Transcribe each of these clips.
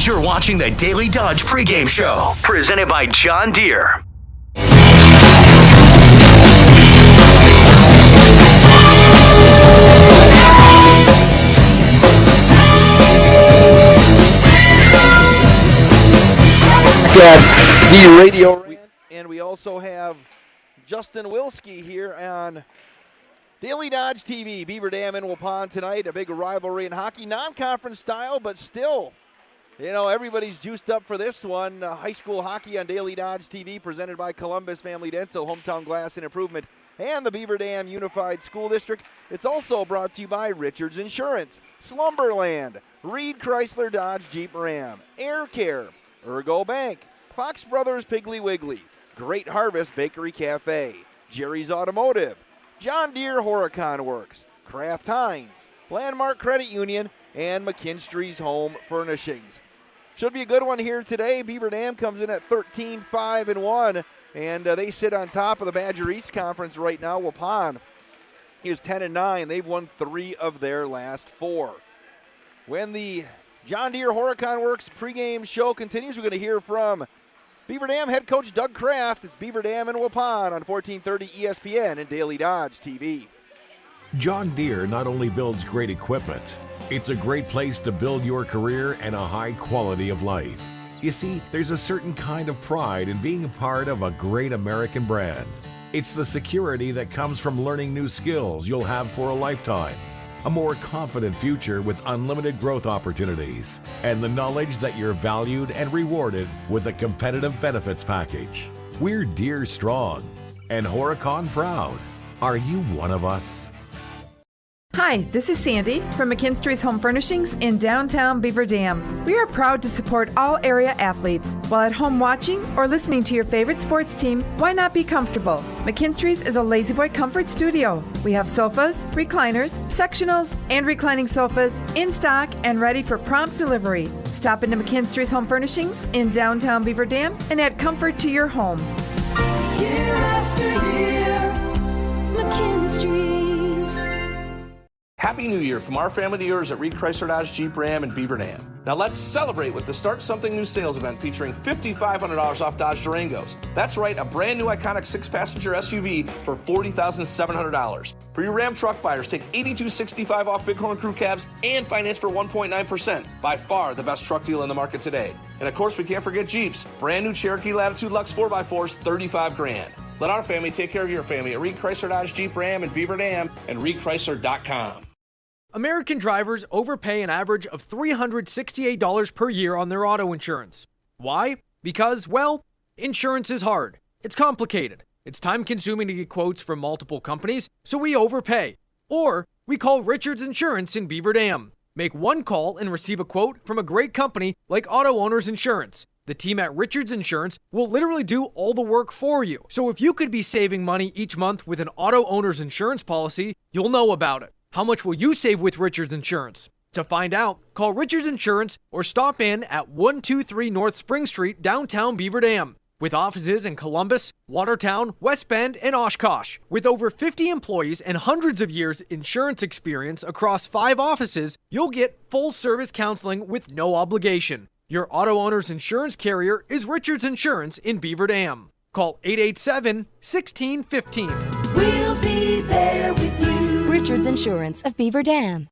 You're watching the Daily Dodge pregame show, presented by John Deere. The radio, and we also have Justin Wilski here on Daily Dodge TV. Beaver Dam in Waupun tonight, a big rivalry in hockey, non-conference style, but still, everybody's juiced up for this one. High school hockey on Daily Dodge TV, presented by Columbus Family Dental, Hometown Glass and Improvement, and the Beaver Dam Unified School District. It's also brought to you by Richards Insurance, Slumberland, Reed Chrysler Dodge Jeep Ram, Air Care, Ergo Bank, Fox Brothers Piggly Wiggly, Great Harvest Bakery Cafe, Jerry's Automotive, John Deere Horicon Works, Kraft Heinz, Landmark Credit Union, and McKinstry's Home Furnishings. Should be a good one here today. Beaver Dam comes in at 13-5-1, and they sit on top of the Badger East Conference right now. Waupun is 10-9. They've won 3 of their last 4. When the John Deere Horicon Works pregame show continues, we're going to hear from Beaver Dam head coach Doug Kraft. It's Beaver Dam and Waupun on 1430 ESPN and Daily Dodge TV. John Deere not only builds great equipment, it's a great place to build your career and a high quality of life. You see, there's a certain kind of pride in being a part of a great American brand. It's the security that comes from learning new skills you'll have for a lifetime, a more confident future with unlimited growth opportunities, and the knowledge that you're valued and rewarded with a competitive benefits package. We're Deere strong and Horicon proud. Are you one of us? Hi, this is Sandy from McKinstry's Home Furnishings in downtown Beaver Dam. We are proud to support all area athletes. While at home watching or listening to your favorite sports team, why not be comfortable? McKinstry's is a lazy boy comfort studio. We have sofas, recliners, sectionals, and reclining sofas in stock and ready for prompt delivery. Stop into McKinstry's Home Furnishings in downtown Beaver Dam and add comfort to your home. Year after year, McKinstry's. Happy New Year from our family to yours at Reed Chrysler Dodge Jeep Ram and Beaver Dam. Now let's celebrate with the Start Something New sales event featuring $5,500 off Dodge Durangos. That's right, a brand new iconic 6-passenger SUV for $40,700. For your Ram truck buyers, take $8,265 off Bighorn Crew cabs and finance for 1.9%. By far the best truck deal in the market today. And of course, we can't forget Jeeps. Brand new Cherokee Latitude Lux 4x4s, $35,000. Let our family take care of your family at Reed Chrysler Dodge Jeep Ram and Beaver Dam and ReedChrysler.com. American drivers overpay an average of $368 per year on their auto insurance. Why? Because, well, insurance is hard. It's complicated. It's time-consuming to get quotes from multiple companies, so we overpay. Or we call Richards Insurance in Beaver Dam. Make one call and receive a quote from a great company like Auto Owners Insurance. The team at Richards Insurance will literally do all the work for you. So if you could be saving money each month with an Auto Owners Insurance policy, you'll know about it. How much will you save with Richards Insurance? To find out, call Richards Insurance or stop in at 123 North Spring Street, downtown Beaver Dam. With offices in Columbus, Watertown, West Bend, and Oshkosh. With over 50 employees and hundreds of years insurance experience across 5 offices, you'll get full-service counseling with no obligation. Your auto owner's insurance carrier is Richards Insurance in Beaver Dam. Call 887-1615. We'll be there with you. Richards Insurance of Beaver Dam.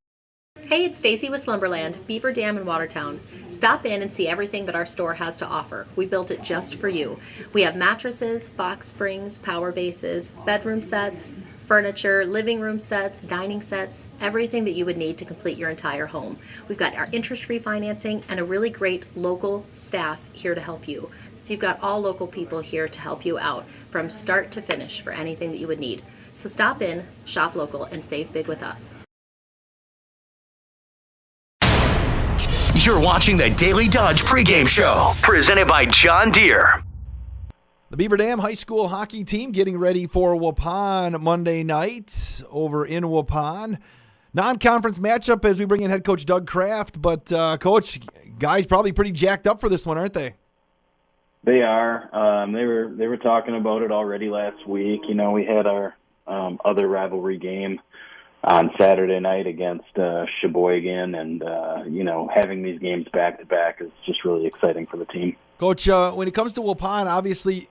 Hey, it's Stacy with Slumberland, Beaver Dam in Watertown. Stop in and see everything that our store has to offer. We built it just for you. We have mattresses, box springs, power bases, bedroom sets, furniture, living room sets, dining sets, everything that you would need to complete your entire home. We've got our interest-free financing and a really great local staff here to help you. So you've got all local people here to help you out from start to finish for anything that you would need. So stop in, shop local, and save big with us. You're watching the Daily Dodge pregame show, presented by John Deere. The Beaver Dam high school hockey team getting ready for Waupun Monday night over in Waupun. Non-conference matchup as we bring in head coach Doug Kraft. But, Coach, guys probably pretty jacked up for this one, aren't they? They are. They were talking about it already last week. You know, we had our other rivalry game on Saturday night against Sheboygan, and having these games back to back is just really exciting for the team. Coach, when it comes to Waupun, obviously,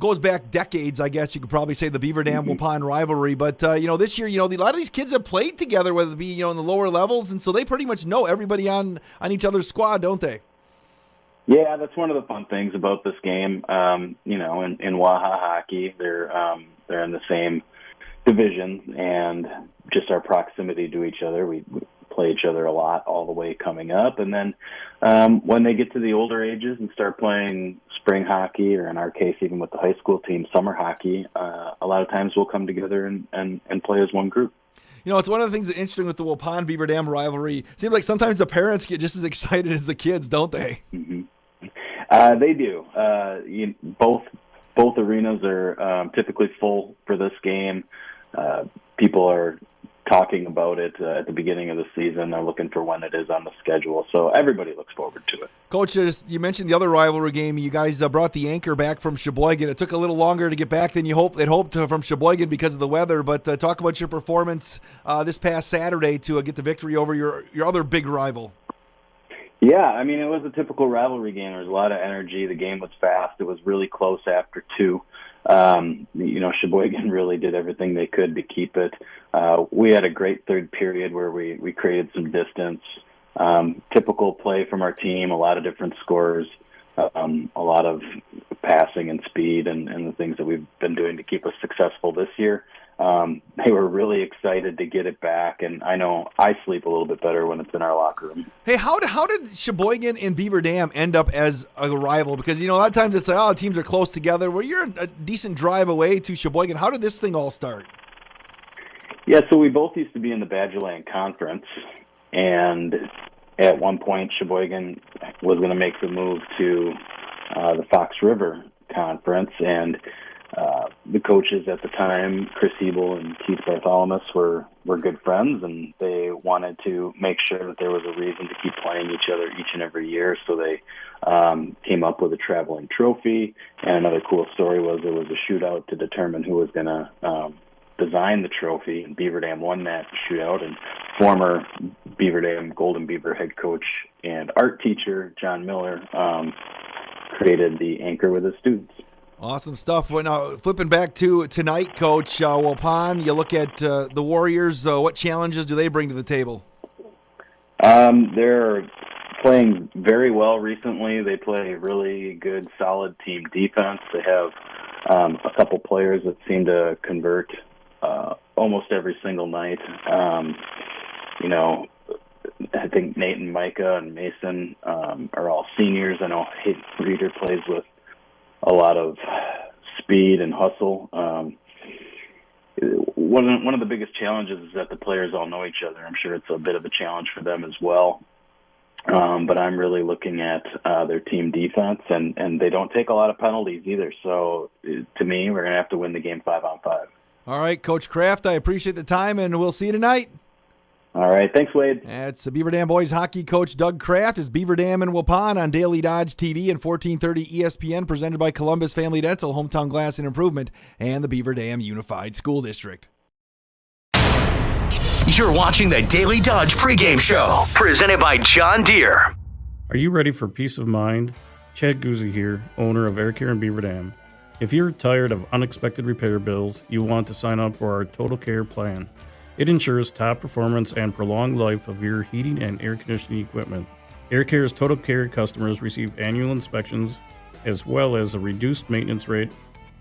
goes back decades, I guess you could probably say, the Beaver Dam Waupun rivalry. But, this year, a lot of these kids have played together, whether it be, in the lower levels. And so they pretty much know everybody on each other's squad, don't they? Yeah, that's one of the fun things about this game. In Waha hockey, they're in the same division, and just our proximity to each other, we play each other a lot all the way coming up. And then when they get to the older ages and start playing spring hockey, or in our case, even with the high school team, summer hockey, a lot of times we'll come together and play as one group. It's one of the things that's interesting with the Waupun Beaver Dam rivalry. It seems like sometimes the parents get just as excited as the kids, don't they? Mm-hmm. They do. Both arenas are typically full for this game. People are talking about it at the beginning of the season. They're looking for when it is on the schedule, so everybody looks forward to it. Coach, you mentioned the other rivalry game. You guys brought the anchor back from Sheboygan. It took a little longer to get back than they'd hoped from Sheboygan because of the weather, but talk about your performance this past Saturday to get the victory over your other big rival. Yeah, it was a typical rivalry game. There was a lot of energy. The game was fast. It was really close after two. Sheboygan really did everything they could to keep it. We had a great third period where we created some distance. Typical play from our team, a lot of different scores, a lot of passing and speed and the things that we've been doing to keep us successful this year. They were really excited to get it back, and I know I sleep a little bit better when it's in our locker room. Hey, how did Sheboygan and Beaver Dam end up as a rival? Because, a lot of times it's like, teams are close together. Well, you're a decent drive away to Sheboygan. How did this thing all start? Yeah, so we both used to be in the Badgerland Conference, and at one point Sheboygan was going to make the move to the Fox River Conference, and the coaches at the time, Chris Hebel and Keith Bartholomew, were good friends, and they wanted to make sure that there was a reason to keep playing each other each and every year. So they came up with a traveling trophy. And another cool story was there was a shootout to determine who was going to design the trophy, and Beaver Dam won that shootout. And former Beaver Dam Golden Beaver head coach and art teacher John Miller created the anchor with his students. Awesome stuff. Well, now, flipping back to tonight, Coach, Waupun, you look at the Warriors. What challenges do they bring to the table? They're playing very well recently. They play really good, solid team defense. They have a couple players that seem to convert almost every single night. I think Nate and Micah and Mason are all seniors. I know Hayden Reeder plays with a lot of speed and hustle. One of the biggest challenges is that the players all know each other. I'm sure it's a bit of a challenge for them as well. But I'm really looking at their team defense, and they don't take a lot of penalties either. So to me, we're going to have to win the game 5-on-5. All right, Coach Kraft, I appreciate the time, and we'll see you tonight. All right. Thanks, Wade. That's the Beaver Dam boys hockey coach Doug Kraft. It's Beaver Dam and Waupun on Daily Dodge TV and 1430 ESPN, presented by Columbus Family Dental, Hometown Glass and Improvement, and the Beaver Dam Unified School District. You're watching the Daily Dodge pregame show, presented by John Deere. Are you ready for peace of mind? Chad Guzzi here, owner of Air Care in Beaver Dam. If you're tired of unexpected repair bills, you want to sign up for our Total Care plan. It ensures top performance and prolonged life of your heating and air conditioning equipment. Air Care's Total Care customers receive annual inspections, as well as a reduced maintenance rate,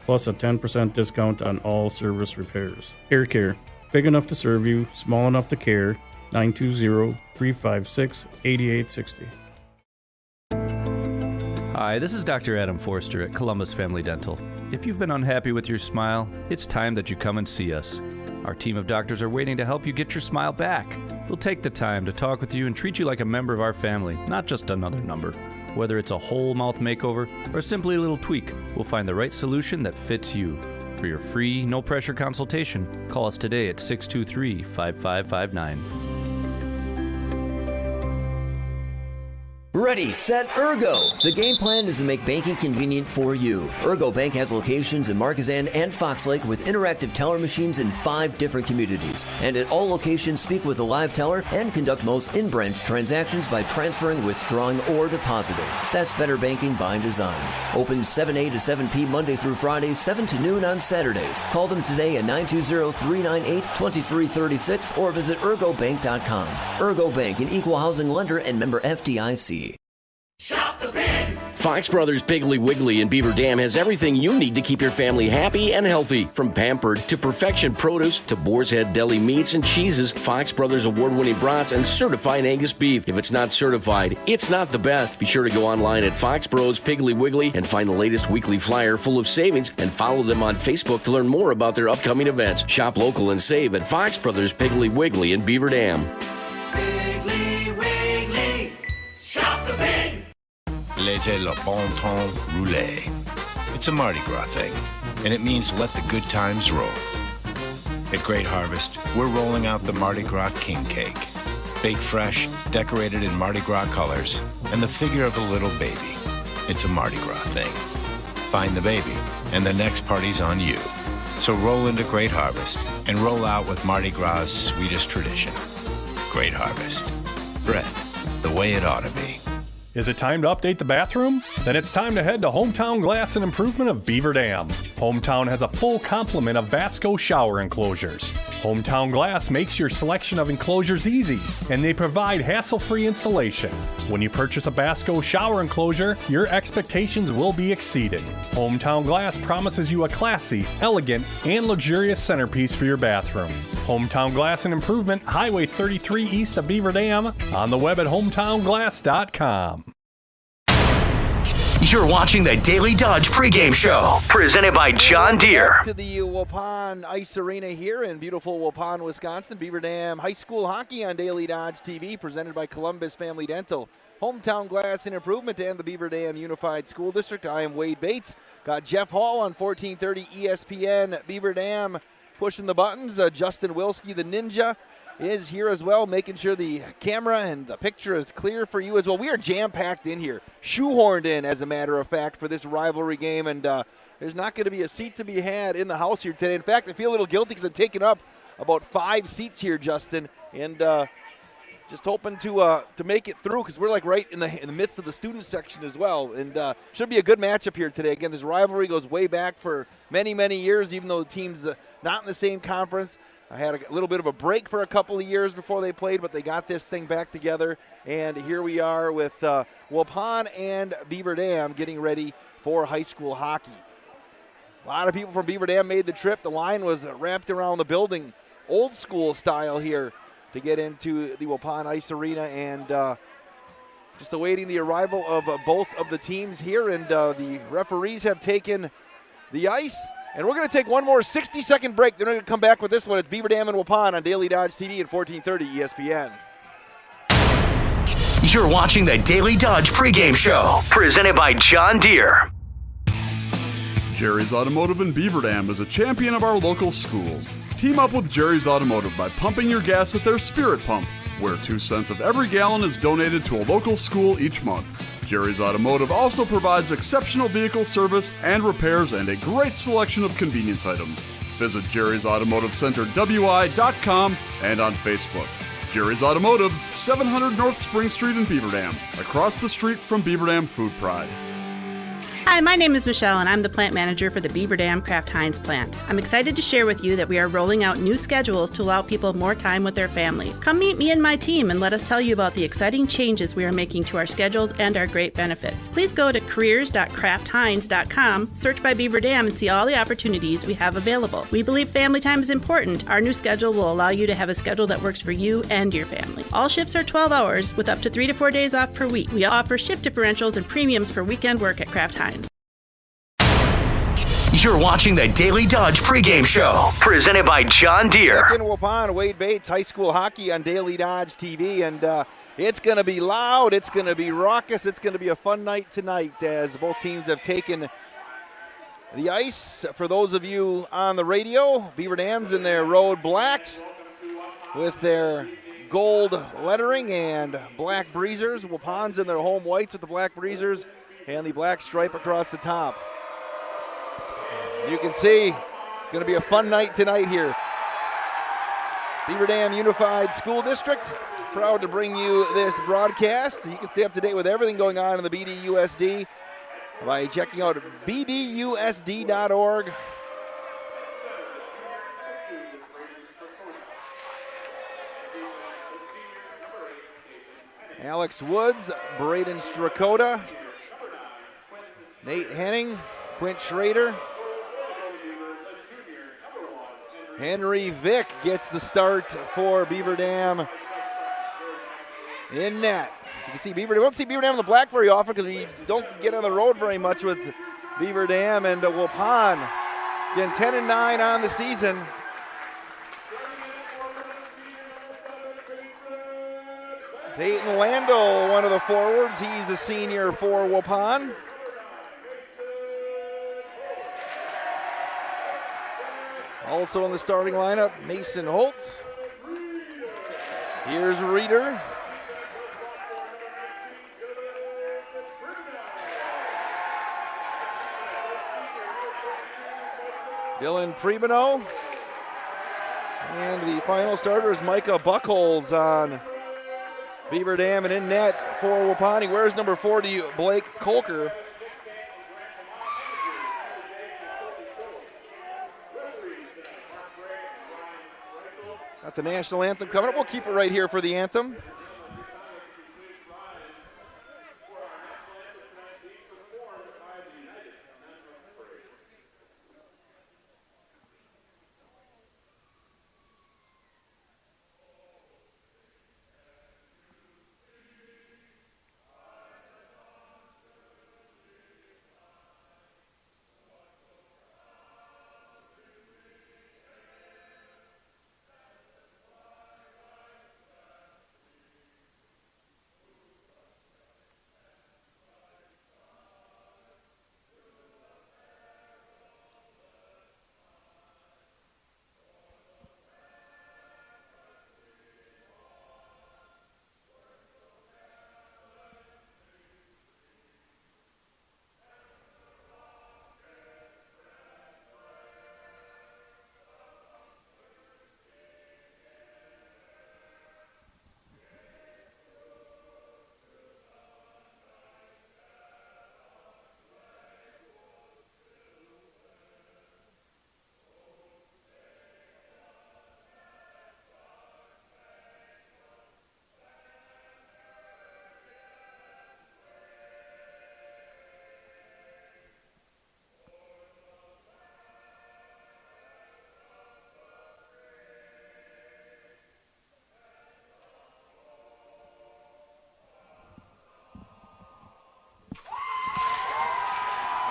plus a 10% discount on all service repairs. Air Care, big enough to serve you, small enough to care. 920-356-8860. Hi, this is Dr. Adam Forster at Columbus Family Dental. If you've been unhappy with your smile, it's time that you come and see us. Our team of doctors are waiting to help you get your smile back. We'll take the time to talk with you and treat you like a member of our family, not just another number. Whether it's a whole mouth makeover or simply a little tweak, we'll find the right solution that fits you. For your free, no-pressure consultation, call us today at 623-5559. Ready, set, Ergo! The game plan is to make banking convenient for you. Ergo Bank has locations in Marquezan and Fox Lake with interactive teller machines in 5 different communities. And at all locations, speak with a live teller and conduct most in-branch transactions by transferring, withdrawing, or depositing. That's better banking by design. Open 7 a to 7 p Monday through Friday, 7 to noon on Saturdays. Call them today at 920-398-2336 or visit ergobank.com. Ergo Bank, an equal housing lender and member FDIC. Shop the Pig! Fox Brothers Piggly Wiggly in Beaver Dam has everything you need to keep your family happy and healthy. From Pampered to Perfection Produce to Boar's Head Deli Meats and Cheeses, Fox Brothers award-winning brats and certified Angus beef. If it's not certified, it's not the best. Be sure to go online at Fox Bros Piggly Wiggly and find the latest weekly flyer full of savings and follow them on Facebook to learn more about their upcoming events. Shop local and save at Fox Brothers Piggly Wiggly in Beaver Dam. Piggly Wiggly, shop the pig! Laissez le bon temps rouler. It's a Mardi Gras thing, and it means let the good times roll. At Great Harvest, we're rolling out the Mardi Gras King Cake. Baked fresh, decorated in Mardi Gras colors, and the figure of a little baby. It's a Mardi Gras thing. Find the baby, and the next party's on you. So roll into Great Harvest, and roll out with Mardi Gras' sweetest tradition. Great Harvest. Bread, the way it ought to be. Is it time to update the bathroom? Then it's time to head to Hometown Glass and Improvement of Beaver Dam. Hometown has a full complement of Vasco shower enclosures. Hometown Glass makes your selection of enclosures easy, and they provide hassle-free installation. When you purchase a Vasco shower enclosure, your expectations will be exceeded. Hometown Glass promises you a classy, elegant, and luxurious centerpiece for your bathroom. Hometown Glass and Improvement, Highway 33 east of Beaver Dam, on the web at hometownglass.com. You're watching the Daily Dodge pregame show, presented by John Deere. Back to the Waupun Ice Arena here in beautiful Waupun, Wisconsin. Beaver Dam High School Hockey on Daily Dodge TV, presented by Columbus Family Dental, Hometown Glass and Improvement, and the Beaver Dam Unified School District. I am Wade Bates. Got Jeff Hall on 1430 ESPN. Beaver Dam pushing the buttons. Justin Wilski, the Ninja, is here as well, making sure the camera and the picture is clear for you as well. We are jam-packed in here, shoehorned in, as a matter of fact, for this rivalry game, and there's not going to be a seat to be had in the house here today. In fact, I feel a little guilty because I'm taking up about 5 seats here, Justin, and just hoping to make it through because we're like right in the midst of the student section as well, and should be a good matchup here today. Again, this rivalry goes way back for many, many years, even though the team's not in the same conference. I had a little bit of a break for a couple of years before they played, but they got this thing back together. And here we are with Waupun and Beaver Dam getting ready for high school hockey. A lot of people from Beaver Dam made the trip. The line was wrapped around the building, old school style here, to get into the Waupun Ice Arena. And just awaiting the arrival of both of the teams here. And the referees have taken the ice. And we're going to take one more 60-second break. They're going to come back with this one. It's Beaver Dam and Waupun on Daily Dodge TV at 1430 ESPN. You're watching the Daily Dodge pregame show, presented by John Deere. Jerry's Automotive in Beaver Dam is a champion of our local schools. Team up with Jerry's Automotive by pumping your gas at their Spirit Pump, where 2 cents of every gallon is donated to a local school each month. Jerry's Automotive also provides exceptional vehicle service and repairs and a great selection of convenience items. Visit Jerry's Automotive Center WI.com and on Facebook. Jerry's Automotive, 700 North Spring Street in Beaver Dam, across the street from Beaver Dam Food Pride. Hi, my name is Michelle, and I'm the plant manager for the Beaver Dam Kraft Heinz plant. I'm excited to share with you that we are rolling out new schedules to allow people more time with their families. Come meet me and my team and let us tell you about the exciting changes we are making to our schedules and our great benefits. Please go to careers.kraftheinz.com, search by Beaver Dam, and see all the opportunities we have available. We believe family time is important. Our new schedule will allow you to have a schedule that works for you and your family. All shifts are 12 hours with up to 3 to 4 days off per week. We offer shift differentials and premiums for weekend work at Kraft Heinz. You're watching the Daily Dodge pregame show, presented by John Deere. Back in Waupun, Wade Bates, high school hockey on Daily Dodge TV, and it's going to be loud, it's going to be raucous, it's going to be a fun night tonight as both teams have taken the ice. For those of you on the radio, Beaver Dam's in their road blacks with their gold lettering and black breezers. Waupun's in their home whites with the black breezers and the black stripe across the top. You can see it's going to be a fun night tonight here. Beaver Dam Unified School District, proud to bring you this broadcast. You can stay up to date with everything going on in the BDUSD by checking out bdusd.org. Alex Woods, Braden Strakota, Nate Henning, Quint Schrader. Henry Vick gets the start for Beaver Dam in net. You can see we don't see Beaver Dam on the black very often because we don't get on the road very much with Beaver Dam and Waupun. Again, 10-9 on the season. Peyton Lando, one of the forwards. He's a senior for Waupun. Also in the starting lineup, Mason Holtz. Here's Reeder. Dylan Prebino. And the final starter is Micah Buckholz on Beaver Dam, and in net for Waupun. He wears number 40, Blake Kolker. Got the national anthem coming up. We'll keep it right here for the anthem.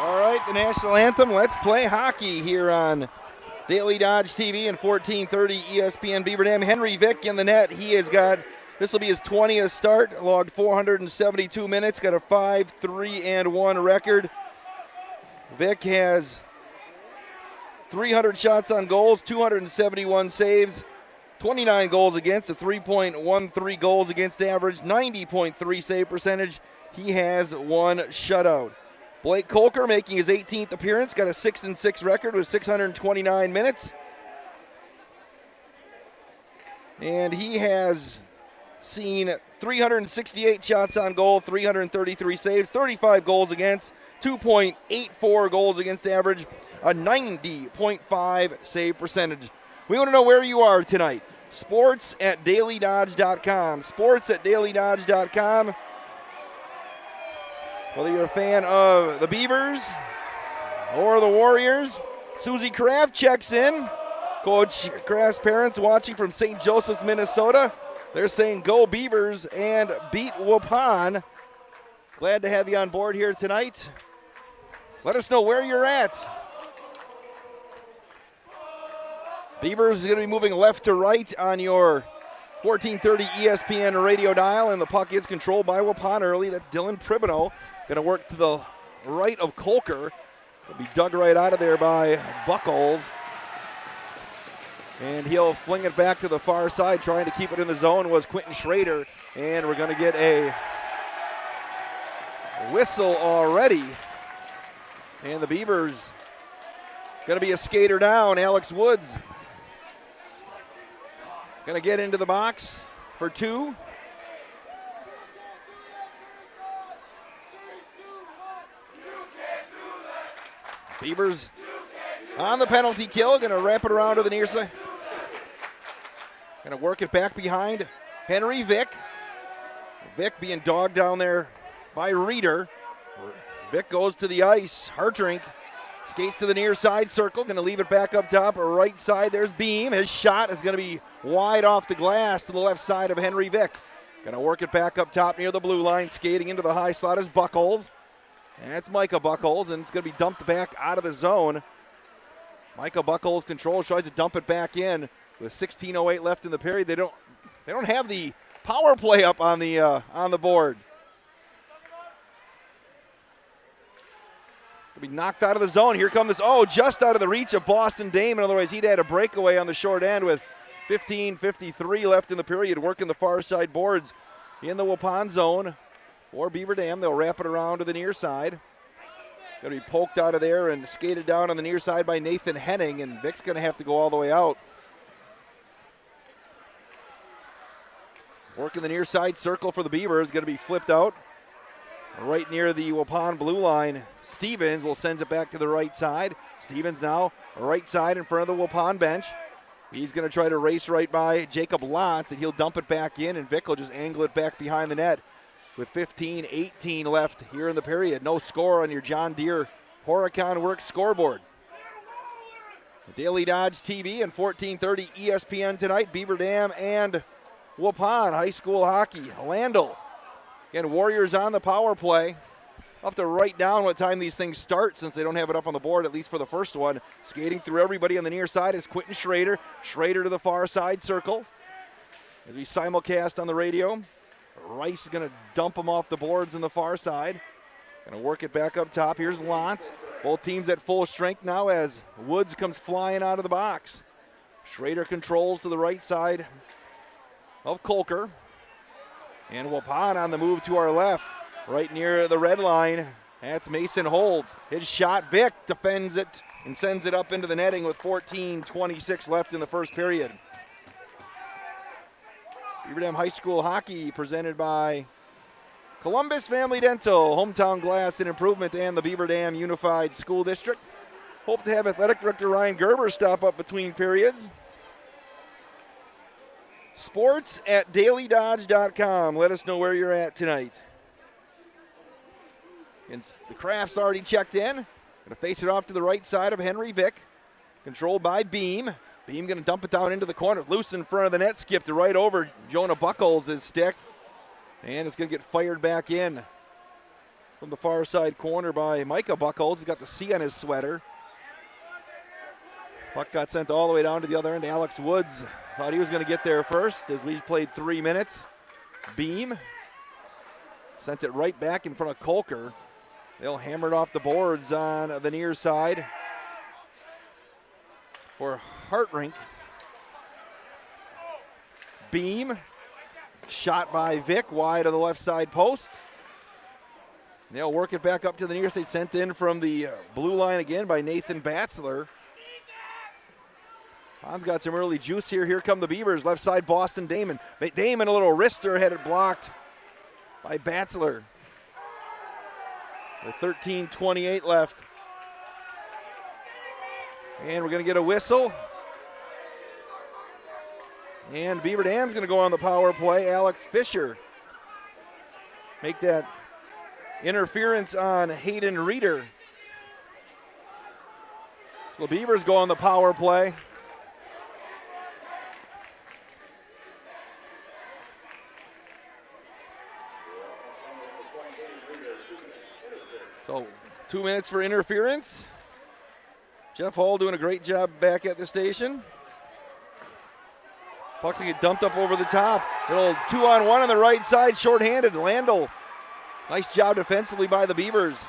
All right, the national anthem. Let's play hockey here on Daily Dodge TV and 1430 ESPN Beaver Dam. Henry Vick in the net. This will be his 20th start. Logged 472 minutes. Got a 5-3-1 record. Vick has 300 shots on goals, 271 saves, 29 goals against, a 3.13 goals against average, 90.3 save percentage. He has one shutout. Blake Kolker making his 18th appearance, got a 6-6 record with 629 minutes. And he has seen 368 shots on goal, 333 saves, 35 goals against, 2.84 goals against average, a 90.5 save percentage. We want to know where you are tonight. Sports at dailydodge.com. Sports at dailydodge.com. Whether you're a fan of the Beavers or the Warriors, Susie Kraft checks in. Coach Kraft's parents watching from St. Joseph's, Minnesota. They're saying go Beavers and beat Waupun. Glad to have you on board here tonight. Let us know where you're at. Beavers is going to be moving left to right on your 1430 ESPN radio dial, and the puck is controlled by Waupun early. That's Dylan Pribino. Going to work to the right of Kolker. Will be dug right out of there by Buckholz. And he'll fling it back to the far side. Trying to keep it in the zone was Quentin Schrader. And we're going to get a whistle already. And the Beavers going to be a skater down. Alex Woods going to get into the box for 2. Beavers on the penalty kill. Going to wrap it around to the near side. Going to work it back behind Henry Vick. Vick being dogged down there by Reeder. Vick goes to the ice. Hartrink skates to the near side circle. Going to leave it back up top. Right side, there's Beam. His shot is going to be wide off the glass to the left side of Henry Vick. Going to work it back up top near the blue line. Skating into the high slot is Buckholz. And that's Micah Buckholz, and it's going to be dumped back out of the zone. Micah Buckholz controls, tries to dump it back in with 16:08 left in the period. They don't have the power play up on the board. Be knocked out of the zone. Here comes this, just out of the reach of Boston Damon. Otherwise, he'd had a breakaway on the short end with 15:53 left in the period, working the far side boards in the Waupun zone for Beaver Dam. They'll wrap it around to the near side. Going to be poked out of there and skated down on the near side by Nathan Henning, and Vick's going to have to go all the way out. Working the near side circle for the Beavers, going to be flipped out. Right near the Waupun blue line, Stevens will send it back to the right side. Stevens now right side in front of the Waupun bench. He's going to try to race right by Jacob Lott, and he'll dump it back in, and Vick will just angle it back behind the net with 15:18 left here in the period. No score on your John Deere Horicon Works scoreboard. Daily Dodge TV and 1430 ESPN tonight. Beaver Dam and Waupun high school hockey. Landel. Again, Warriors on the power play. I'll have to write down what time these things start since they don't have it up on the board, at least for the first one. Skating through everybody on the near side is Quentin Schrader. Schrader to the far side circle. As we simulcast on the radio, Rice is going to dump him off the boards on the far side. Going to work it back up top. Here's Lont. Both teams at full strength now as Woods comes flying out of the box. Schrader controls to the right side of Kolker. And Waupun on the move to our left, right near the red line. That's Mason Holds. His shot, Vick defends it and sends it up into the netting with 14:26 left in the first period. Beaver Dam High School hockey presented by Columbus Family Dental, Hometown Glass and Improvement, and the Beaver Dam Unified School District. Hope to have Athletic Director Ryan Gerber stop up between periods. Sports at dailydodge.com. Let us know where you're at tonight. And the Crafts already checked in. Going to face it off to the right side of Henry Vick. Controlled by Beam. Beam going to dump it down into the corner. Loose in front of the net. Skipped right over Jonah Buckholz' stick. And it's going to get fired back in from the far side corner by Micah Buckholz. He's got the C on his sweater. Puck got sent all the way down to the other end. Alex Woods thought he was going to get there first as we played 3 minutes. Beam sent it right back in front of Kolker. They'll hammer it off the boards on the near side for Hartrink. Beam, shot by Vick, wide of the left side post. They'll work it back up to the near side, sent in from the blue line again by Nathan Batzler. Han's got some early juice here. Here come the Beavers. Left side, Boston Damon. Damon, a little wrister, had it blocked by Batzler. With 13:28 left. And we're going to get a whistle. And Beaver Dam's going to go on the power play. Alex Fisher make that interference on Hayden Reeder. So the Beavers go on the power play. So 2 minutes for interference. Jeff Hall doing a great job back at the station. Puck's gonna get dumped up over the top. Little 2-on-1 on the right side, shorthanded. Landel. Nice job defensively by the Beavers.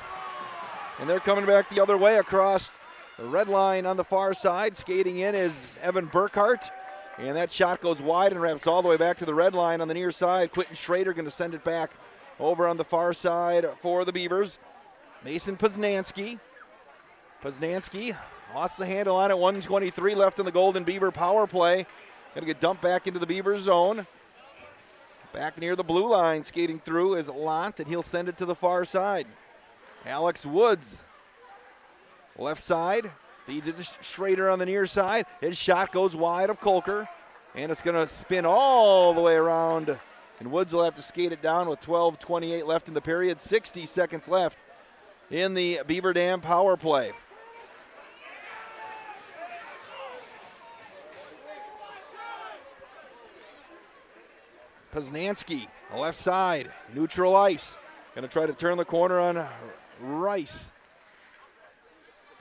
And they're coming back the other way across The red line on the far side. Skating in is Evan Burkhart. And that shot goes wide and wraps all the way back to the red line on the near side. Quentin Schrader going to send it back over on the far side for the Beavers. Mason Poznanski. Poznanski lost the handle on it. 1:23 left in the Golden Beaver power play. Going to get dumped back into the Beaver zone. Back near the blue line, skating through is Lont, and he'll send it to the far side. Alex Woods, left side, feeds it to Schrader on the near side. His shot goes wide of Kolker, and it's going to spin all the way around. And Woods will have to skate it down with 12:28 left in the period. 60 seconds left in the Beaver Dam power play. Poznanski, left side, neutral ice. Going to try to turn the corner on Rice.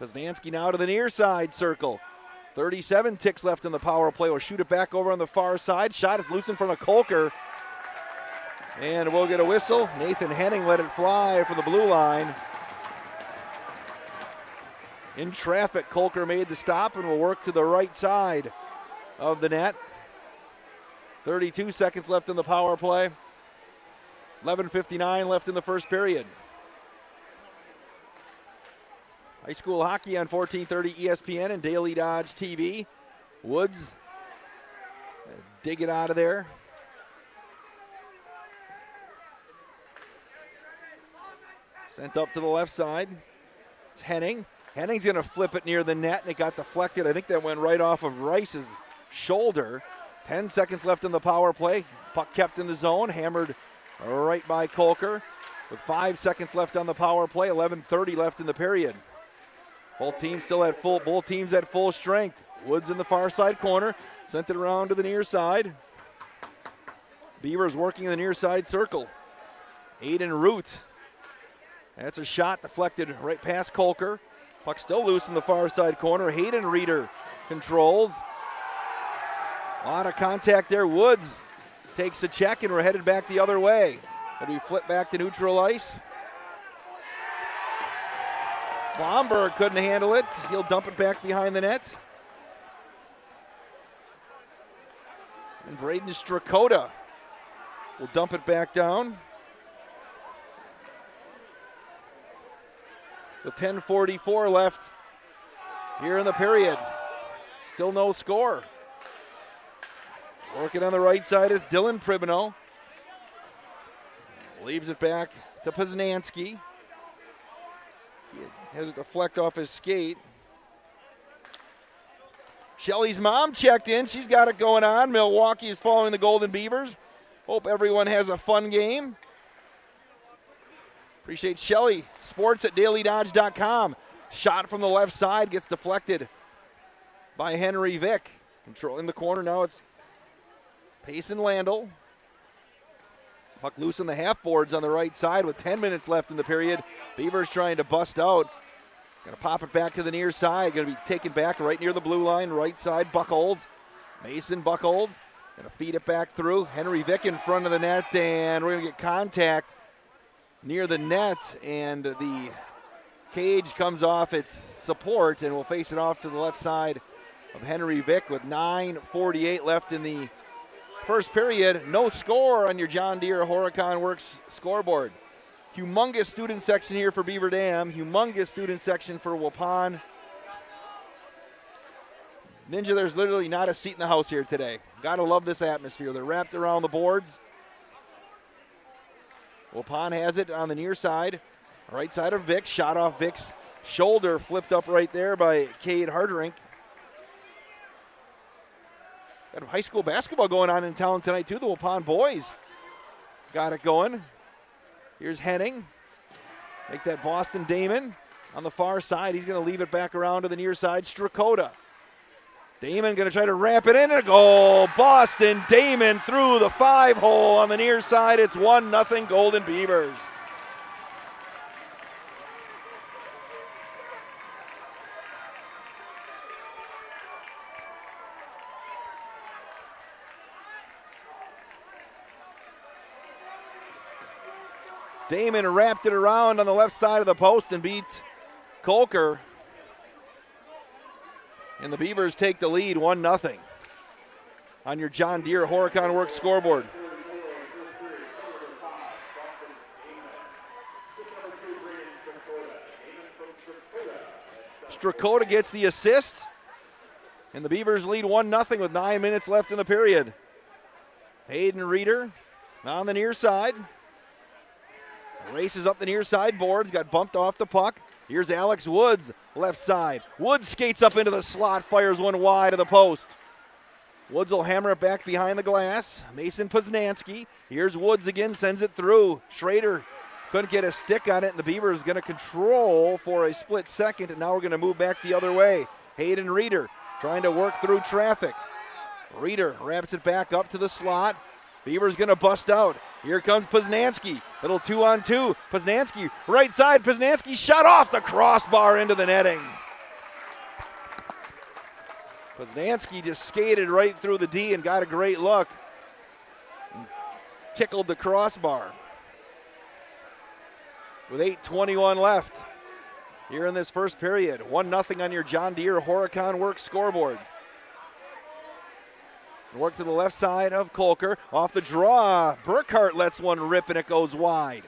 Poznanski now to the near side circle. 37 ticks left in the power play. We'll shoot it back over on the far side. Shot is loose in front of Kolker. And we'll get a whistle. Nathan Henning let it fly from the blue line. In traffic, Kolker made the stop and will work to the right side of the net. 32 seconds left in the power play. 11:59 left in the first period. High school hockey on 1430 ESPN and Daily Dodge TV. Woods, dig it out of there. Sent up to the left side. It's Henning. Henning's going to flip it near the net, and it got deflected. I think that went right off of Rice's shoulder. 10 seconds left in the power play. Puck kept in the zone, hammered right by Kolker. With 5 seconds left on the power play, 11:30 left in the period. Both teams at full strength. Woods in the far side corner, sent it around to the near side. Beavers working in the near side circle. Aiden Root. That's a shot deflected right past Kolker. Puck still loose in the far side corner. Hayden Reeder controls. A lot of contact there. Woods takes the check, and we're headed back the other way. And we flip back to neutral ice. Blomberg couldn't handle it. He'll dump it back behind the net. And Braden Strakota will dump it back down. With 10:44 left here in the period. Still no score. Working on the right side is Dylan Pribino. Leaves it back to Poznanski. He has it deflect off his skate. Shelly's mom checked in. She's got it going on. Milwaukee is following the Golden Beavers. Hope everyone has a fun game. Appreciate Shelly. Sports at dailydodge.com. Shot from the left side gets deflected by Henry Vick. Control in the corner now. It's Payson Landel. Puck loose on the half boards on the right side with 10 minutes left in the period. Beavers trying to bust out. Going to pop it back to the near side. Going to be taken back right near the blue line. Right side, Buckholz. Mason Buckholz. Going to feed it back through. Henry Vick in front of the net, and we're going to get contact near the net, and the cage comes off its support, and we'll face it off to the left side of Henry Vick with 9:48 left in the first period. No score on your John Deere Horicon Works scoreboard. Humongous student section here for Beaver Dam. Humongous student section for Waupun. Ninja, there's literally not a seat in the house here today. Gotta love this atmosphere. They're wrapped around the boards. Waupun has it on the near side. Right side of Vick. Shot off Vick's shoulder. Flipped up right there by Cade Harderink. Got high school basketball going on in town tonight, too. The Waupun boys got it going. Here's Henning. Make that Boston Damon on the far side. He's going to leave it back around to the near side. Strakota. Damon going to try to ramp it in, and a goal. Boston Damon through the 5-hole on the near side. It's 1-0 Golden Beavers. Damon wrapped it around on the left side of the post and beats Kolker. And the Beavers take the lead 1-0 on your John Deere Horicon Works scoreboard. Strakota gets the assist, and the Beavers lead 1-0 with 9 minutes left in the period. Hayden Reeder on the near side. Races up the near side boards, got bumped off the puck. Here's Alex Woods, left side. Woods skates up into the slot, fires one wide of the post. Woods will hammer it back behind the glass. Mason Poznanski. Here's Woods again, sends it through. Schrader couldn't get a stick on it, and the Beavers going to control for a split second, and now we're going to move back the other way. Hayden Reeder trying to work through traffic. Reeder wraps it back up to the slot. Beavers going to bust out. Here comes Poznanski. Little 2-on-2. Poznanski, right side. Poznanski shot off the crossbar into the netting. Poznanski just skated right through the D and got a great look. Tickled the crossbar. With 8:21 left here in this first period. 1-0 on your John Deere Horicon Works scoreboard. Work to the left side of Kolker. Off the draw. Burkhart lets one rip and it goes wide.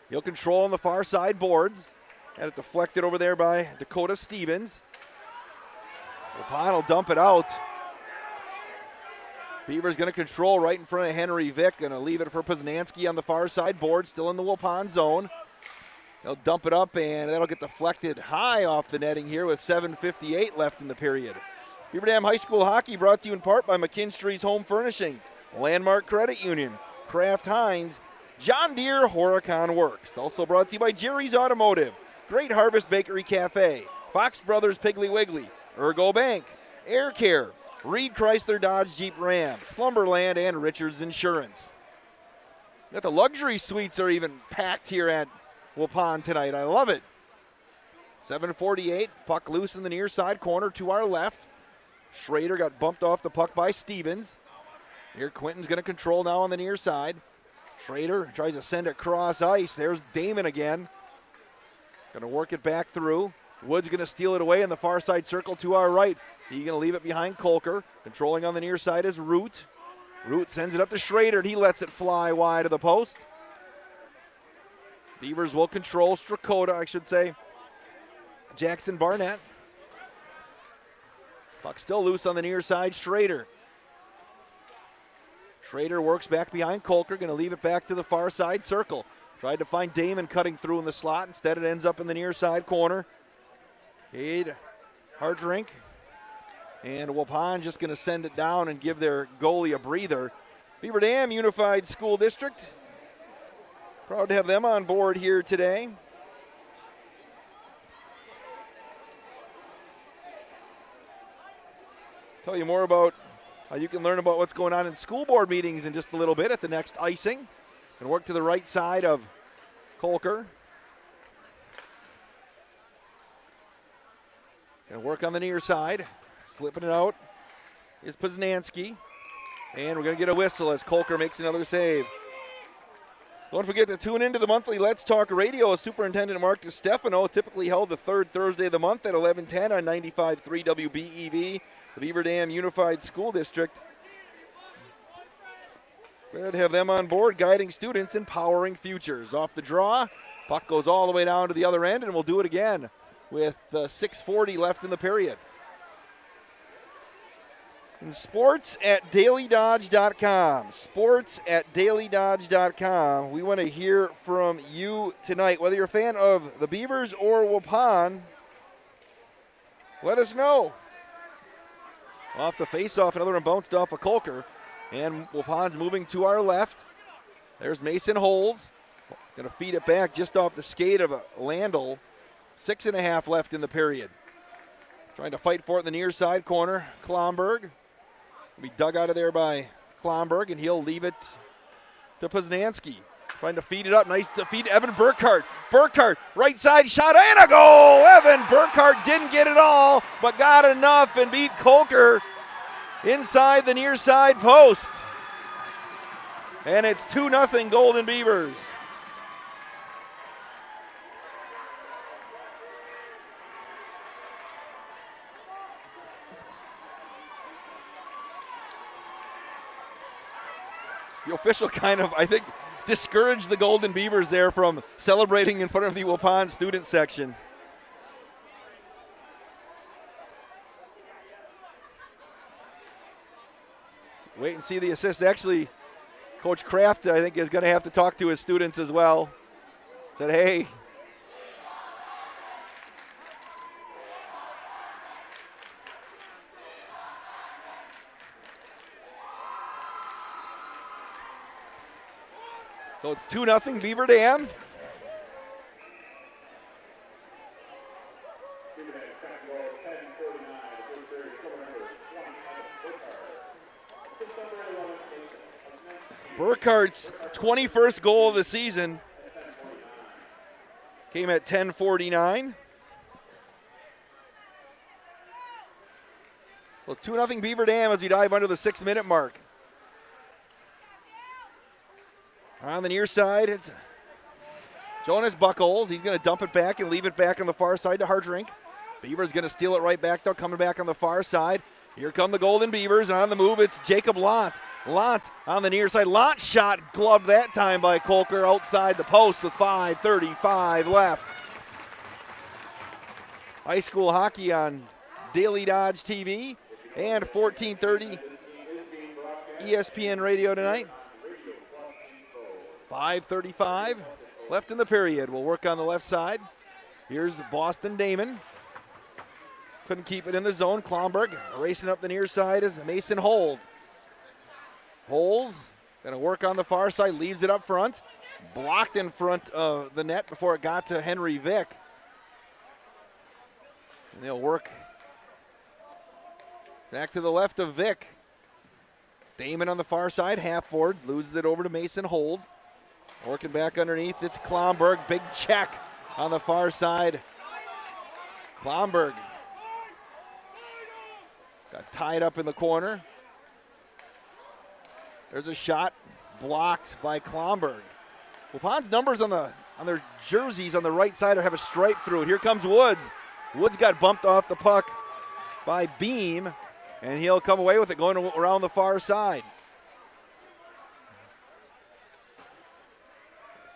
He'll control on the far side boards. Had it deflected over there by Dakota Stevens. Waupun will dump it out. Beaver's going to control right in front of Henry Vick. Going to leave it for Poznanski on the far side board. Still in the Waupun zone. They'll dump it up and that'll get deflected high off the netting here with 7:58 left in the period. Beaver Dam High School Hockey brought to you in part by McKinstry's Home Furnishings, Landmark Credit Union, Kraft Heinz, John Deere Horicon Works. Also brought to you by Jerry's Automotive, Great Harvest Bakery Cafe, Fox Brothers Piggly Wiggly, Ergo Bank, Air Care, Reed Chrysler Dodge Jeep Ram, Slumberland, and Richards Insurance. Got the luxury suites are even packed here at Waupun tonight. I love it. 7:48, puck loose in the near side corner to our left. Schrader got bumped off the puck by Stevens. Here Quinton's going to control now on the near side. Schrader tries to send it cross ice. There's Damon again. Going to work it back through. Woods going to steal it away in the far side circle to our right. He's going to leave it behind Kolker. Controlling on the near side is Root. Root sends it up to Schrader, and he lets it fly wide of the post. Beavers will control Strakota, I should say. Jackson Barnett. Puck still loose on the near side. Schrader. Schrader works back behind Kolker. Going to leave it back to the far side circle. Tried to find Damon cutting through in the slot. Instead, it ends up in the near side corner. Cade Hartrink. And Waupun just going to send it down and give their goalie a breather. Beaver Dam Unified School District. Proud to have them on board here today. Tell you more about how you can learn about what's going on in school board meetings in just a little bit at the next icing. And work to the right side of Kolker. And work on the near side. Slipping it out is Poznanski. And we're going to get a whistle as Kolker makes another save. Don't forget to tune into the monthly Let's Talk Radio. Superintendent Mark DiStefano, typically held the third Thursday of the month at 11:10 on 95.3 WBEV, the Beaver Dam Unified School District. Glad to have them on board, guiding students, empowering futures. Off the draw, puck goes all the way down to the other end, and we'll do it again with 6:40 left in the period. And sports at dailydodge.com. Sports at dailydodge.com. We want to hear from you tonight. Whether you're a fan of the Beavers or Waupun, let us know. Off the face-off, another one bounced off of Kolker. And Waupun's moving to our left. There's Mason Holes. Going to feed it back just off the skate of Landel. 6.5 left in the period. Trying to fight for it in the near side corner. Klomberg. Be dug out of there by Klomberg, and he'll leave it to Poznanski. Trying to feed it up. Nice to feed Evan Burkhart. Burkhart, right side shot, and a goal! Evan Burkhart didn't get it all, but got enough and beat Kolker inside the near side post. And it's 2-0 Golden Beavers. official kind of, I think, discouraged the Golden Beavers there from celebrating in front of the Waupun student section. Wait and see the assist. Actually, Coach Kraft, I think, is going to have to talk to his students as well. Said, hey. So it's 2-0 Beaver Dam. Burkhardt's 21st goal of the season came at 10:49. Well, it's 2-0 Beaver Dam as we dive under the 6-minute mark. On the near side, it's Jonas Buckholz. He's going to dump it back and leave it back on the far side to Hartrink. Beaver's going to steal it right back, though, coming back on the far side. Here come the Golden Beavers. On the move, it's Jacob Lant. Lant on the near side. Lant shot gloved that time by Kolker outside the post with 5:35 left. High school hockey on Daily Dodge TV and 1430 ESPN Radio tonight. 5:35 left in the period. We'll work on the left side. Here's Boston Damon. Couldn't keep it in the zone. Klomberg racing up the near side is Mason Holes. Holes going to work on the far side, leaves it up front. Blocked in front of the net before it got to Henry Vick. And they'll work back to the left of Vick. Damon on the far side, half boards, loses it over to Mason Holes. Working back underneath, it's Klomberg. Big check on the far side. Klomberg got tied up in the corner. There's a shot blocked by Klomberg. Waupun's numbers on their jerseys on the right side have a stripe through it. Here comes Woods. Woods got bumped off the puck by Beam, and he'll come away with it going around the far side.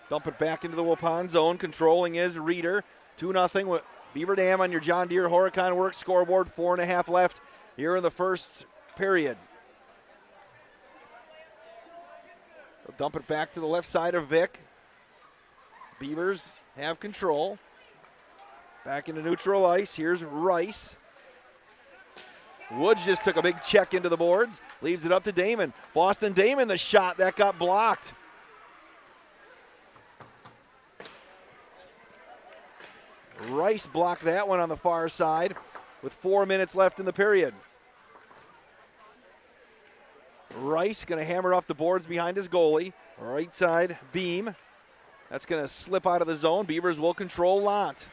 Dump it back into the Waupun zone. Controlling is Reeder. 2-0 with Beaver Dam on your John Deere Horicon Works scoreboard. 4.5 left here in the first period. They'll dump it back to the left side of Vick. Beavers have control. Back into neutral ice. Here's Rice. Woods just took a big check into the boards. Leaves it up to Damon. Boston Damon, the shot that got blocked. Rice blocked that one on the far side with 4 minutes left in the period. Rice going to hammer off the boards behind his goalie. Right side, Beam. That's going to slip out of the zone. Beavers will control Lant.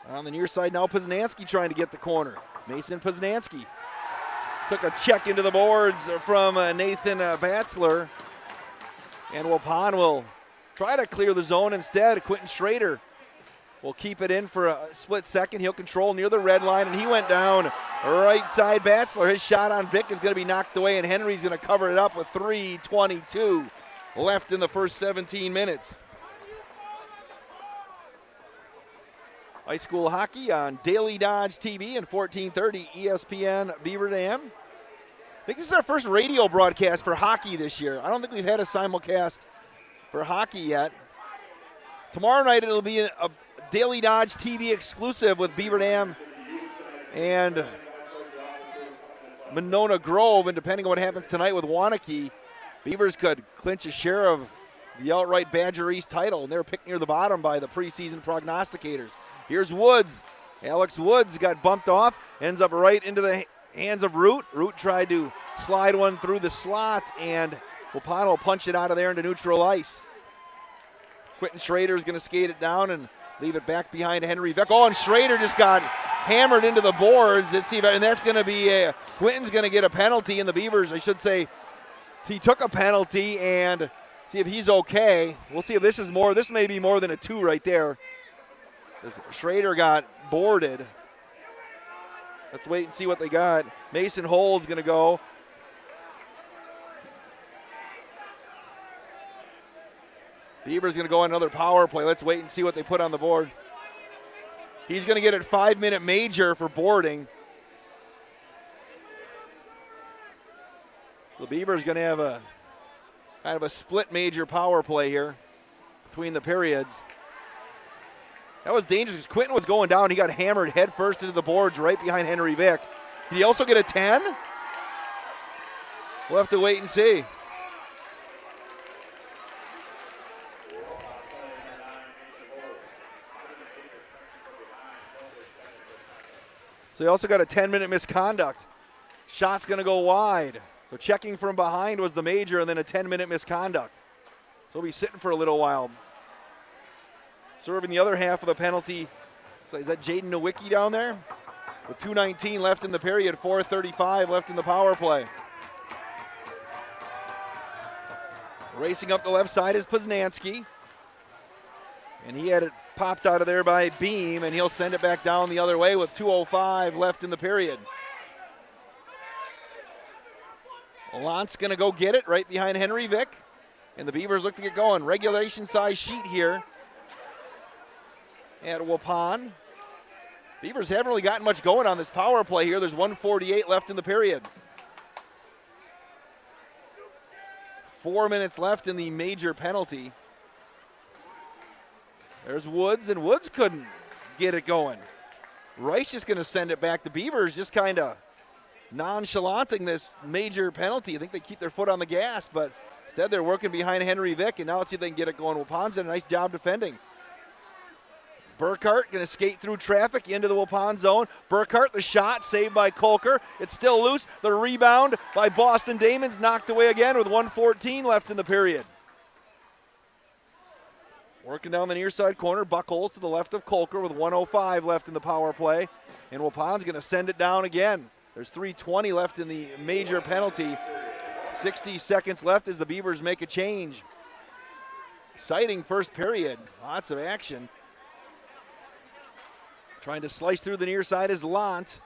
On the near side now, Poznanski trying to get the corner. Mason Poznanski took a check into the boards from Nathan Batzler. And Waupun will try to clear the zone instead. Quentin Schrader will keep it in for a split second. He'll control near the red line, and he went down right side. Batzler, his shot on Vick is going to be knocked away, and Henry's going to cover it up with 3:22 left in the first 17 minutes. High school hockey on Daily Dodge TV and 1430 ESPN Beaver Dam. I think this is our first radio broadcast for hockey this year. I don't think we've had a simulcast for hockey yet. Tomorrow night it'll be a Daily Dodge TV exclusive with Beaver Dam and Monona Grove, and depending on what happens tonight with Wanakee, Beavers could clinch a share of the outright Badger East title, and they're picked near the bottom by the preseason prognosticators. Here's Woods. Alex Woods got bumped off, ends up right into the hands of Root. Root tried to slide one through the slot, and Waupun will punch it out of there into neutral ice. Quentin Schrader is going to skate it down and leave it back behind Henry Vick. Oh, and Schrader just got hammered into the boards. Let's see, and that's going to be Quentin's going to get a penalty, and the Beavers, I should say, he took a penalty, and see if he's okay. We'll see if this is more. This may be more than a 2 right there. Schrader got boarded. Let's wait and see what they got. Mason Hull's going to go. Beaver's going to go on another power play. Let's wait and see what they put on the board. He's going to get a 5-minute major for boarding. So the Beaver's going to have a kind of a split major power play here between the periods. That was dangerous because Quinton was going down. He got hammered head first into the boards right behind Henry Vick. Did he also get a 10? We'll have to wait and see. So he also got a 10-minute misconduct. Shot's going to go wide. So checking from behind was the major, and then a 10-minute misconduct. So he'll be sitting for a little while. Serving the other half of the penalty. So is that Jaden Nowicki down there? With 2:19 left in the period, 4:35 left in the power play. Racing up the left side is Poznanski. And he had it popped out of there by Beam, and he'll send it back down the other way with 2:05 left in the period. Lant's going to go get it right behind Henry Vick. And the Beavers look to get going. Regulation size sheet here at Waupun. Beavers haven't really gotten much going on this power play here. There's 1:48 left in the period. 4 minutes left in the major penalty. There's Woods, and Woods couldn't get it going. Rice just going to send it back. The Beavers just kind of nonchalanting this major penalty. I think they keep their foot on the gas, but instead they're working behind Henry Vick, and now let's see if they can get it going. Waupun's done a nice job defending. Burkhart going to skate through traffic into the Waupun zone. Burkhart, the shot, saved by Kolker. It's still loose. The rebound by Boston Damon's knocked away again with 1:14 left in the period. Working down the near side corner, Buckholz to the left of Kolker with 1:05 left in the power play. And Waupun's going to send it down again. There's 3:20 left in the major penalty. 60 seconds left as the Beavers make a change. Exciting first period. Lots of action. Trying to slice through the near side is Lant.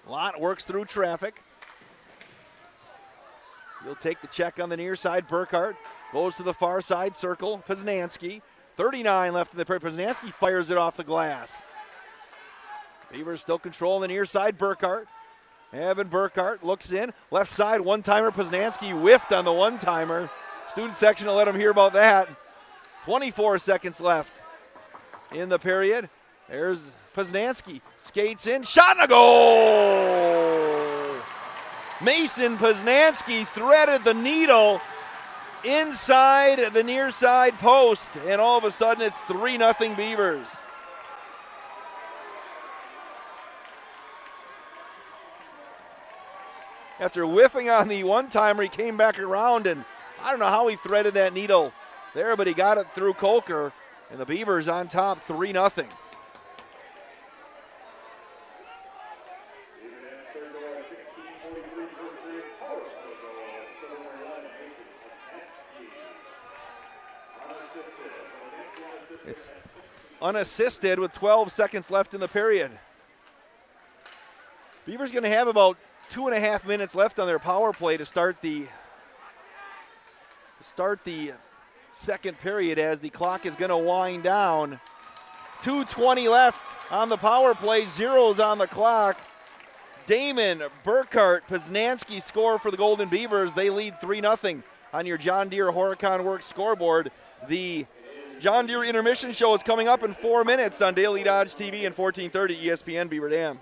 Lant works through traffic. He'll take the check on the near side. Burkhart goes to the far side circle. Poznanski. 39 left in the period. Poznanski fires it off the glass. Beavers still controlling the near side. Burkhart. Evan Burkhart looks in. Left side, one-timer. Poznanski whiffed on the one-timer. Student section will let him hear about that. 24 seconds left in the period. There's Poznanski. Skates in. Shot and a goal! Mason Poznanski threaded the needle inside the near side post, and all of a sudden it's 3-0 Beavers. After whiffing on the one-timer, he came back around, and I don't know how he threaded that needle there, but he got it through Kolker, and the Beavers on top 3-0. It's unassisted with 12 seconds left in the period. Beavers going to have about 2.5 minutes left on their power play to start the second period as the clock is going to wind down. 2:20 left on the power play, zeros on the clock. Damon, Burkhart, Poznanski score for the Golden Beavers. They lead 3-0 on your John Deere Horicon Works scoreboard. The John Deere Intermission Show is coming up in 4 minutes on Daily Dodge TV and 1430 ESPN Beaver Dam.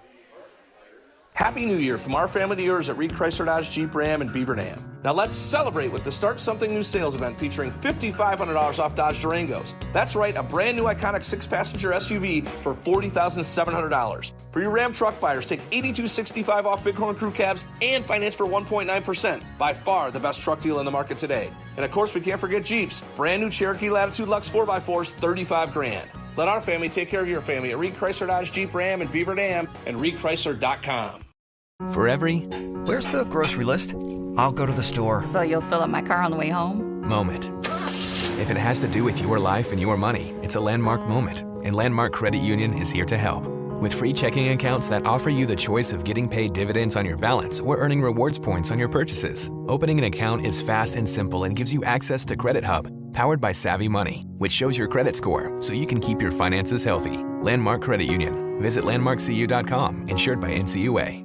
Happy New Year from our family to yours at Reed Chrysler Dodge Jeep Ram and Beaver Dam. Now let's celebrate with the Start Something New sales event featuring $5,500 off Dodge Durangos. That's right, a brand new iconic 6-passenger SUV for $40,700. For your Ram truck buyers, take $82.65 off Bighorn Crew cabs and finance for 1.9%. By far the best truck deal in the market today. And of course, we can't forget Jeeps. Brand new Cherokee Latitude Lux 4x4s, $35,000. Let our family take care of your family at Reed Chrysler Dodge Jeep Ram and Beaver Dam and ReedChrysler.com. For every, where's the grocery list? I'll go to the store. So you'll fill up my car on the way home? Moment. If it has to do with your life and your money, it's a landmark moment, and Landmark Credit Union is here to help. With free checking accounts that offer you the choice of getting paid dividends on your balance or earning rewards points on your purchases. Opening an account is fast and simple and gives you access to Credit Hub, powered by Savvy Money, which shows your credit score so you can keep your finances healthy. Landmark Credit Union. Visit landmarkcu.com, insured by NCUA.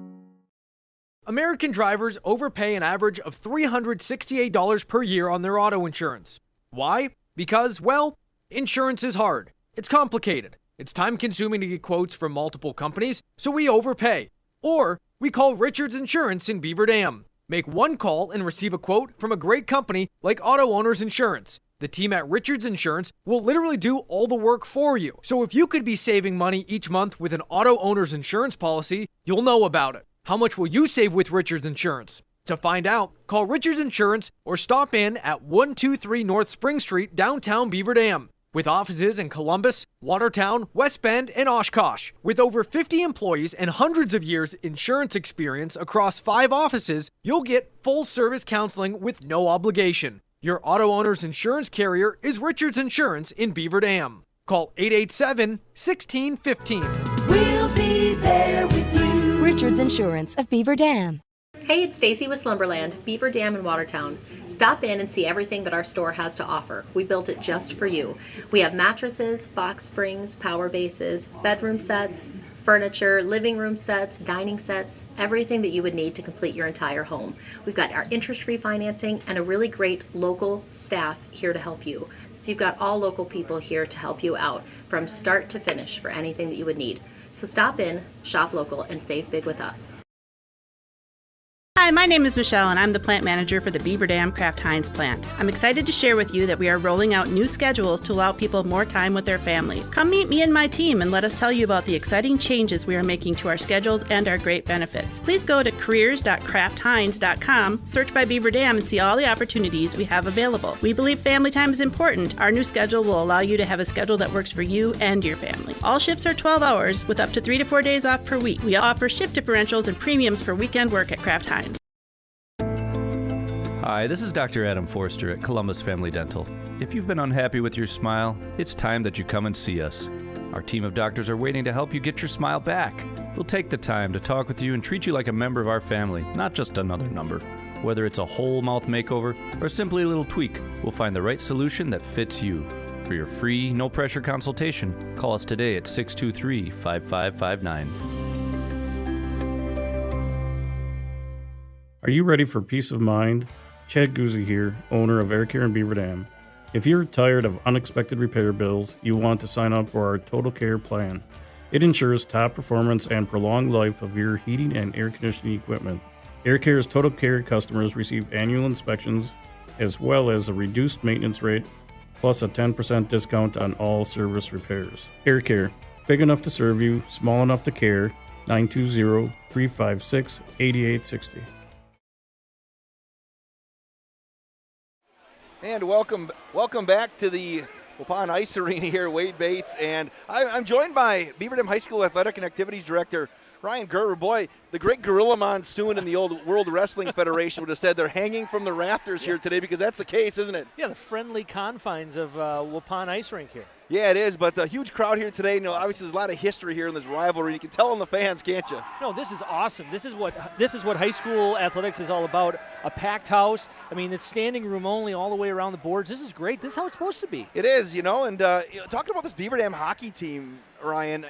American drivers overpay an average of $368 per year on their auto insurance. Why? Because, well, insurance is hard. It's complicated. It's time-consuming to get quotes from multiple companies, so we overpay. Or we call Richards Insurance in Beaver Dam. Make one call and receive a quote from a great company like Auto Owners Insurance. The team at Richards Insurance will literally do all the work for you. So if you could be saving money each month with an Auto Owners Insurance policy, you'll know about it. How much will you save with Richards Insurance? To find out, call Richards Insurance or stop in at 123 North Spring Street, downtown Beaver Dam. With offices in Columbus, Watertown, West Bend, and Oshkosh. With over 50 employees and hundreds of years insurance experience across 5 offices, you'll get full-service counseling with no obligation. Your auto owner's insurance carrier is Richards Insurance in Beaver Dam. Call 887-1615. We'll be there with you. Richards Insurance of Beaver Dam. Hey, it's Stacy with Slumberland, Beaver Dam in Watertown. Stop in and see everything that our store has to offer. We built it just for you. We have mattresses, box springs, power bases, bedroom sets, furniture, living room sets, dining sets, everything that you would need to complete your entire home. We've got our interest-free financing and a really great local staff here to help you. So you've got all local people here to help you out from start to finish for anything that you would need. So stop in, shop local, and save big with us. Hi, my name is Michelle, and I'm the plant manager for the Beaver Dam Kraft Heinz plant. I'm excited to share with you that we are rolling out new schedules to allow people more time with their families. Come meet me and my team and let us tell you about the exciting changes we are making to our schedules and our great benefits. Please go to careers.kraftheinz.com, search by Beaver Dam, and see all the opportunities we have available. We believe family time is important. Our new schedule will allow you to have a schedule that works for you and your family. All shifts are 12 hours with up to 3 to 4 days off per week. We offer shift differentials and premiums for weekend work at Kraft Heinz. Hi, this is Dr. Adam Forster at Columbus Family Dental. If you've been unhappy with your smile, it's time that you come and see us. Our team of doctors are waiting to help you get your smile back. We'll take the time to talk with you and treat you like a member of our family, not just another number. Whether it's a whole mouth makeover or simply a little tweak, we'll find the right solution that fits you. For your free, no-pressure consultation, call us today at 623-5559. Are you ready for peace of mind? Chad Guzzi here, owner of Air Care in Beaver Dam. If you're tired of unexpected repair bills, you want to sign up for our Total Care plan. It ensures top performance and prolonged life of your heating and air conditioning equipment. Air Care's Total Care customers receive annual inspections, as well as a reduced maintenance rate, plus a 10% discount on all service repairs. Air Care, big enough to serve you, small enough to care. 920-356-8860. And welcome back to the Waupun Ice Arena here, Wade Bates. And I'm joined by Beaver Dam High School Athletic and Activities Director Ryan Gerber. Boy, the great Gorilla Monsoon in the old World Wrestling Federation would have said they're hanging from the rafters here today, because that's the case, isn't it? Yeah, the friendly confines of Waupun Ice Rink here. Yeah, it is, but a huge crowd here today. You know, obviously there's a lot of history here in this rivalry. You can tell in the fans, can't you? No, this is awesome. This is what high school athletics is all about. A packed house. I mean, it's standing room only all the way around the boards. This is great. This is how it's supposed to be. It is, and talking about this Beaver Dam hockey team, Ryan,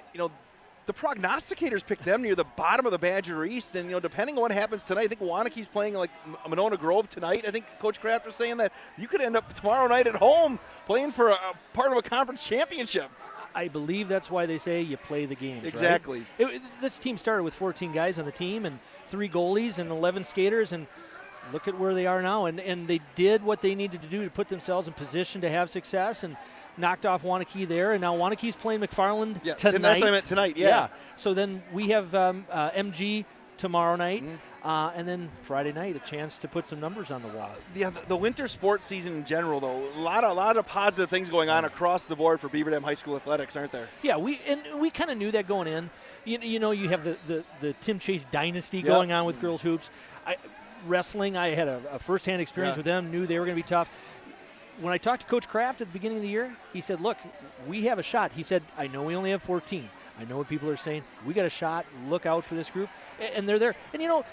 the prognosticators picked them near the bottom of the Badger East, and depending on what happens tonight, I think Waunakie's playing like Monona Grove tonight. I think Coach Kraft was saying that you could end up tomorrow night at home playing for a part of a conference championship. I believe that's why they say you play the games. Exactly. Right? This team started with 14 guys on the team and 3 goalies and 11 skaters, and look at where they are now. And they did what they needed to do to put themselves in position to have success, and knocked off Waunakee there, and now Waunakie's playing McFarland tonight. That's what I meant tonight, yeah. So then we have MG tomorrow night, and then Friday night, a chance to put some numbers on the wall. Yeah, the winter sports season in general, though, a lot of positive things going on across the board for Beaver Dam High School athletics, aren't there? Yeah, we kind of knew that going in. You have the Tim Chase dynasty going on with girls hoops. Wrestling, I had a first-hand experience with them, knew they were going to be tough. When I talked to Coach Kraft at the beginning of the year, he said, look, we have a shot. He said, I know we only have 14. I know what people are saying. We got a shot. Look out for this group. And they're there. And, you know,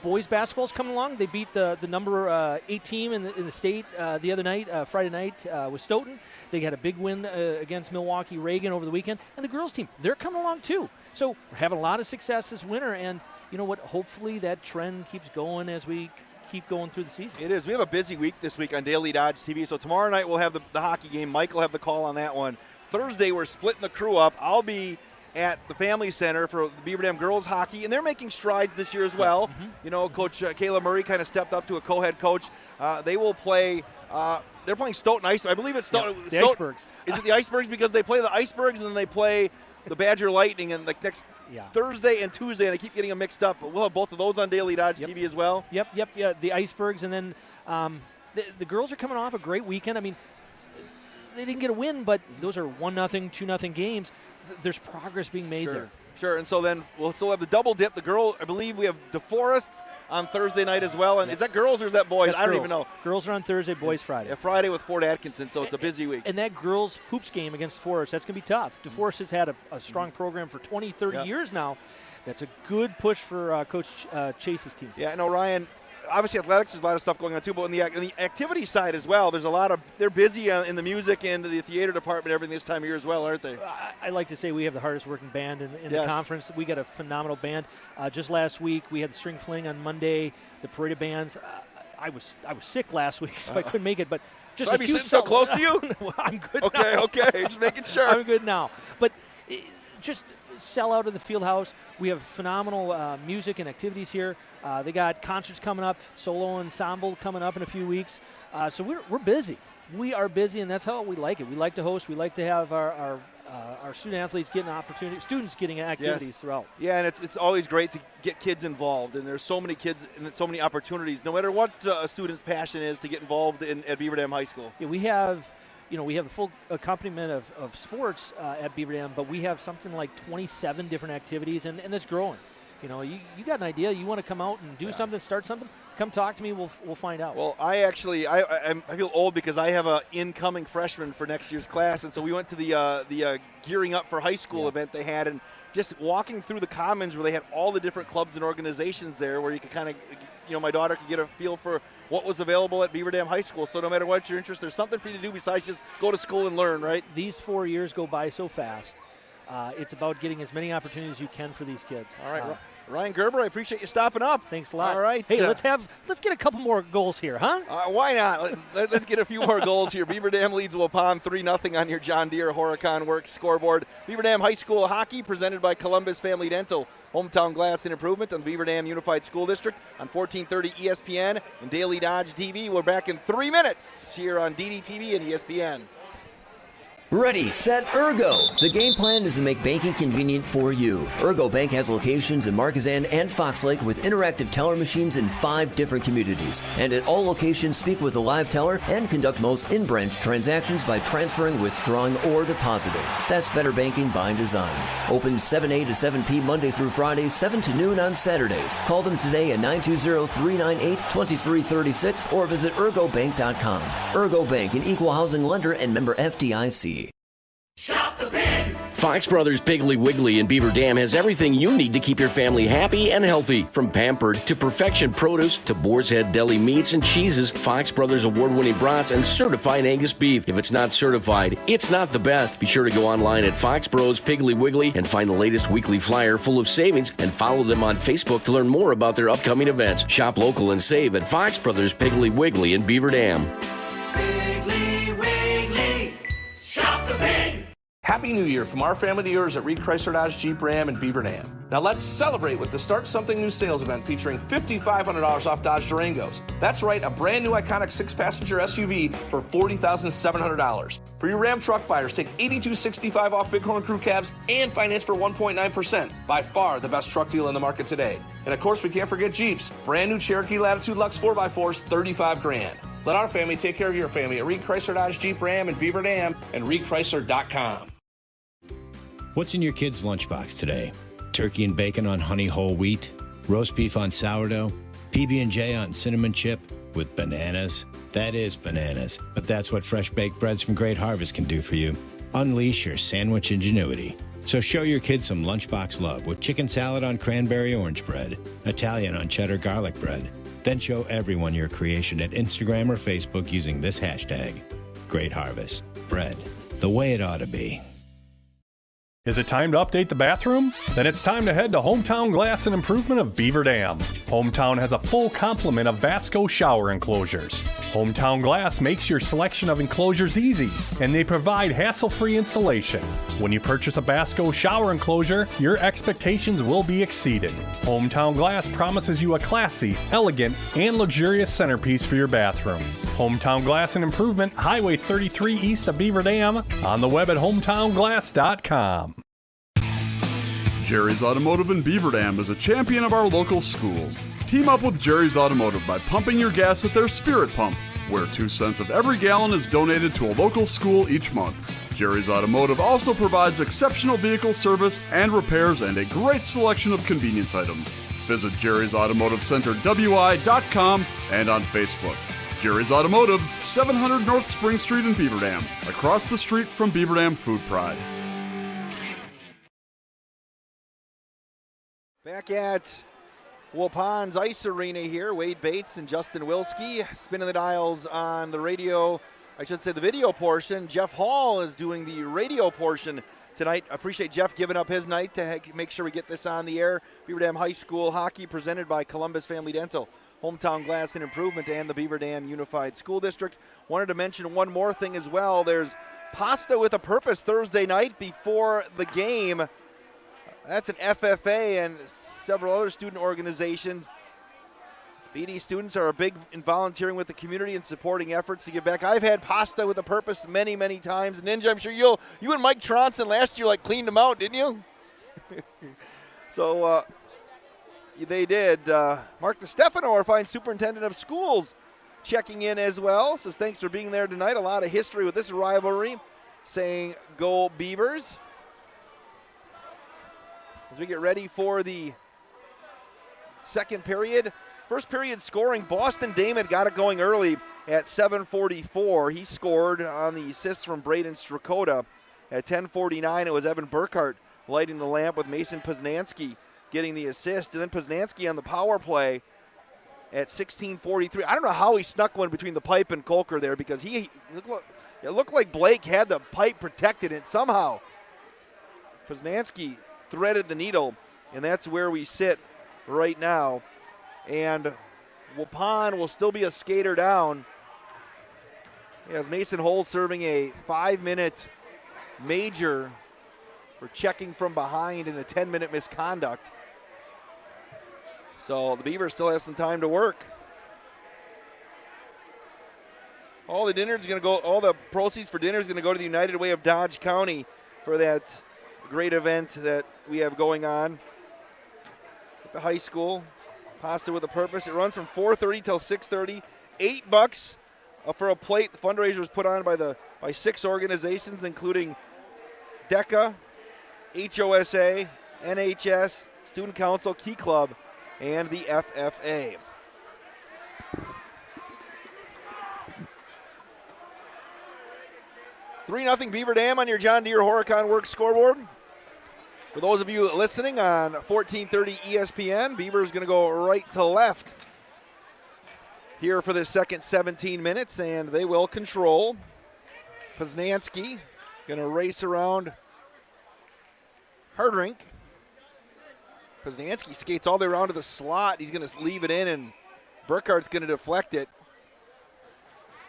boys basketball's coming along. They beat the number 8 team in the state the other night, Friday night, with Stoughton. They had a big win against Milwaukee Reagan over the weekend. And the girls team, they're coming along too. So we're having a lot of success this winter. And you know what? Hopefully that trend keeps going as we keep going through the season. It is. We have a busy week this week on Daily Dodge TV. So tomorrow night we'll have the hockey game. Mike will have the call on that one. Thursday we're splitting the crew up. I'll be at the Family Center for the Beaver Dam girls hockey, and they're making strides this year as well. Mm-hmm. You know, Coach Kayla Murray kind of stepped up to a co-head coach. They will play. They're playing Stoughton Ice. I believe it's Stoughton. The Icebergs. Is it the Icebergs because they play the Icebergs and then they play the Badger Lightning and like next Thursday and Tuesday, and I keep getting them mixed up. But we'll have both of those on Daily Dodge TV as well. Yep. The Icebergs, and then the girls are coming off a great weekend. I mean, they didn't get a win, but those are 1-0, 2-0 games. There's progress being made there. Sure, and so then we'll still have the double dip. The girl, I believe we have DeForest on Thursday night as well. And is that girls or is that boys? That's I don't girls. even know. Girls are on Thursday, boys Friday. Yeah, Friday with Fort Atkinson, so it's a busy week. And that girls hoops game against Forest, that's going to be tough. DeForest has had a strong program for 20, 30 years now. That's a good push for Coach Chase's team. Yeah, no, Ryan, obviously athletics, there's a lot of stuff going on too, but on the activity side as well, there's a lot of, they're busy in the music and the theater department, everything this time of year as well, aren't they? I like to say we have the hardest working band in the conference. We got a phenomenal band. Just last week, we had the string fling on Monday, the parade of bands. I was sick last week, so I couldn't make it, but just so I'd be sitting so close to you? Well, I'm good now. Okay, just making sure. I'm good now. But just sell out of the field house. We have phenomenal music and activities here. They got concerts coming up, solo ensemble coming up in a few weeks. So we're busy. We are busy, and that's how we like it. We like to host. We like to have our student athletes getting opportunities, students getting activities throughout. Yeah, and it's always great to get kids involved, and there's so many kids and so many opportunities, no matter what a student's passion is, to get involved at Beaver Dam High School. Yeah, we have a full accompaniment of sports at Beaver Dam, but we have something like 27 different activities, and that's growing. You know, you got an idea, you want to come out and do something, start something, come talk to me, we'll find out. Well, I feel old because I have an incoming freshman for next year's class, and so we went to the Gearing Up for High School event they had, and just walking through the commons where they had all the different clubs and organizations there where you could kind of, my daughter could get a feel for what was available at Beaver Dam High School. So no matter what your interest, there's something for you to do besides just go to school and learn, right? These 4 years go by so fast. It's about getting as many opportunities as you can for these kids. All right, Ryan Gerber, I appreciate you stopping up. Thanks a lot. All right. Hey, let's get a couple more goals here, huh? Why not? Let's get a few more goals here. Beaver Dam leads Waupun 3-0 on your John Deere Horicon Works scoreboard. Beaver Dam High School hockey presented by Columbus Family Dental. Hometown Glass and Improvement on the Beaver Dam Unified School District on 1430 ESPN and Daily Dodge TV. We're back in 3 minutes here on DDTV and ESPN. Ready, set, Ergo. The game plan is to make banking convenient for you. Ergo Bank has locations in Marquezan and Fox Lake with interactive teller machines in 5 different communities. And at all locations, speak with a live teller and conduct most in-branch transactions by transferring, withdrawing, or depositing. That's better banking by design. Open 7 a to 7 p Monday through Friday, 7 to noon on Saturdays. Call them today at 920-398-2336 or visit ergobank.com. Ergo Bank, an equal housing lender and member FDIC. Shop the Big! Fox Brothers Piggly Wiggly in Beaver Dam has everything you need to keep your family happy and healthy. From Pampered to Perfection Produce to Boar's Head Deli Meats and Cheeses, Fox Brothers award-winning brats and certified Angus beef. If it's not certified, it's not the best. Be sure to go online at Fox Bros Piggly Wiggly and find the latest weekly flyer full of savings and follow them on Facebook to learn more about their upcoming events. Shop local and save at Fox Brothers Piggly Wiggly in Beaver Dam. Piggly Wiggly, shop the Big! Happy New Year from our family to yours at Reed Chrysler Dodge Jeep Ram and Beaver Dam. Now let's celebrate with the Start Something New sales event featuring $5,500 off Dodge Durangos. That's right, a brand new iconic 6-passenger SUV for $40,700. For your Ram truck buyers, take $82.65 off Bighorn Crew cabs and finance for 1.9%. By far the best truck deal in the market today. And of course, we can't forget Jeeps. Brand new Cherokee Latitude Lux 4x4s, $35,000. Let our family take care of your family at Reed Chrysler Dodge Jeep Ram and Beaver Dam and ReedChrysler.com. What's in your kids' lunchbox today? Turkey and bacon on honey whole wheat, roast beef on sourdough, PB&J on cinnamon chip with bananas. That is bananas, but that's what fresh baked breads from Great Harvest can do for you. Unleash your sandwich ingenuity. So show your kids some lunchbox love with chicken salad on cranberry orange bread, Italian on cheddar garlic bread. Then show everyone your creation at Instagram or Facebook using this hashtag. Great Harvest. Bread. The way it ought to be. Is it time to update the bathroom? Then it's time to head to Hometown Glass and Improvement of Beaver Dam. Hometown has a full complement of Basco shower enclosures. Hometown Glass makes your selection of enclosures easy, and they provide hassle-free installation. When you purchase a Basco shower enclosure, your expectations will be exceeded. Hometown Glass promises you a classy, elegant, and luxurious centerpiece for your bathroom. Hometown Glass and Improvement, Highway 33 east of Beaver Dam, on the web at hometownglass.com. Jerry's Automotive in Beaver Dam is a champion of our local schools. Team up with Jerry's Automotive by pumping your gas at their Spirit Pump, where 2 cents of every gallon is donated to a local school each month. Jerry's Automotive also provides exceptional vehicle service and repairs and a great selection of convenience items. Visit Jerry's Automotive Center WI.com and on Facebook. Jerry's Automotive, 700 North Spring Street in Beaver Dam, across the street from Beaver Dam Food Pride. Back at Waupun's Ice Arena here, Wade Bates and Justin Wilski spinning the dials on the radio, I should say the video portion. Jeff Hall is doing the radio portion tonight. I appreciate Jeff giving up his night to make sure we get this on the air. Beaver Dam High School hockey presented by Columbus Family Dental, Hometown Glass and Improvement, and the Beaver Dam Unified School District. Wanted to mention one more thing as well. There's Pasta with a Purpose Thursday night before the game. That's an FFA and several other student organizations. BD students are big in volunteering with the community and supporting efforts to give back. I've had Pasta with a Purpose many, many times. Ninja, I'm sure you and Mike Tronson last year cleaned them out, didn't you? So they did. Mark DeStefano, our fine superintendent of schools, checking in as well. Says thanks for being there tonight. A lot of history with this rivalry. Saying go Beavers. As we get ready for the second period. First period scoring, Boston Damon got it going early at 7:44. He scored on the assist from Braden Strakota. At 10:49, it was Evan Burkhart lighting the lamp with Mason Poznanski getting the assist. And then Poznanski on the power play at 16:43. I don't know how he snuck one between the pipe and Kolker there because it looked like Blake had the pipe protected, and somehow Poznanski threaded the needle, and that's where we sit right now. And Waupun will still be a skater down as Mason Hole serving a 5-minute major for checking from behind in a 10-minute misconduct. So the Beavers still have some time to work. All the proceeds for dinner is going to go to the United Way of Dodge County for that great event that we have going on at the high school. Pasta with a Purpose. It runs from 4:30 till 6:30. $8 for a plate. The fundraiser is put on by 6 organizations, including DECA, HOSA, NHS, Student Council, Key Club, and the FFA. $3-0 Beaver Dam on your John Deere Horicon Works scoreboard. For those of you listening on 1430 ESPN, Beaver is going to go right to left here for the second 17 minutes, and they will control. Poznanski going to race around Hardrink. Poznanski skates all the way around to the slot. He's going to leave it in, and Burkhart's going to deflect it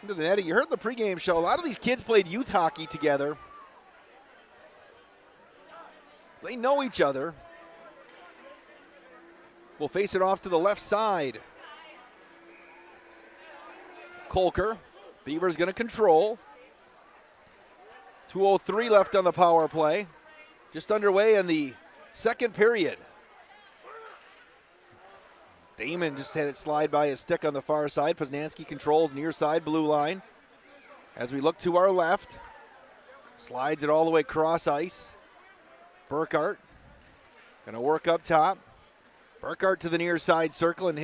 into the net. You heard the pregame show. A lot of these kids played youth hockey together. They know each other. We'll face it off to the left side. Kolker. Beaver's going to control. 2:03 left on the power play. Just underway in the second period. Damon just had it slide by his stick on the far side. Poznanski controls near side blue line. As we look to our left, slides it all the way across ice. Burkhart going to work up top. Burkhart to the near side circle, and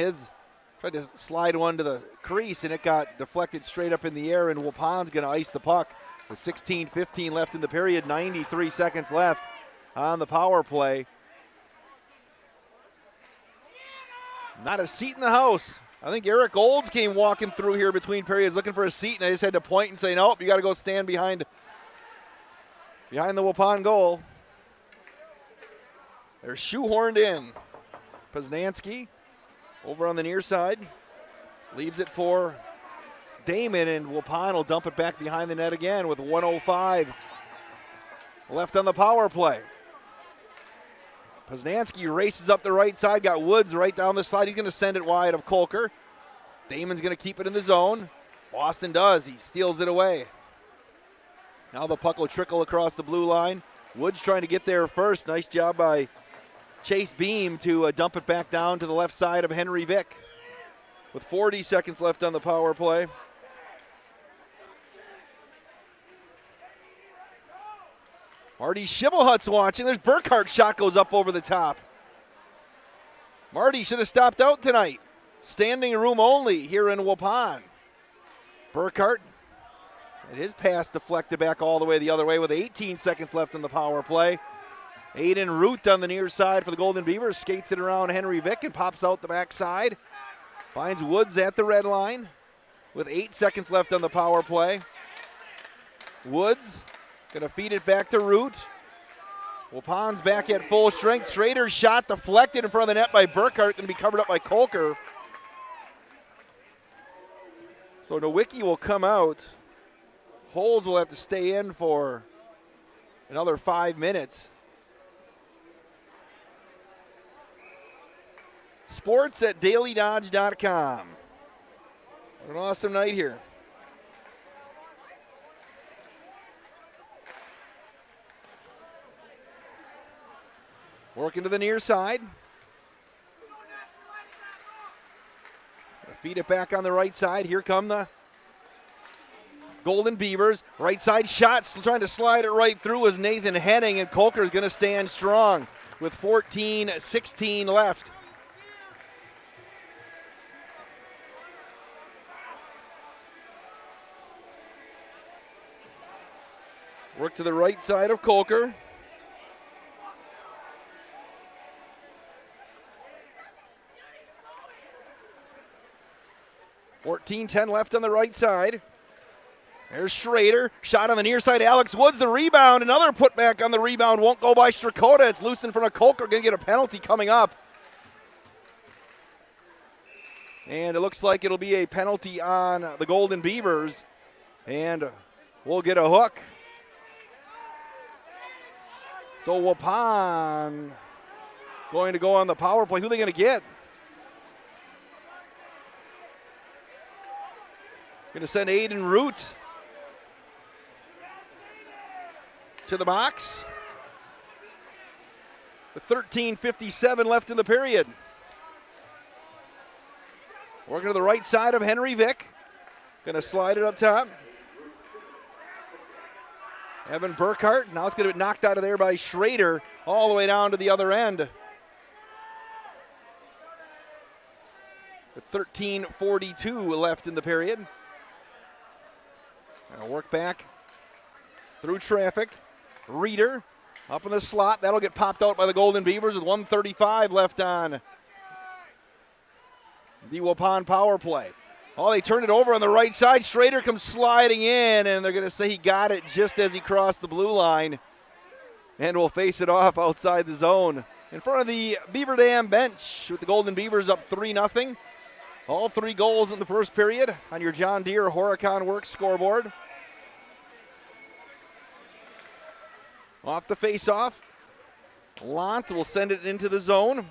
tried to slide one to the crease, and it got deflected straight up in the air, and Waupun's going to ice the puck with 16:15 left in the period, 93 seconds left. on the power play. Not a seat in the house. I think Eric Olds came walking through here between periods looking for a seat, and I just had to point and say, nope, you got to go stand behind the Waupun goal. They're shoehorned in. Poznansky over on the near side. Leaves it for Damon, and Waupun will dump it back behind the net again with 1:05 left on the power play. Poznansky races up the right side, got Woods right down the side. He's going to send it wide of Kolker. Damon's going to keep it in the zone. Boston does. He steals it away. Now the puck will trickle across the blue line. Woods trying to get there first. Nice job by Chase Beam to dump it back down to the left side of Henry Vick with 40 seconds left on the power play. Marty Schimmelhut's watching. There's Burkhart's shot goes up over the top. Marty should have stopped out tonight. Standing room only here in Waupun. Burkhart and his pass deflected back all the way the other way with 18 seconds left on the power play. Aiden Root on the near side for the Golden Beavers. Skates it around Henry Vick and pops out the backside. Finds Woods at the red line with 8 seconds left on the power play. Woods going to feed it back to Root. Waupun's back at full strength. Schrader's shot deflected in front of the net by Burkhart, going to be covered up by Kolker. So Nowicki will come out. Holes will have to stay in for another 5 minutes. Sports at dailydodge.com. An awesome night here. Working to the near side. Feed it back on the right side. Here come the Golden Beavers. Right side shot, trying to slide it right through was Nathan Henning, and Kolker is going to stand strong with 14-16 left. Work to the right side of Kolker. .10 left on the right side. There's Schrader. Shot on the near side. Alex Woods the rebound. Another putback on the rebound. Won't go by Strakota. It's loose in front of Kolker. Going to get a penalty coming up. And it looks like it'll be a penalty on the Golden Beavers. And we'll get a hook. So Waupun going to go on the power play. Who are they going to get? Going to send Aiden Root to the box. With 13:57 left in the period. Working to the right side of Henry Vick. Going to slide it up top. Evan Burkhart. Now it's going to be knocked out of there by Schrader all the way down to the other end. With 13:42 left in the period. Going to work back through traffic. Reeder up in the slot. That'll get popped out by the Golden Beavers with 1:35 left on the Waupun power play. Oh, they turn it over on the right side. Schrader comes sliding in, and they're going to say he got it just as he crossed the blue line and will face it off outside the zone. In front of the Beaver Dam bench with the Golden Beavers up 3-0. All 3 goals in the first period on your John Deere Horicon Works scoreboard. Off the face-off. Lant will send it into the zone.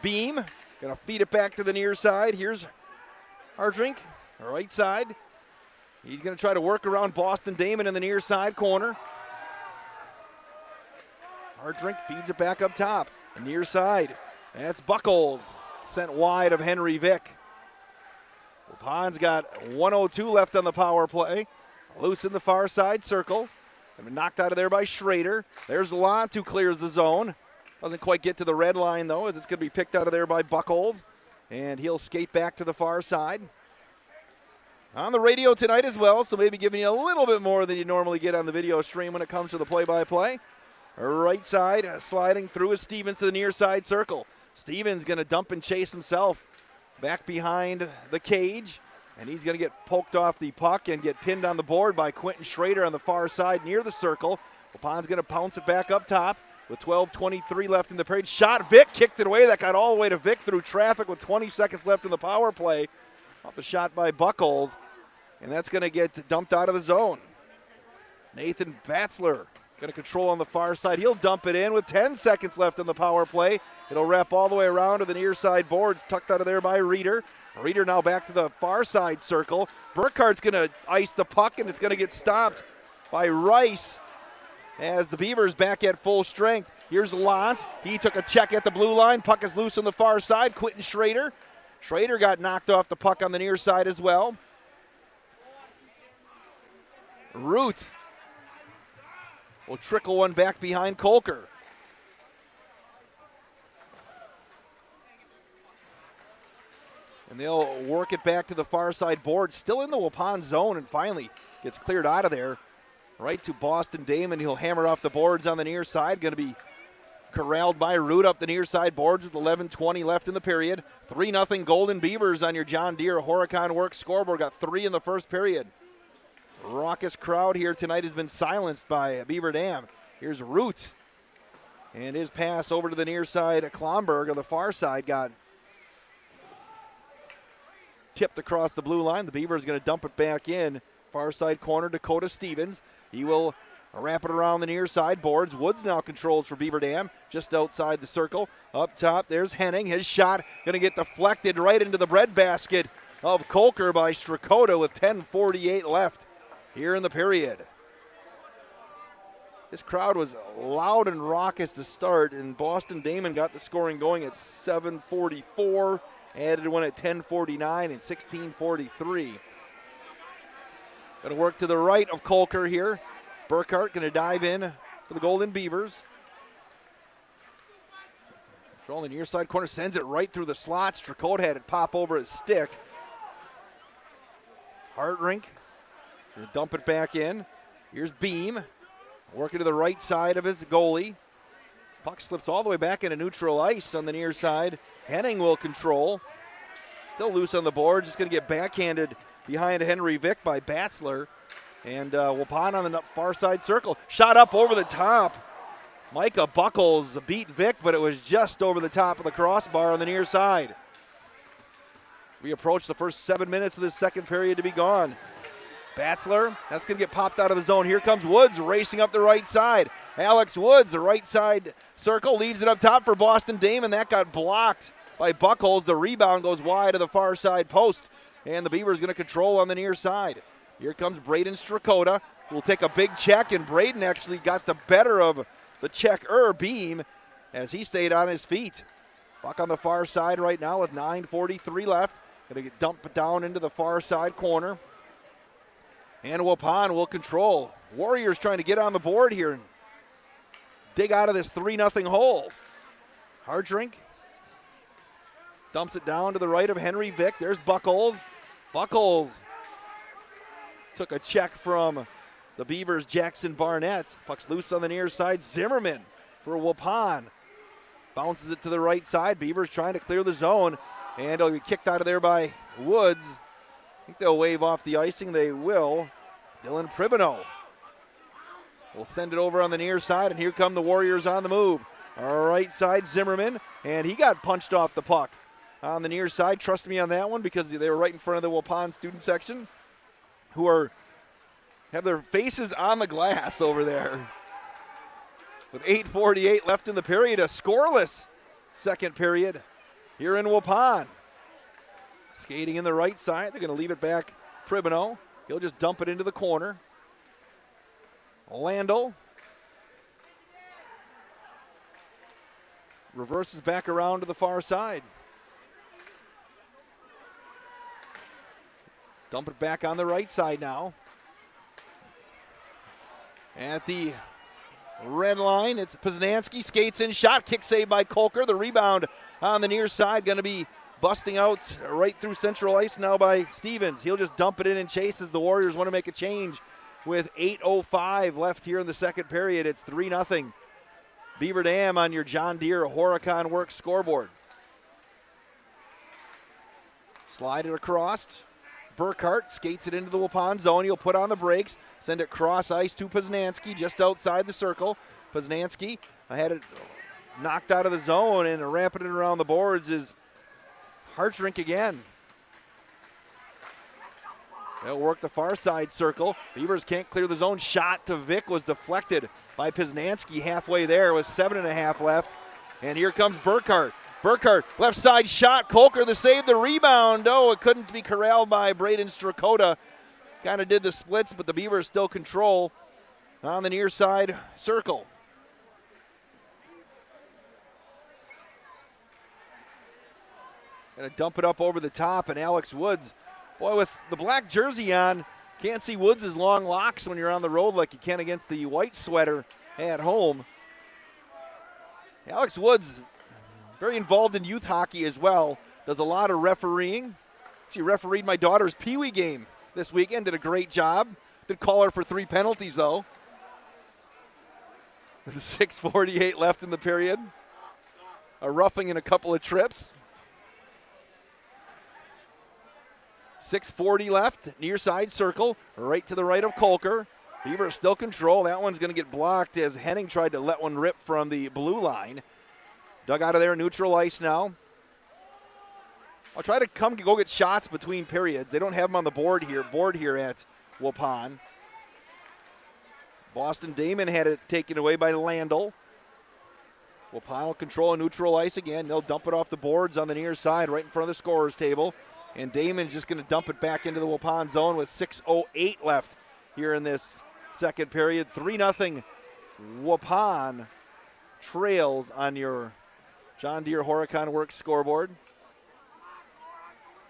Beam, going to feed it back to the near side. Here's Hardrink, right side. He's going to try to work around Boston Damon in the near side corner. Hardrink feeds it back up top. The near side. That's Buckles. Sent wide of Henry Vick. Wapun's got 1:02 left on the power play. Loose in the far side circle. They've been knocked out of there by Schrader. There's Lant who clears the zone. Doesn't quite get to the red line, though, as it's going to be picked out of there by Buckles. And he'll skate back to the far side. On the radio tonight as well, so maybe giving you a little bit more than you normally get on the video stream when it comes to the play-by-play. Right side, sliding through is Stevens to the near side circle. Stevens going to dump and chase himself back behind the cage, and he's going to get poked off the puck and get pinned on the board by Quentin Schrader on the far side near the circle. Waupun's going to pounce it back up top with 12:23 left in the period. Shot, Vic kicked it away. That got all the way to Vic through traffic with 20 seconds left in the power play. Off the shot by Buckles, and that's going to get dumped out of the zone. Nathan Batzler going to control on the far side. He'll dump it in with 10 seconds left in the power play. It'll wrap all the way around to the near side boards, tucked out of there by Reeder. Reeder now back to the far side circle. Burkhart's going to ice the puck, and it's going to get stopped by Rice as the Beavers back at full strength. Here's Lant. He took a check at the blue line. Puck is loose on the far side. Quentin Schrader. Schrader got knocked off the puck on the near side as well. Root will trickle one back behind Kolker. And they'll work it back to the far side board, still in the Waupun zone, and finally gets cleared out of there. Right to Boston Damon. He'll hammer off the boards on the near side. Going to be corralled by Root up the near side boards with 11:20 left in the period. 3-0 Golden Beavers on your John Deere Horicon Works scoreboard. Got 3 in the first period. Raucous crowd here tonight has been silenced by Beaver Dam. Here's Root. And his pass over to the near side. Klomberg on the far side got tipped across the blue line. The Beavers going to dump it back in. Far side corner, Dakota Stevens. He will wrap it around the near side boards. Woods now controls for Beaver Dam, just outside the circle. Up top, there's Henning. His shot going to get deflected right into the breadbasket of Kolker by Strakota with 10:48 left here in the period. This crowd was loud and raucous to start, and Boston Damon got the scoring going at 7:44, added one at 10:49 and 16:43. Going to work to the right of Kolker here. Burkhart going to dive in for the Golden Beavers. Controlling the near side corner, sends it right through the slot. Strakota had it pop over his stick. Hartrink going to dump it back in. Here's Beam working to the right side of his goalie. Puck slips all the way back into neutral ice on the near side. Henning will control. Still loose on the board, just going to get backhanded behind Henry Vick by Batzler. And Waupun on the far side circle. Shot up over the top. Micah Buckles beat Vick, but it was just over the top of the crossbar on the near side. We approach the first 7 minutes of this second period to be gone. Batzler, that's going to get popped out of the zone. Here comes Woods racing up the right side. Alex Woods, the right side circle, leaves it up top for Boston Damon. That got blocked by Buckles. The rebound goes wide of the far side post, and the Beavers going to control on the near side. Here comes Braden Strakota, who will take a big check, and Braden actually got the better of the checker Beam as he stayed on his feet. Puck on the far side right now with 9:43 left. Going to get dumped down into the far side corner. And Waupun will control. Warriors trying to get on the board here and dig out of this 3-0 hole. Hardrink dumps it down to the right of Henry Vick. There's Buckles. Buckles took a check from the Beavers' Jackson Barnett. Puck's loose on the near side. Zimmerman for Waupun. Bounces it to the right side. Beavers trying to clear the zone. And it'll be kicked out of there by Woods. I think they'll wave off the icing. They will. Dylan Pribino will send it over on the near side, and here come the Warriors on the move. All right side, Zimmerman, and he got punched off the puck on the near side. Trust me on that one because they were right in front of the Waupun student section who have their faces on the glass over there. With 8:48 left in the period, a scoreless second period here in Waupun. Skating in the right side. They're going to leave it back. Pribino. He'll just dump it into the corner. Landel reverses back around to the far side. Dump it back on the right side now. At the red line, it's Poznanski. Skates in, shot, kick save by Kolker. The rebound on the near side going to be busting out right through central ice now by Stevens. He'll just dump it in and chase as the Warriors want to make a change with 8:05 left here in the second period. It's 3-0 Beaver Dam on your John Deere Horicon Works scoreboard. Slide it across. Burkhart skates it into the Waupun zone. He'll put on the brakes, send it cross ice to Poznanski just outside the circle. Poznanski had it knocked out of the zone, and ramping it around the boards is Hartrink again. They'll work the far side circle. Beavers can't clear the zone. Shot to Vic was deflected by Poznanski halfway there with 7.5 left. And here comes Burkhart. Burkhart, left side shot. Kolker the save, the rebound. Oh, it couldn't be corralled by Braden Strakota. Kind of did the splits, but the Beavers still control on the near side circle. Gonna dump it up over the top, and Alex Woods, boy, with the black jersey on, can't see Woods' long locks when you're on the road like you can against the white sweater at home. Alex Woods, very involved in youth hockey as well, does a lot of refereeing. She refereed my daughter's Pee Wee game this weekend, did a great job. Did call her for 3 penalties, though. With 6:48 left in the period. A roughing and a couple of trips. 6:40 left, near side circle, right to the right of Kolker. Beaver still control. That one's going to get blocked as Henning tried to let one rip from the blue line. Dug out of there, neutral ice now. I'll try to go get shots between periods. They don't have them on the board here at Waupun. Boston Damon had it taken away by Landel. Waupun will control a neutral ice again. They'll dump it off the boards on the near side right in front of the scorer's table. And Damon's just going to dump it back into the Waupun zone with 6:08 left here in this second period. 3-0 Waupun trails on your John Deere Horicon Works scoreboard.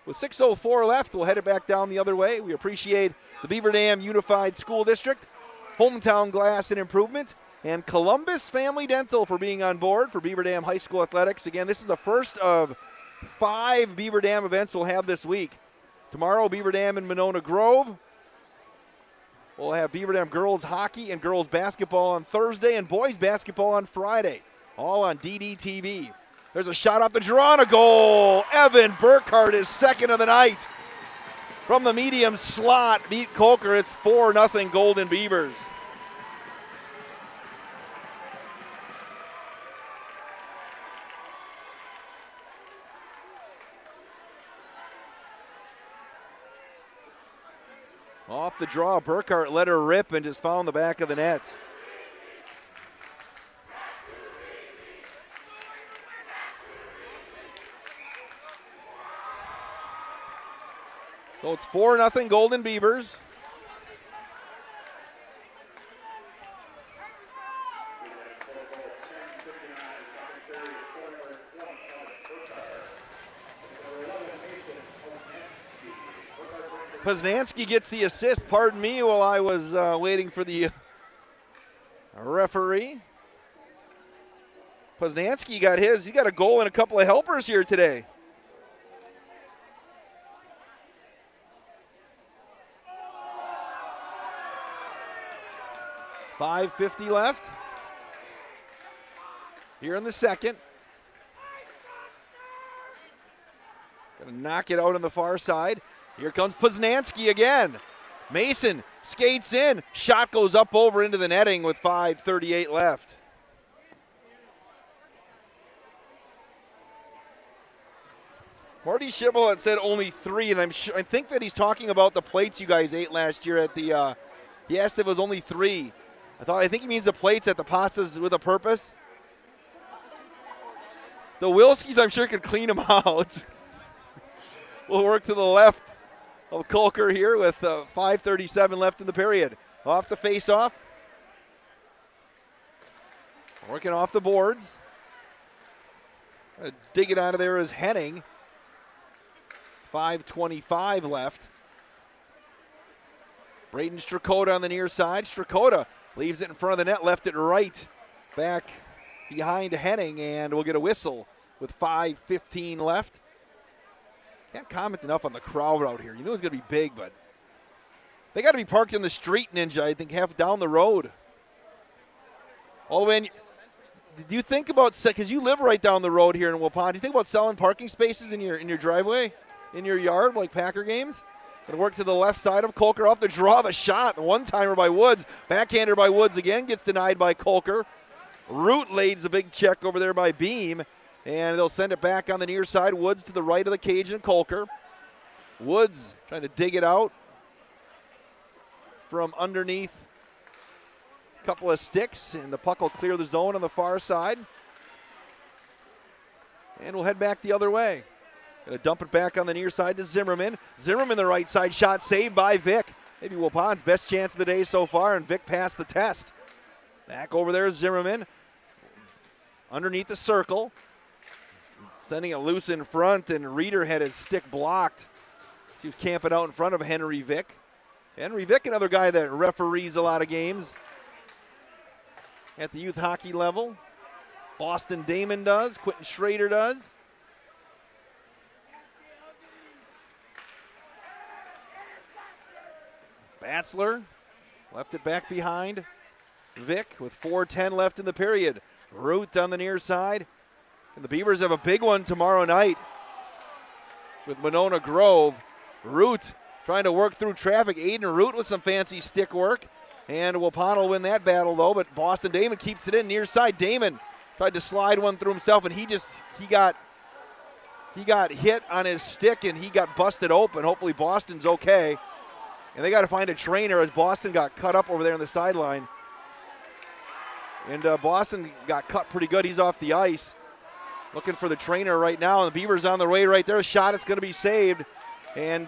With 6:04 left, we'll head it back down the other way. We appreciate the Beaver Dam Unified School District, Hometown Glass and Improvement, and Columbus Family Dental for being on board for Beaver Dam High School Athletics. Again, this is the first of 5 Beaver Dam events we'll have this week. Tomorrow, Beaver Dam in Monona Grove. We'll have Beaver Dam girls hockey and girls basketball on Thursday and boys basketball on Friday, all on DDTV. There's a shot off the draw and a goal. Evan Burkhart is second of the night. From the medium slot, beat Kolker. It's 4-0 Golden Beavers. Off the draw, Burkhart let her rip and just found the back of the net. So it's 4-0 Golden Beavers. Poznanski gets the assist, pardon me, while I was waiting for the referee. Poznanski got his. He got a goal and a couple of helpers here today. .550 left here in the second. Gonna knock it out on the far side. Here comes Poznanski again. Mason skates in. Shot goes up over into the netting with 5:38 left. Marty Schibel had said only 3, and I think that he's talking about the plates you guys ate last year at the. He asked if it was only 3. I think he means the plates at the pastas with a purpose. The Wilskis, I'm sure, could clean them out. We'll work to the left of Kolker here with 5:37 left in the period. Off the face-off. Working off the boards. Dig it out of there is Henning. 5:25 left. Braden Strakota on the near side. Strakota leaves it in front of the net, left it right back behind Henning, and we'll get a whistle with 5:15 left. Can't comment enough on the crowd out here. You know it's going to be big, but they got to be parked in the street, Ninja, I think, half down the road. All the way in. do you think about, because you live right down the road here in Waupun, do you think about selling parking spaces in your driveway, in your yard, like Packer games? Going to work to the left side of Kolker off the draw, the shot, the one-timer by Woods. Backhander by Woods again, gets denied by Kolker. Root lays a big check over there by Beam, and they'll send it back on the near side. Woods to the right of the cage and Kolker. Woods trying to dig it out from underneath a couple of sticks, and the puck will clear the zone on the far side. And we'll head back the other way. Going to dump it back on the near side to Zimmerman. Zimmerman, the right side shot, saved by Vic. Maybe Waupun's best chance of the day so far, and Vic passed the test. Back over there is Zimmerman. Underneath the circle. Sending it loose in front, and Reeder had his stick blocked. He was camping out in front of Henry Vic. Henry Vic, another guy that referees a lot of games at the youth hockey level. Boston Damon does. Quentin Schrader does. Batzler left it back behind Vic with 4:10 left in the period. Root on the near side. And the Beavers have a big one tomorrow night with Monona Grove. Root trying to work through traffic. Aiden Root with some fancy stick work. And Waupun will win that battle, though. But Boston Damon keeps it in near side. Damon tried to slide one through himself, and he got hit on his stick, and he got busted open. Hopefully Boston's okay. And they got to find a trainer as Boston got cut up over there on the sideline. And Boston got cut pretty good. He's off the ice. Looking for the trainer right now. And the Beavers on the way right there. A shot, it's going to be saved. And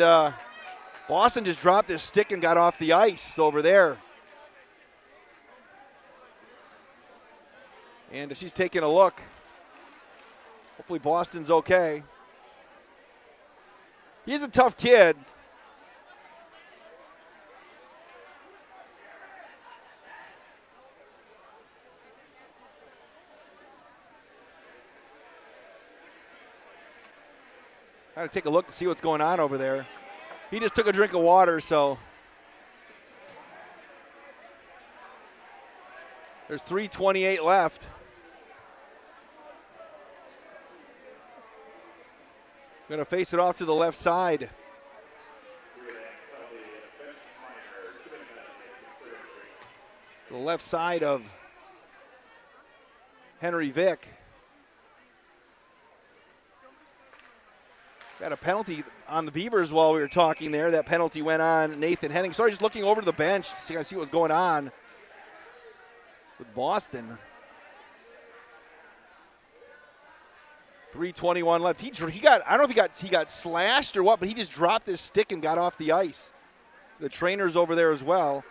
Boston just dropped his stick and got off the ice over there. And she's taking a look. Hopefully Boston's okay. He's a tough kid. I got to take a look to see what's going on over there. He just took a drink of water, so. There's 3:28 left. Going to face it off to the left side. To the left side of Henry Vic. Got a penalty on the Beavers while we were talking there. That penalty went on Nathan Henning. Sorry, just looking over to the bench to see what was going on with Boston. 3:21 left. He got, I don't know if he got slashed or what, but he just dropped his stick and got off the ice. The trainer's over there as well.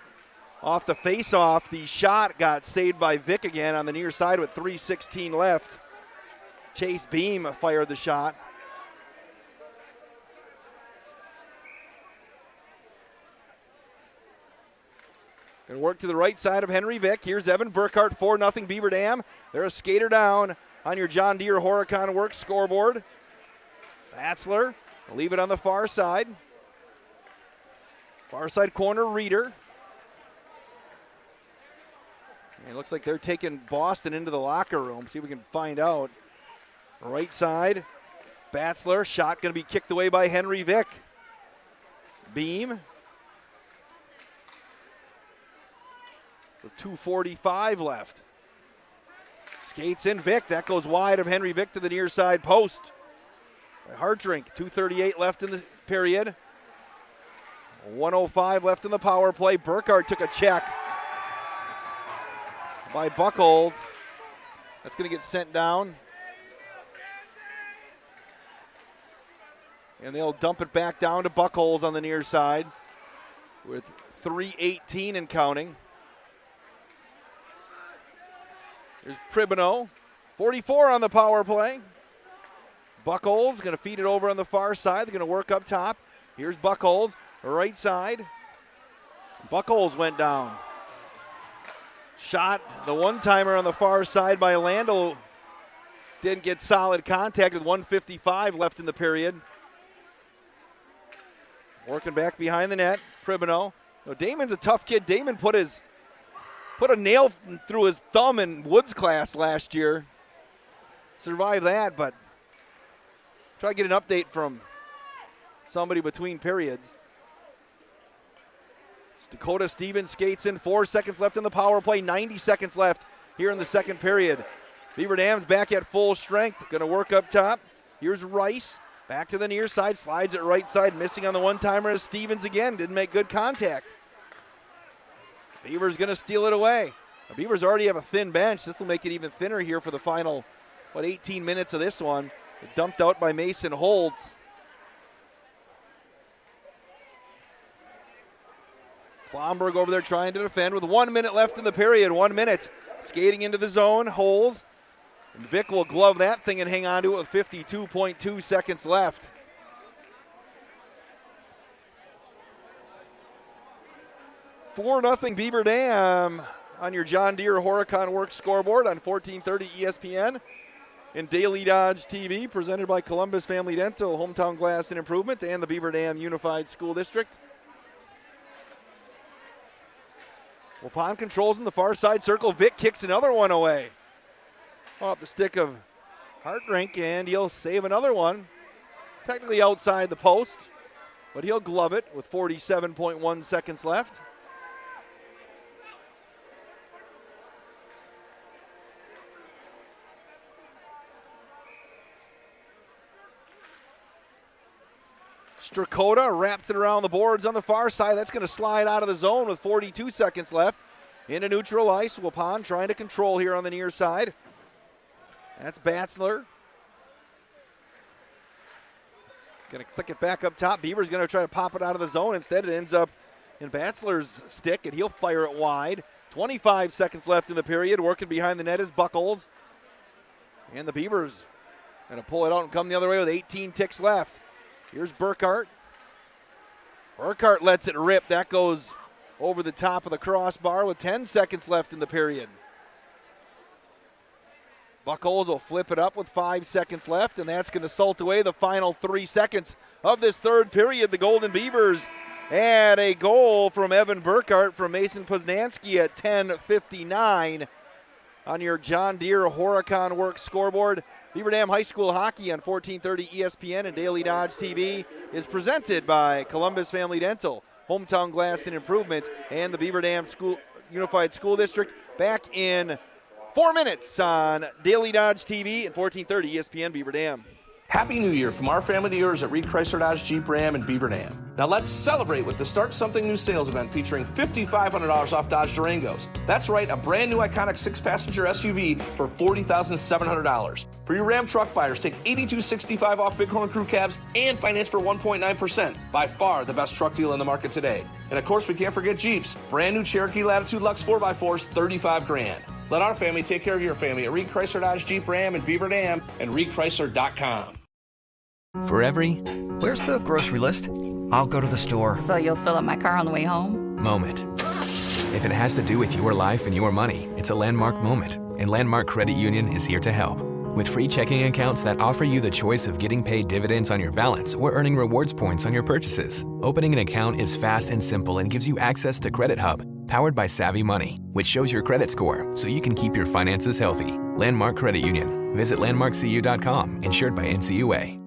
Off the face-off, the shot got saved by Vic again on the near side with 3:16 left. Chase Beam fired the shot. Going to work to the right side of Henry Vic. Here's Evan Burkhart, 4-0 Beaver Dam. They're a skater down on your John Deere Horicon Works scoreboard. Batzler, leave it on the far side. Far side corner, Reeder. And it looks like they're taking Boston into the locker room. See if we can find out. Right side, Batzler. Shot going to be kicked away by Henry Vic. Beam. With 2:45 left. Skates in Vic. That goes wide of Henry Vic to the near side post. Hartrink. 2:38 left in the period. 1:05 left in the power play. Burkhart took a check by Buckholz. That's going to get sent down. And they'll dump it back down to Buckholz on the near side with 3:18 and counting. There's Pribino, 44 on the power play. Buckholz going to feed it over on the far side. They're going to work up top. Here's Buckholz, right side. Buckholz went down. Shot, the one-timer on the far side by Lando. Didn't get solid contact with 1:55 left in the period. Working back behind the net, Pribino. Damon's a tough kid. Damon put his put a nail through his thumb in Woods class last year. Survived that, but try to get an update from somebody between periods. Dakota Stevens skates in, 4 seconds left in the power play, 90 seconds left here in the second period. Beaver Dam's back at full strength, going to work up top. Here's Rice, back to the near side, slides it right side, missing on the one-timer as Stevens again, didn't make good contact. Beaver's going to steal it away. The Beavers already have a thin bench. This will make it even thinner here for the final, 18 minutes of this one. Dumped out by Mason Holtz. Flomberg over there trying to defend with 1 minute left in the period. 1 minute. Skating into the zone. Holes. And Vic will glove that thing and hang on to it with 52.2 seconds left. (4-0) Beaver Dam on your John Deere Horicon Works scoreboard on 1430 ESPN and Daily Dodge TV, presented by Columbus Family Dental, Hometown Glass and Improvement, and the Beaver Dam Unified School District. Waupun controls in the far side circle. Vic kicks another one away. Off the stick of Hartrink, and he'll save another one. Technically outside the post, but he'll glove it with 47.1 seconds left. Strakota wraps it around the boards on the far side. That's going to slide out of the zone with 42 seconds left. Into neutral ice. Waupun trying to control here on the near side. That's Batzler. Going to click it back up top. Beaver's going to try to pop it out of the zone. Instead, it ends up in Batzler's stick, and he'll fire it wide. 25 seconds left in the period. Working behind the net is Buckles. And the Beavers going to pull it out and come the other way with 18 ticks left. Here's Burkhart. Burkhart lets it rip. That goes over the top of the crossbar with 10 seconds left in the period. Buckles will flip it up with 5 seconds left, and that's going to salt away the final 3 seconds of this third period. The Golden Beavers add a goal from Evan Burkhart from Mason Poznanski at 10:59 on your John Deere Horicon Works scoreboard. Beaver Dam High School Hockey on 1430 ESPN and Daily Dodge TV is presented by Columbus Family Dental, Hometown Glass and Improvement, and the Beaver Dam Unified School District. Back in 4 minutes on Daily Dodge TV and 1430 ESPN Beaver Dam. Happy New Year from our family to yours at Reed Chrysler Dodge Jeep Ram and Beaver Dam. Now let's celebrate with the Start Something New sales event featuring $5,500 off Dodge Durangos. That's right, a brand new iconic 6-passenger SUV for $40,700. For your Ram truck buyers, take $82.65 off Bighorn Crew cabs and finance for 1.9%. By far the best truck deal in the market today. And of course, we can't forget Jeeps. Brand new Cherokee Latitude Lux 4x4s, $35,000. Let our family take care of your family at Reed Chrysler Dodge Jeep Ram and Beaver Dam and ReedChrysler.com. For every Where's the grocery list? I'll go to the store. So you'll fill up my car on the way home? moment. If it has to do with your life and your money, it's a landmark moment, and Landmark Credit Union is here to help. With free checking accounts that offer you the choice of getting paid dividends on your balance or earning rewards points on your purchases. Opening an account is fast and simple and gives you access to Credit Hub, powered by Savvy Money, which shows your credit score so you can keep your finances healthy. Landmark Credit Union. Visit landmarkcu.com, insured by NCUA.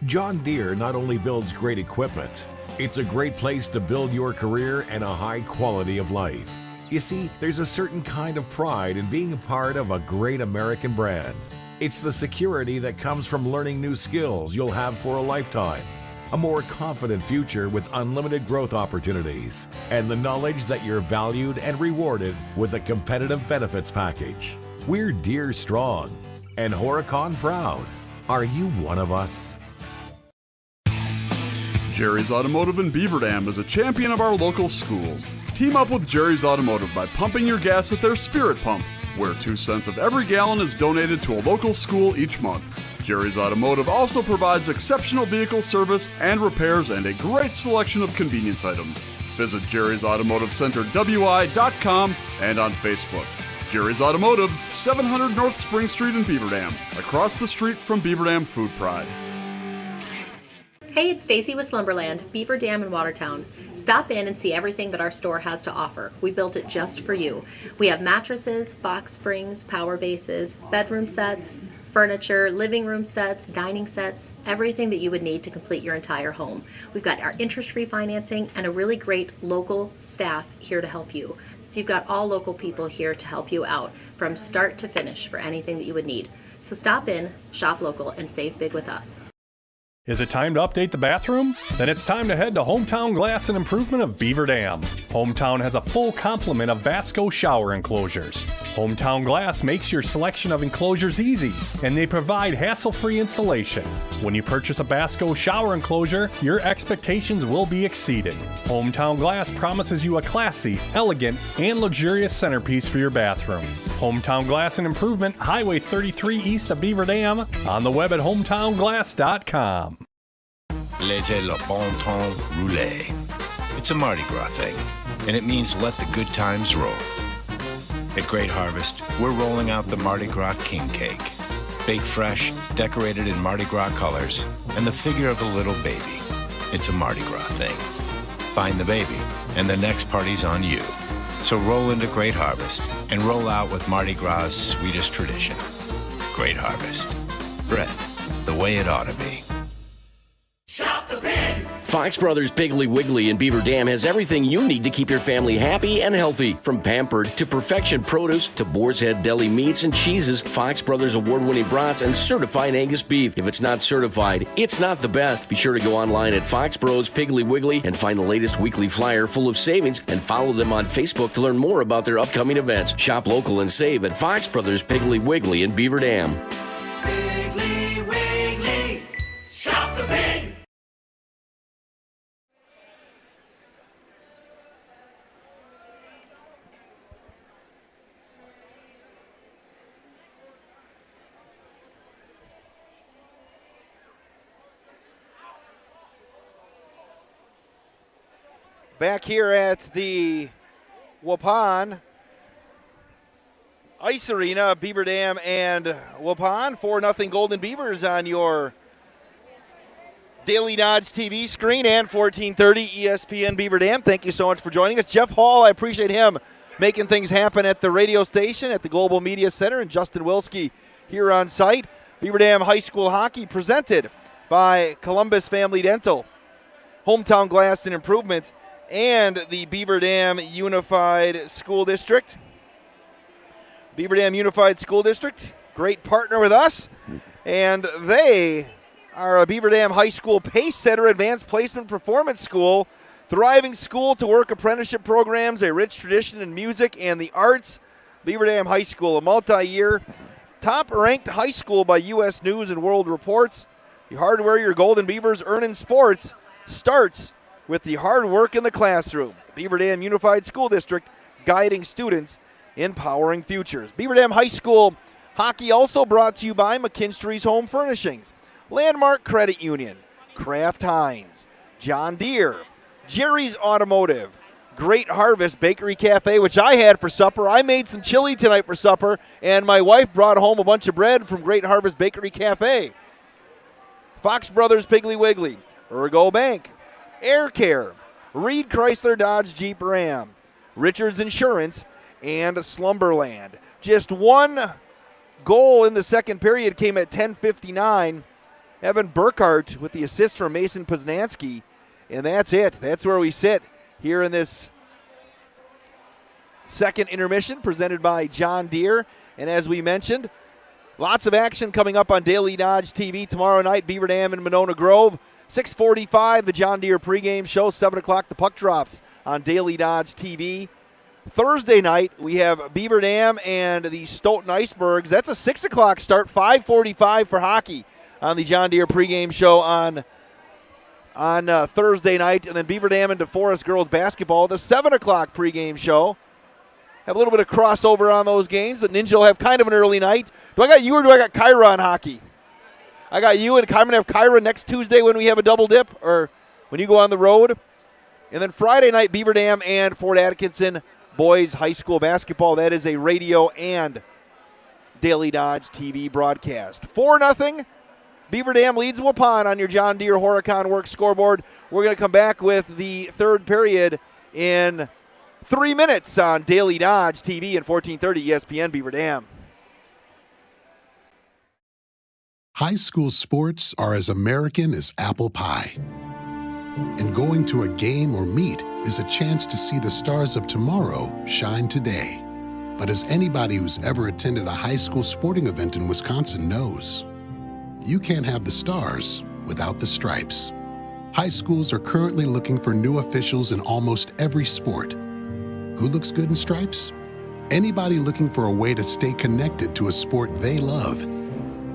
John Deere not only builds great equipment, it's a great place to build your career and a high quality of life. You see, there's a certain kind of pride in being a part of a great American brand. It's the security that comes from learning new skills you'll have for a lifetime, a more confident future with unlimited growth opportunities, and the knowledge that you're valued and rewarded with a competitive benefits package. We're Deere strong and Horicon proud. Are you one of us? Jerry's Automotive in Beaver Dam is a champion of our local schools. Team up with Jerry's Automotive by pumping your gas at their Spirit Pump, where 2 cents of every gallon is donated to a local school each month. Jerry's Automotive also provides exceptional vehicle service and repairs and a great selection of convenience items. Visit Jerry's Automotive Center WI.com and on Facebook. Jerry's Automotive, 700 North Spring Street in Beaver Dam, across the street from Beaver Dam Food Pride. Hey, it's Stacy with Slumberland, Beaver Dam in Watertown. Stop in and see everything that our store has to offer. We built it just for you. We have mattresses, box springs, power bases, bedroom sets, furniture, living room sets, dining sets, everything that you would need to complete your entire home. We've got our interest-free financing and a really great local staff here to help you. So you've got all local people here to help you out from start to finish for anything that you would need. So stop in, shop local, and save big with us. Is it time to update the bathroom? Then it's time to head to Hometown Glass and Improvement of Beaver Dam. Hometown has a full complement of Vasco shower enclosures. Hometown Glass makes your selection of enclosures easy, and they provide hassle-free installation. When you purchase a Vasco shower enclosure, your expectations will be exceeded. Hometown Glass promises you a classy, elegant, and luxurious centerpiece for your bathroom. Hometown Glass and Improvement, Highway 33 east of Beaver Dam, on the web at hometownglass.com. Laissez le bon temps rouler. It's a Mardi Gras thing, and it means let the good times roll. At Great Harvest, we're rolling out the Mardi Gras King Cake. Baked fresh, decorated in Mardi Gras colors, and the figure of a little baby. It's a Mardi Gras thing. Find the baby, and the next party's on you. So roll into Great Harvest, and roll out with Mardi Gras' sweetest tradition. Great Harvest. Bread, the way it ought to be. Shop the pig. Fox Brothers Piggly Wiggly in Beaver Dam has everything you need to keep your family happy and healthy. From Pampered to Perfection Produce to Boar's Head Deli Meats and Cheeses, Fox Brothers award-winning brats, and certified Angus beef. If it's not certified, it's not the best. Be sure to go online at Fox Bros Piggly Wiggly and find the latest weekly flyer full of savings, and follow them on Facebook to learn more about their upcoming events. Shop local and save at Fox Brothers Piggly Wiggly in Beaver Dam. Piggly Wiggly. Shop the pig. Back here at the Waupun Ice Arena, Beaver Dam and Waupun, 4-0 Golden Beavers on your Daily Dodge TV screen and 1430 ESPN Beaver Dam. Thank you so much for joining us. Jeff Hall, I appreciate him making things happen at the radio station at the Global Media Center, and Justin Wilski here on site. Beaver Dam High School Hockey presented by Columbus Family Dental, Hometown Glass and Improvement, and the Beaver Dam Unified School District. Beaver Dam Unified School District, great partner with us, and they are a Beaver Dam High School Pace Setter Advanced Placement Performance School, thriving school to work apprenticeship programs, a rich tradition in music and the arts. Beaver Dam High School, a multi-year top-ranked high school by U.S. News and World Reports. The hardware your Golden Beavers earn in sports starts with the hard work in the classroom. Beaver Dam Unified School District, guiding students, empowering futures. Beaver Dam High School hockey also brought to you by McKinstry's Home Furnishings, Landmark Credit Union, Kraft Heinz, John Deere, Jerry's Automotive, Great Harvest Bakery Cafe, which I had for supper. I made some chili tonight for supper, and my wife brought home a bunch of bread from Great Harvest Bakery Cafe. Fox Brothers Piggly Wiggly, Ergo Bank, Air Care, Reed Chrysler Dodge Jeep Ram, Richards Insurance, and Slumberland. Just one goal in the second period came at 10:59. Evan Burkhart with the assist from Mason Poznanski, and that's it. That's where we sit here in this second intermission presented by John Deere. And as we mentioned, lots of action coming up on Daily Dodge TV tomorrow night, Beaver Dam and Monona Grove. 6:45, the John Deere pregame show. 7 o'clock, the puck drops on Daily Dodge TV. Thursday night, we have Beaver Dam and the Stoughton Icebergs. That's a 6 o'clock start, 5:45 for hockey on the John Deere pregame show on Thursday night. And then Beaver Dam and DeForest girls basketball, the 7 o'clock pregame show. Have a little bit of crossover on those games. The Ninja will have kind of an early night. Do I got you or do I got Kyra on hockey? I got you, and I'm going to have Kyra next Tuesday when we have a double dip, or when you go on the road. And then Friday night, Beaver Dam and Fort Atkinson boys high school basketball. That is a radio and Daily Dodge TV broadcast. 4-0 Beaver Dam leads Waupun on your John Deere Horicon Works scoreboard. We're going to come back with the third period in 3 minutes on Daily Dodge TV and 1430 ESPN Beaver Dam. High school sports are as American as apple pie. And going to a game or meet is a chance to see the stars of tomorrow shine today. But as anybody who's ever attended a high school sporting event in Wisconsin knows, you can't have the stars without the stripes. High schools are currently looking for new officials in almost every sport. Who looks good in stripes? Anybody looking for a way to stay connected to a sport they love.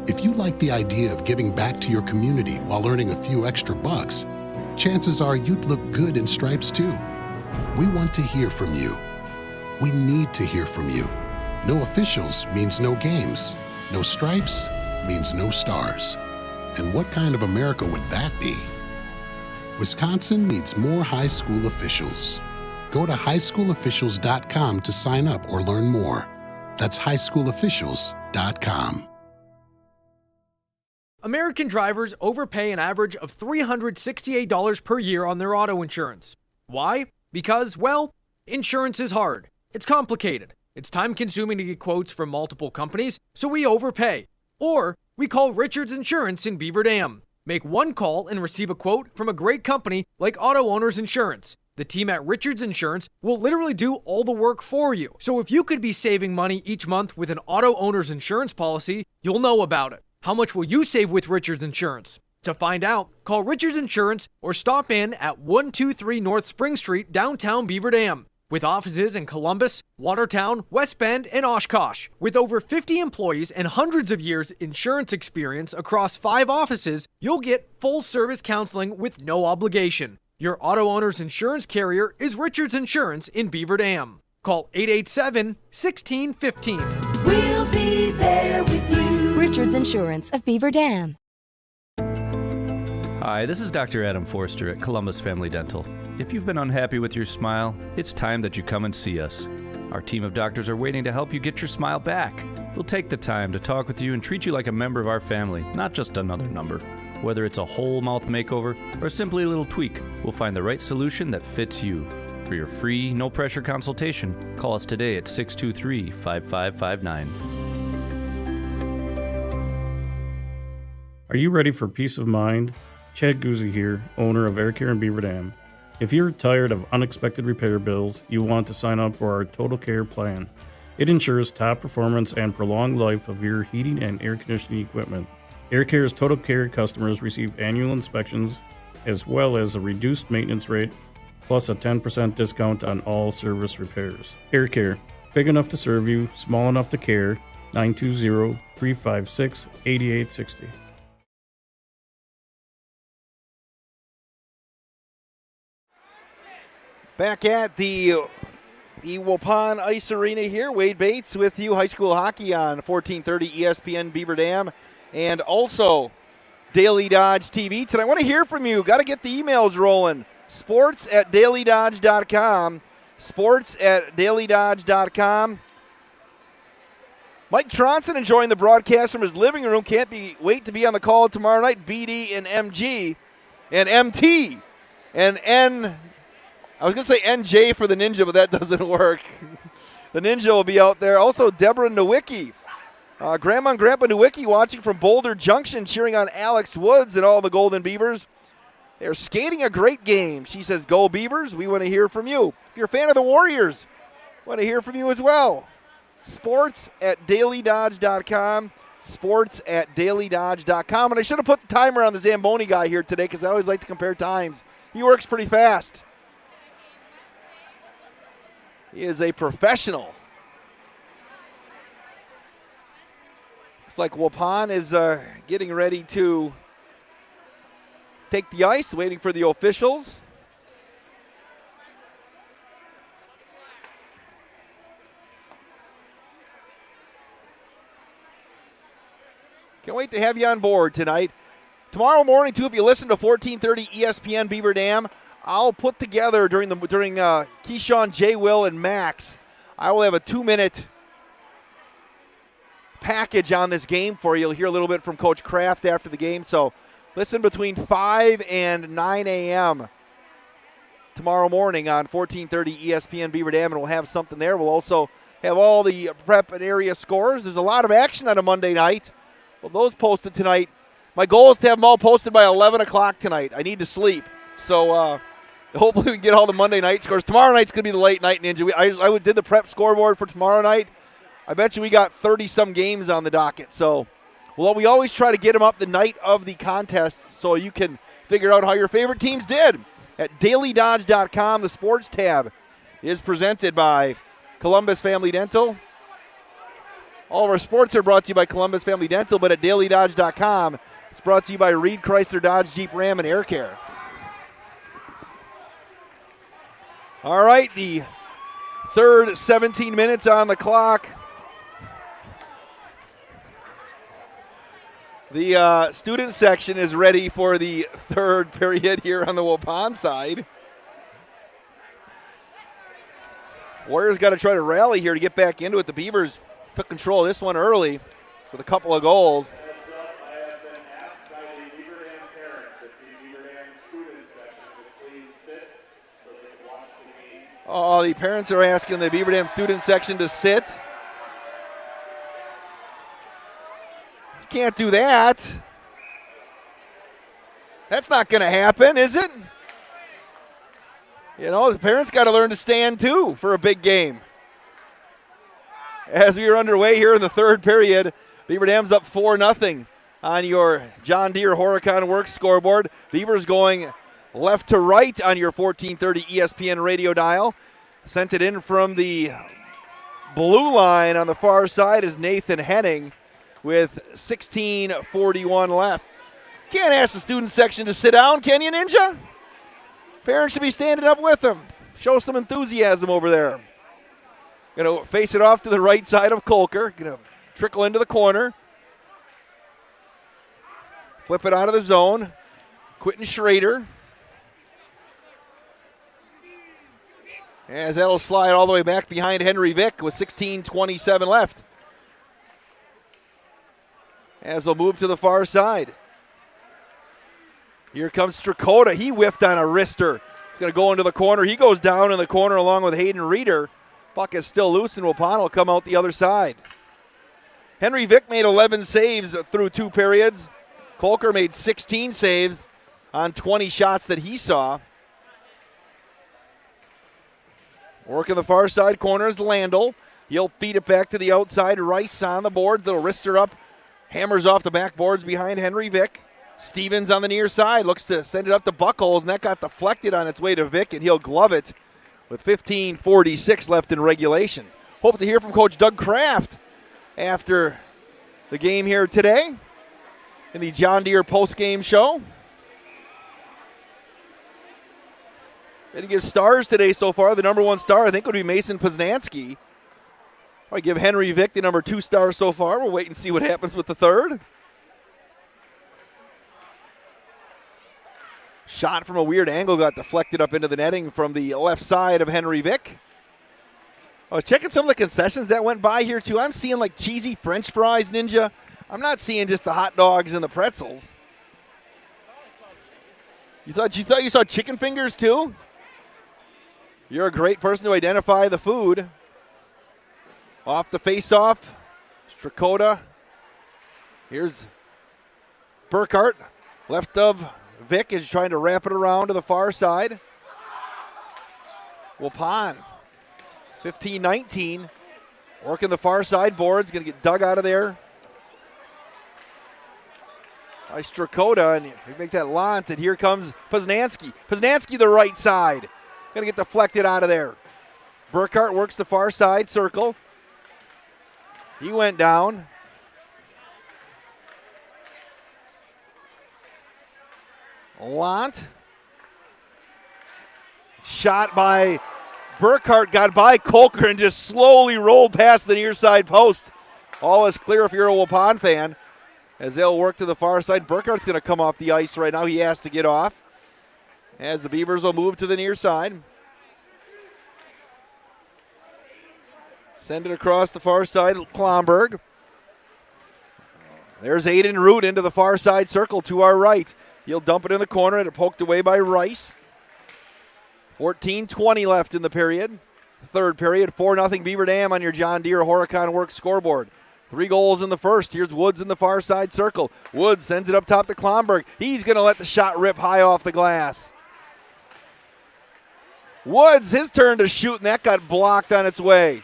If you like the idea of giving back to your community while earning a few extra bucks, chances are you'd look good in stripes too. We want to hear from you. We need to hear from you. No officials means no games. No stripes means no stars. And what kind of America would that be? Wisconsin needs more high school officials. Go to highschoolofficials.com to sign up or learn more. That's highschoolofficials.com. American drivers overpay an average of $368 per year on their auto insurance. Why? Because, well, insurance is hard. It's complicated. It's time-consuming to get quotes from multiple companies, so we overpay. Or we call Richards Insurance in Beaver Dam. Make one call and receive a quote from a great company like Auto Owners Insurance. The team at Richards Insurance will literally do all the work for you. So if you could be saving money each month with an Auto Owners Insurance policy, you'll know about it. How much will you save with Richards Insurance? To find out, call Richards Insurance or stop in at 123 North Spring Street, downtown Beaver Dam. With offices in Columbus, Watertown, West Bend, and Oshkosh. With over 50 employees and hundreds of years insurance experience across 5 offices, you'll get full-service counseling with no obligation. Your auto owner's insurance carrier is Richards Insurance in Beaver Dam. Call 887-1615. We'll be there with you. Richards Insurance of Beaver Dam. Hi, this is Dr. Adam Forster at Columbus Family Dental. If you've been unhappy with your smile, it's time that you come and see us. Our team of doctors are waiting to help you get your smile back. We'll take the time to talk with you and treat you like a member of our family, not just another number. Whether it's a whole mouth makeover or simply a little tweak, we'll find the right solution that fits you. For your free, no-pressure consultation, call us today at 623-5559. Are you ready for peace of mind? Chad Guzzi here, owner of Air Care in Beaver Dam. If you're tired of unexpected repair bills, you want to sign up for our Total Care plan. It ensures top performance and prolonged life of your heating and air conditioning equipment. Air Care's Total Care customers receive annual inspections as well as a reduced maintenance rate plus a 10% discount on all service repairs. Air Care, big enough to serve you, small enough to care. 920-356-8860. Back at the Waupun Ice Arena here, Wade Bates with you, high school hockey on 1430 ESPN Beaver Dam, and also Daily Dodge TV. Tonight I want to hear from you. Got to get the emails rolling. sports@dailydodge.com. sports@dailydodge.com. Mike Tronson enjoying the broadcast from his living room. Can't wait to be on the call tomorrow night. BD and MG and MT and N. I was going to say NJ for the Ninja, but that doesn't work. The Ninja will be out there. Also, Deborah Nowicki. Grandma and Grandpa Nowicki watching from Boulder Junction, cheering on Alex Woods and all the Golden Beavers. They're skating a great game. She says, go Beavers. We want to hear from you. If you're a fan of the Warriors, want to hear from you as well. sports@dailydodge.com. sports@dailydodge.com. And I should have put the timer on the Zamboni guy here today because I always like to compare times. He works pretty fast. He is a professional. Looks like Waupun is getting ready to take the ice, waiting for the officials. Can't wait to have you on board tonight. Tomorrow morning, too, if you listen to 1430 ESPN Beaver Dam, I'll put together during Keyshawn, Jay, Will, and Max, I will have a 2-minute package on this game for you. You'll hear a little bit from Coach Kraft after the game. So listen between 5 and 9 a.m. tomorrow morning on 1430 ESPN Beaver Dam, and we'll have something there. We'll also have all the prep and area scores. There's a lot of action on a Monday night. Well, those posted tonight. My goal is to have them all posted by 11 o'clock tonight. I need to sleep. So hopefully we can get all the Monday night scores. Tomorrow night's going to be the late night ninja. I did the prep scoreboard for tomorrow night. I bet you we got 30-some games on the docket. So we always try to get them up the night of the contest so you can figure out how your favorite teams did. At dailydodge.com, the sports tab is presented by Columbus Family Dental. All of our sports are brought to you by Columbus Family Dental, but at dailydodge.com, it's brought to you by Reed Chrysler Dodge Jeep Ram and Air Care. All right, the third 17 minutes on the clock. The student section is ready for the third period here on the Waupun side. Warriors got to try to rally here to get back into it. The Beavers took control of this one early with a couple of goals. Oh, the parents are asking the Beaver Dam student section to sit. You can't do that. That's not going to happen, is it? You know, the parents got to learn to stand too for a big game. As we are underway here in the third period, Beaver Dam's up 4-0 on your John Deere Horicon Works scoreboard. Beavers going left to right on your 1430 ESPN radio dial. Sent it in from the blue line on the far side is Nathan Henning with 16:41 left. Can't ask the student section to sit down, can you, Ninja? Parents should be standing up with them. Show some enthusiasm over there. Going to face it off to the right side of Kolker. Going to trickle into the corner. Flip it out of the zone. Quentin Schrader. As that'll slide all the way back behind Henry Vick with 16:27 left. As they'll move to the far side. Here comes Strakota. He whiffed on a wrister. He's going to go into the corner. He goes down in the corner along with Hayden Reeder. Puck is still loose, and Waupun will come out the other side. Henry Vick made 11 saves through 2 periods. Kolker made 16 saves on 20 shots that he saw. Working the far side corner is Landel. He'll feed it back to the outside. Rice on the board. They'll wrister up. Hammers off the backboards behind Henry Vick. Stevens on the near side looks to send it up to Buckholz, and that got deflected on its way to Vick, and he'll glove it with 15:46 left in regulation. Hope to hear from Coach Doug Kraft after the game here today in the John Deere post-game show. Going to give stars today so far. The number 1 star, I think, would be Mason Poznansky. I give Henry Vick the number 2 star so far. We'll wait and see what happens with the third. Shot from a weird angle got deflected up into the netting from the left side of Henry Vick. I was checking some of the concessions that went by here, too. I'm seeing like cheesy French fries, Ninja. I'm not seeing just the hot dogs and the pretzels. You thought you saw chicken fingers, too? You're a great person to identify the food. Off the face-off, Strakota. Here's Burkhart, left of Vick, is trying to wrap it around to the far side. Waupun, 15-19, working the far side boards, going to get dug out of there by Strakota, and we make that launch, and here comes Poznansky. Poznansky the right side, going to get deflected out of there. Burkhart works the far side circle. He went down. Lant. Shot by Burkhart, got by Kolker and just slowly rolled past the near side post. All is clear if you're a Waupun fan. As they'll work to the far side. Burkhart's going to come off the ice right now. He has to get off. As the Beavers will move to the near side. Send it across the far side. Klomberg There's Aiden Root into the far side circle to our right. He'll dump it in the corner and it poked away by Rice. 14:20 left in the period. Third period, 4-0 Beaver Dam on your John Deere Horicon Works scoreboard. 3 goals in the first. Here's Woods in the far side circle. Woods sends it up top to Klomberg. He's going to let the shot rip high off the glass. Woods, his turn to shoot, and that got blocked on its way.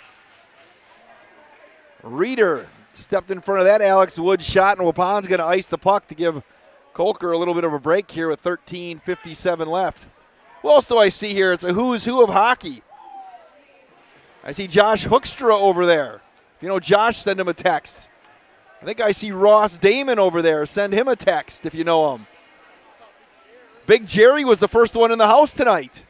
Reeder stepped in front of that Alex Woods shot, and Waupun's going to ice the puck to give Kolker a little bit of a break here with 13:57 left. What else do I see here? It's a who's who of hockey. I see Josh Hoekstra over there. If you know Josh, send him a text. I think I see Ross Damon over there. Send him a text if you know him. Big Jerry was the first one in the house tonight.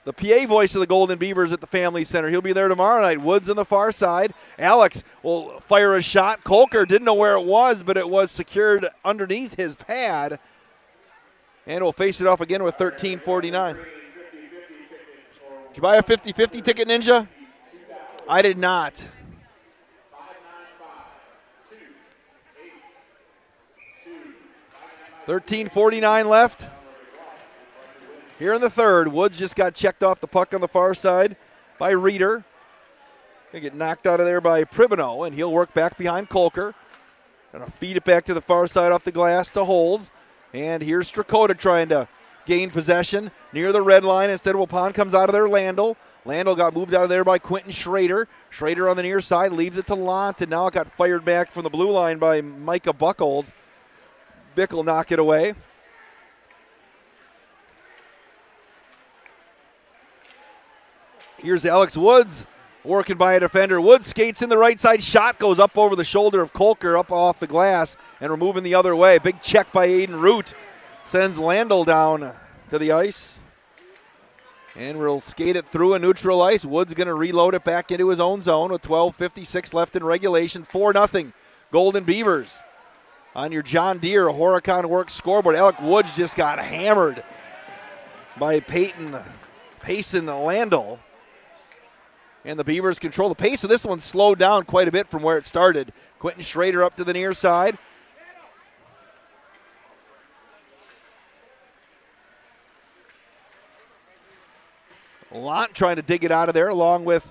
The PA voice of the Golden Beavers at the Family Center. He'll be there tomorrow night. Woods on the far side. Alex will fire a shot. Kolker didn't know where it was, but it was secured underneath his pad. And we'll face it off again with 13:49. Did you buy a 50-50 ticket, Ninja? I did not. $13.49 left. Here in the third, Woods just got checked off the puck on the far side by Reeder. Going to get knocked out of there by Pribino, and he'll work back behind Kolker. Going to feed it back to the far side off the glass to Holz. And here's Strakota trying to gain possession near the red line. Instead, Waupun comes out of there, Landel. Landel got moved out of there by Quentin Schrader. Schrader on the near side leaves it to Lont, and now it got fired back from the blue line by Micah Buckles. Bick will knock it away. Here's Alex Woods working by a defender. Woods skates in the right side. Shot goes up over the shoulder of Kolker, up off the glass, and we're moving the other way. Big check by Aiden Root. Sends Landel down to the ice. And we'll skate it through a neutral ice. Woods going to reload it back into his own zone with 12:56 left in regulation. 4-0 Golden Beavers on your John Deere Horicon Works scoreboard. Alec Woods just got hammered by Payson Landel. And the Beavers control the pace of this one, slowed down quite a bit from where it started. Quentin Schrader up to the near side. Lant trying to dig it out of there along with,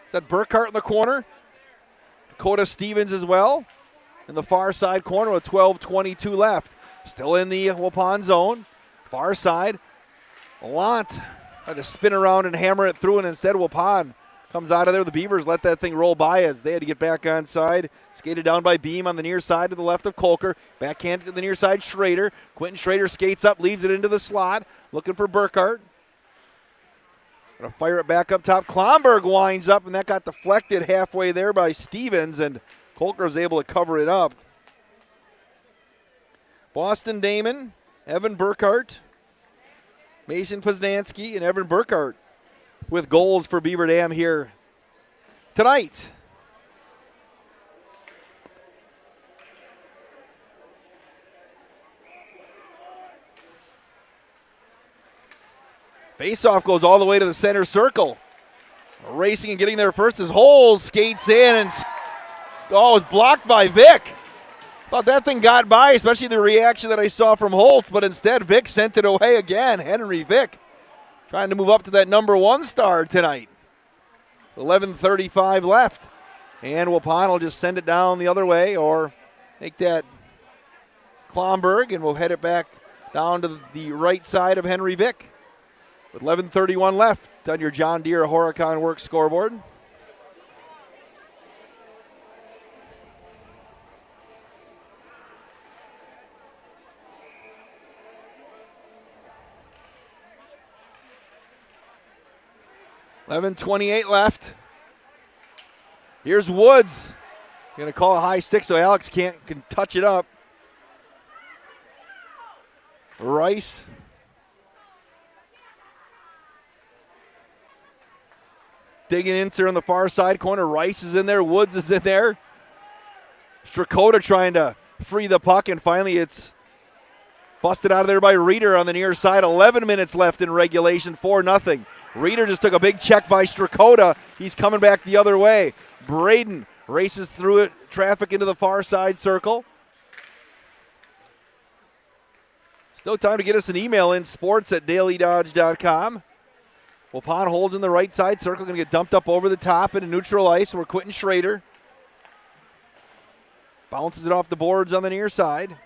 is that Burkhart in the corner? Dakota Stevens as well in the far side corner with 12:22 left. Still in the Waupun zone. Far side. Lant tried to spin around and hammer it through, and instead Waupun comes out of there. The Beavers let that thing roll by as they had to get back on side. Skated down by Beam on the near side to the left of Kolker. Backhanded to the near side, Schrader. Quentin Schrader skates up, leaves it into the slot. Looking for Burkhart. Gonna fire it back up top. Klomberg winds up, and that got deflected halfway there by Stevens, and Kolker was able to cover it up. Boston Damon, Evan Burkhart, Mason Poznansky, and Evan Burkhart with goals for Beaver Dam here tonight. Faceoff goes all the way to the center circle. Racing and getting there first as Holz skates in and was blocked by Vic. Thought that thing got by, especially the reaction that I saw from Holtz, but instead Vic sent it away again. Henry Vic trying to move up to that number 1 star tonight. 11:35 left. And Waupun will just send it down the other way or make that Klomberg, and we'll head it back down to the right side of Henry Vic. With 11:31 left on your John Deere Horicon Works scoreboard. $11:28 left. Here's Woods. Going to call a high stick so Alex can touch it up. Rice. Digging in there on the far side corner. Rice is in there. Woods is in there. Strakota trying to free the puck, and finally it's busted out of there by Reeder on the near side. 11 minutes left in regulation, 4-0. Reeder just took a big check by Strakota. He's coming back the other way. Braden Races through it, traffic into the far side circle. Still time to get us an email in, sports@dailydodge.com. Waupun holds in the right side circle, going to get dumped up over the top into neutral ice. We're Quentin Schrader. Bounces it off the boards on the near side.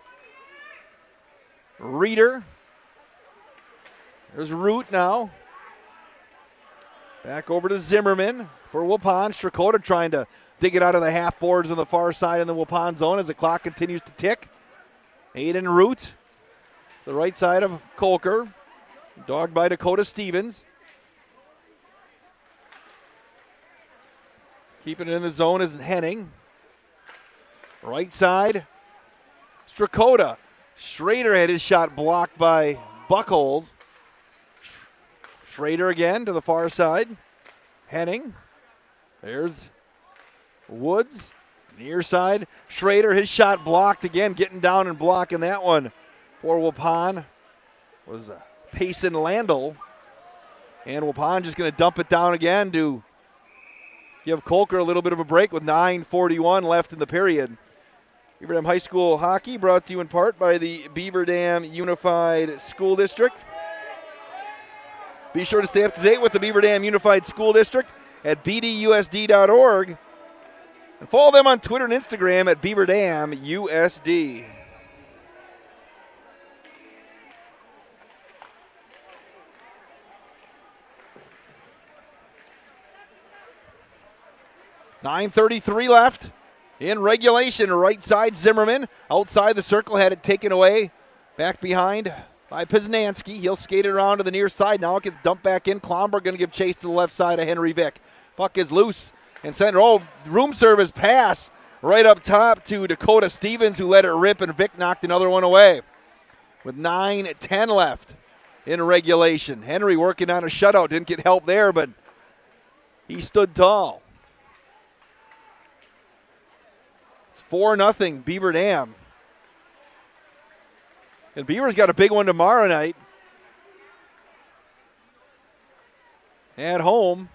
Reeder. There's Root now. Back over to Zimmerman for Waupun. Strakota trying to dig it out of the half boards on the far side in the Waupun zone as the clock continues to tick. Aiden Root. The right side of Kolker. Dogged by Dakota Stevens. Keeping it in the zone is Henning. Right side, Strakota. Schrader had his shot blocked by Buckholz. Schrader again to the far side. Henning. There's Woods. Near side, Schrader, his shot blocked again, getting down and blocking that one for Waupun was Payson Landel. And Waupun just going to dump it down again to give Kolker a little bit of a break with 9:41 left in the period. Beaver Dam High School hockey brought to you in part by the Beaver Dam Unified School District. Be sure to stay up to date with the Beaver Dam Unified School District at bdusd.org. And follow them on Twitter and Instagram at Beaver Dam USD. .9:33 left. In regulation, right side Zimmerman. Outside the circle, had it taken away. Back behind by Poznanski. He'll skate it around to the near side. Now it gets dumped back in. Klomberg going to give chase to the left side of Henry Vick. Puck is loose and center. Oh, room service pass right up top to Dakota Stevens, who let it rip, and Vick knocked another one away. With 9:10 left in regulation. Henry working on a shutout. Didn't get help there, but he stood tall. 4-0 Beaver Dam. And Beaver's got a big one tomorrow night. At home.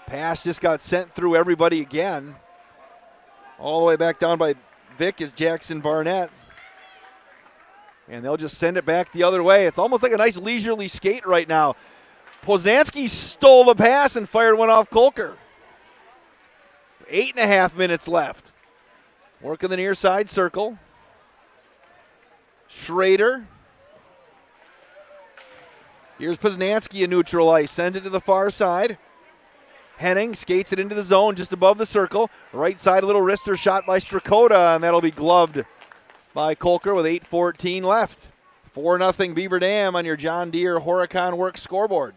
Pass just got sent through everybody again. All the way back down by Vick is Jackson Barnett. And they'll just send it back the other way. It's almost like a nice leisurely skate right now. Poznanski stole the pass and fired one off Kolker. 8.5 minutes left. Working the near side circle. Schrader. Here's Poznanski in neutral ice. Sends it to the far side. Henning skates it into the zone just above the circle. Right side, a little wrister shot by Strakota, and that'll be gloved by Kolker with 8:14 left. 4-0 Beaver Dam on your John Deere Horicon Works scoreboard.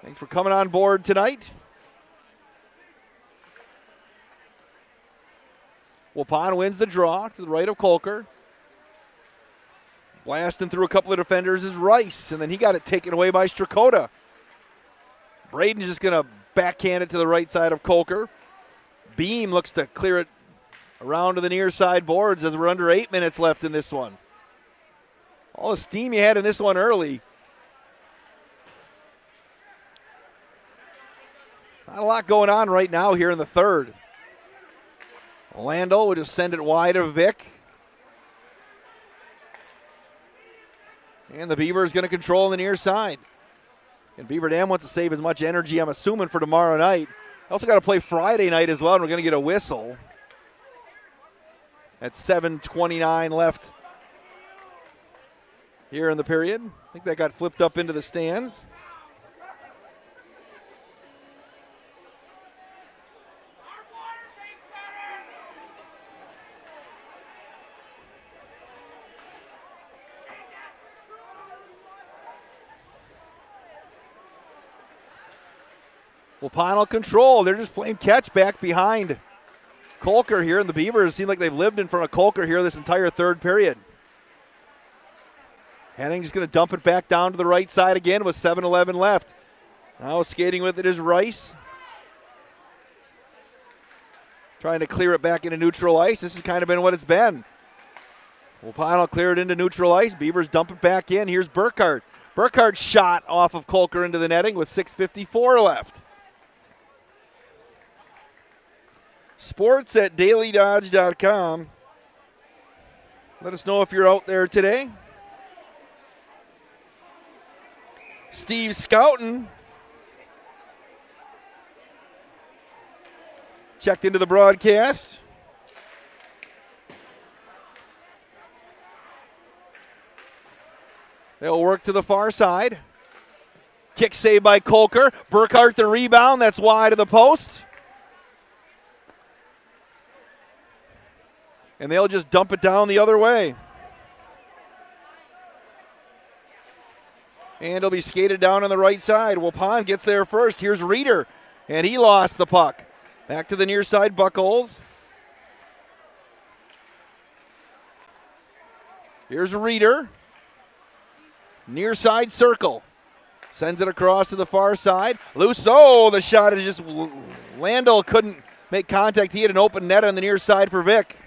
Thanks for coming on board tonight. Waupun wins the draw to the right of Kolker. Blasting through a couple of defenders is Rice, and then he got it taken away by Strakota. Braden's just going to backhand it to the right side of Kolker. Beam looks to clear it around to the near side boards as we're under 8 minutes left in this one. All the steam you had in this one early. Not a lot going on right now here in the third. Landel will just send it wide of Vick. And the Beaver is going to control on the near side. And Beaver Dam wants to save as much energy, I'm assuming, for tomorrow night. Also got to play Friday night as well, and we're going to get a whistle. At 7:29 left here in the period. I think that got flipped up into the stands. Waupun control. They're just playing catch back behind Kolker here, and the Beavers seem like they've lived in front of Kolker here this entire third period. Henning just going to dump it back down to the right side again with 7:11 left. Now skating with it is Rice. Trying to clear it back into neutral ice. This has kind of been what it's been. Waupun will clear it into neutral ice. Beavers dump it back in. Here's Burkhart. Burkhardt's shot off of Kolker into the netting with 6:54 left. Sports at dailydodge.com. Let us know if you're out there today. Steve Scouten checked into the broadcast. They'll work to the far side. Kick saved by Kolker. Burkharddt the rebound. That's wide of the post. And they'll just dump it down the other way. And it'll be skated down on the right side. Waupun gets there first. Here's Reeder, and he lost the puck. Back to the near side, Buckholz. Here's Reeder. Near side circle. Sends it across to the far side. Loose. Oh, the shot is just, Landell couldn't make contact. He had an open net on the near side for Vic.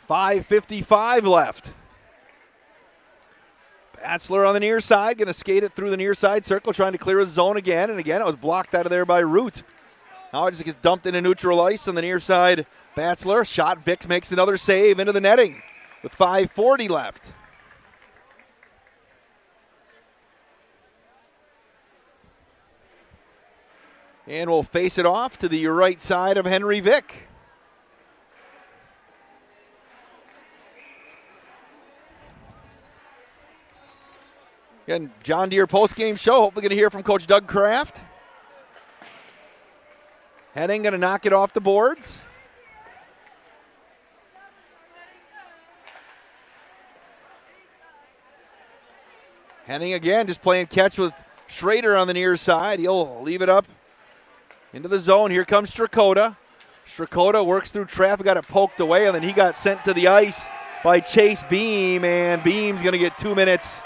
.5:55 left. Batzler on the near side, going to skate it through the near side circle, trying to clear his zone again. And again, it was blocked out of there by Root. Now it just gets dumped into neutral ice on the near side. Batzler, shot, Vicks makes another save into the netting with 5:40 left. And we'll face it off to the right side of Henry Vick. Again, John Deere postgame show. Hopefully going to hear from Coach Doug Kraft. Henning going to knock it off the boards. Henning again just playing catch with Schrader on the near side. He'll leave it up into the zone. Here comes Strakota. Strakota works through traffic, got it poked away, and then he got sent to the ice by Chase Beam, and Beam's going to get 2 minutes.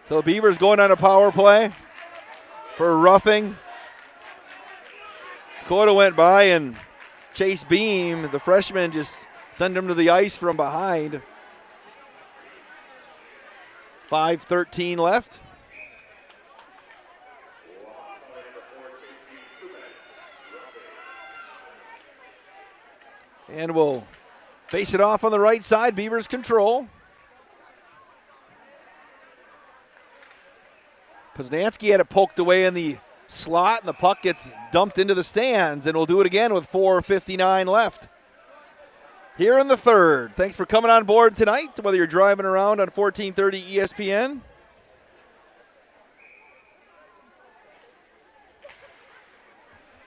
So Beaver's going on a power play for roughing. Dakota went by and Chase Beam, the freshman, just sent him to the ice from behind. 5:13 left. And we'll face it off on the right side. Beavers control. Poznansky had it poked away in the slot, and the puck gets dumped into the stands, and we'll do it again with 4:59 left. Here in the third. Thanks for coming on board tonight, whether you're driving around on 1430 ESPN.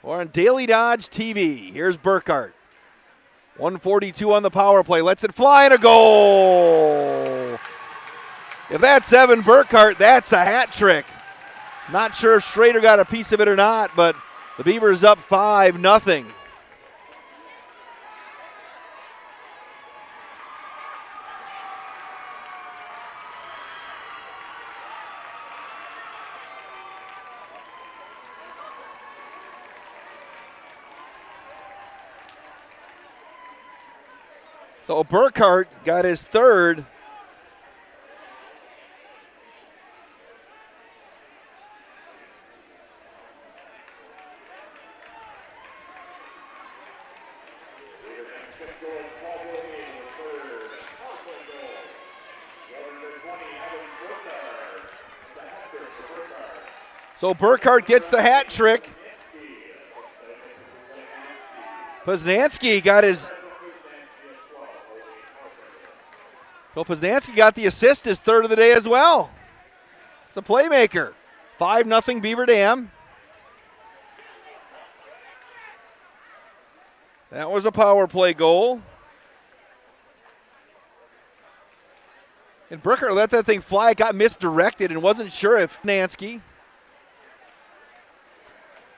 Or on Daily Dodge TV. Here's Burkharddt. 142 on the power play. Lets it fly, and a goal. If that's Evan Burkharddt, that's a hat trick. Not sure if Schrader got a piece of it or not, but the Beavers up 5-0. So Burkharddt got his third. So Burkharddt gets the hat trick. Poznansky got his. So Poznansky got the assist, his third of the day as well. It's a playmaker. 5-0 Beaver Dam. That was a power play goal. And Burkharddt let that thing fly. It got misdirected and wasn't sure if Poznansky.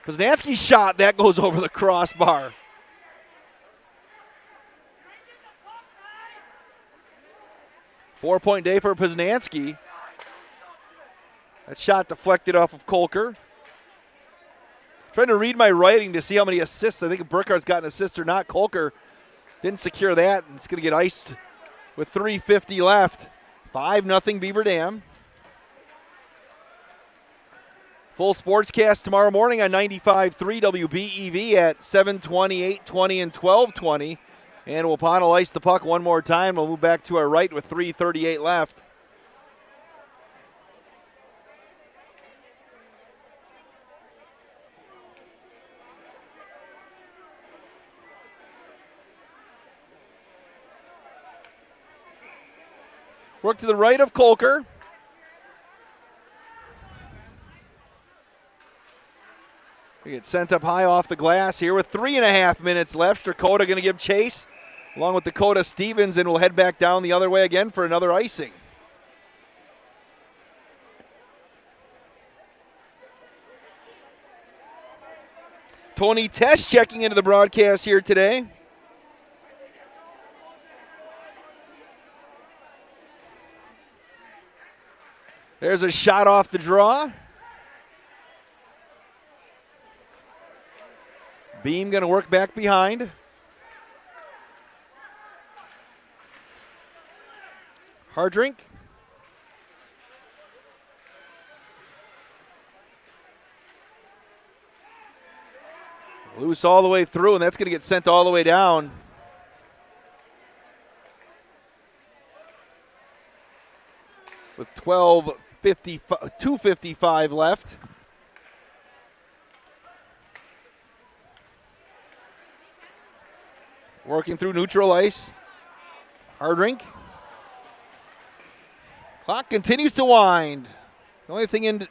Poznansky's shot, that goes over the crossbar. 4-point day for Poznanski. That shot deflected off of Kolker. Trying to read my writing to see how many assists. I think Burkhart's got an assist or not. Kolker didn't secure that. It's going to get iced with 3:50 left. 5-0 Beaver Dam. Full sportscast tomorrow morning on 95.3 WBEV at 7:20, 8:20, and 12:20. And Waupun will ice the puck one more time. We'll move back to our right with 3:38 left. Work to the right of Kolker. We get sent up high off the glass here with 3.5 minutes left. Strakota going to give chase along with Dakota Stevens, and we'll head back down the other way again for another icing. Tony Tesh checking into the broadcast here today. There's a shot off the draw. Beam going to work back behind. Hardrink. Loose all the way through, and that's going to get sent all the way down. With 2:55 left. Working through neutral ice. Hardrink. Clock continues to wind. The only thing to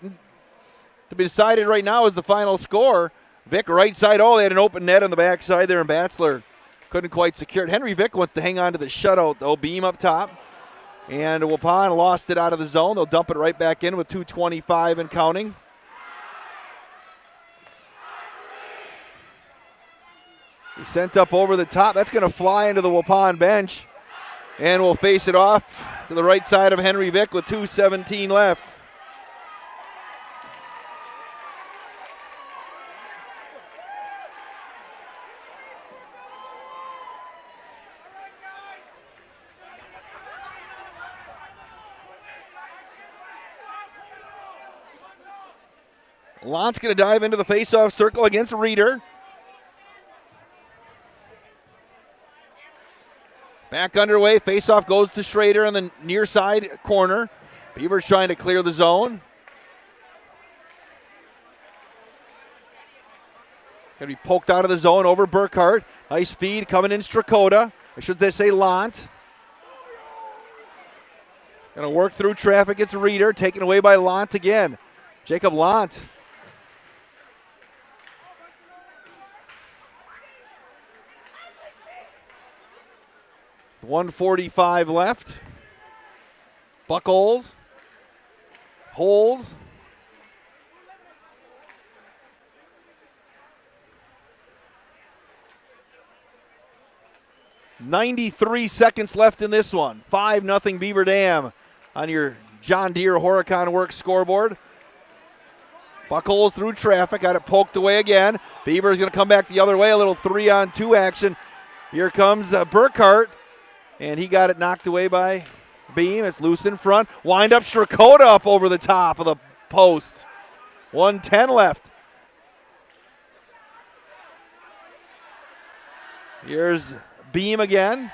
be decided right now is the final score. Vic right side. Oh, they had an open net on the backside there, and Batzler couldn't quite secure it. Henry Vic wants to hang on to the shutout, though. Beam up top. And Waupun lost it out of the zone. They'll dump it right back in with 2:25 and counting. He sent up over the top. That's going to fly into the Waupun bench. And we'll face it off to the right side of Henry Vic with 2:17 left. Lont's going to dive into the face-off circle against Reeder. Back underway. Face-off goes to Schrader on the near side corner. Beaver's trying to clear the zone. Going to be poked out of the zone over Burkhart. Nice feed coming in Strakota. Or should they say Lant. Going to work through traffic. It's Reeder. Taken away by Lant again. Jacob Lant. .145 left. Buckles. Holes. .93 seconds left in this one. 5-0 Beaver Dam on your John Deere Horicon Works scoreboard. Buckles through traffic. Got it poked away again. Beaver is going to come back the other way. A little 3-on-2 action. Here comes Burkhart. And he got it knocked away by Beam. It's loose in front. Wind up Strakota up over the top of the post. 1:10 left. Here's Beam again.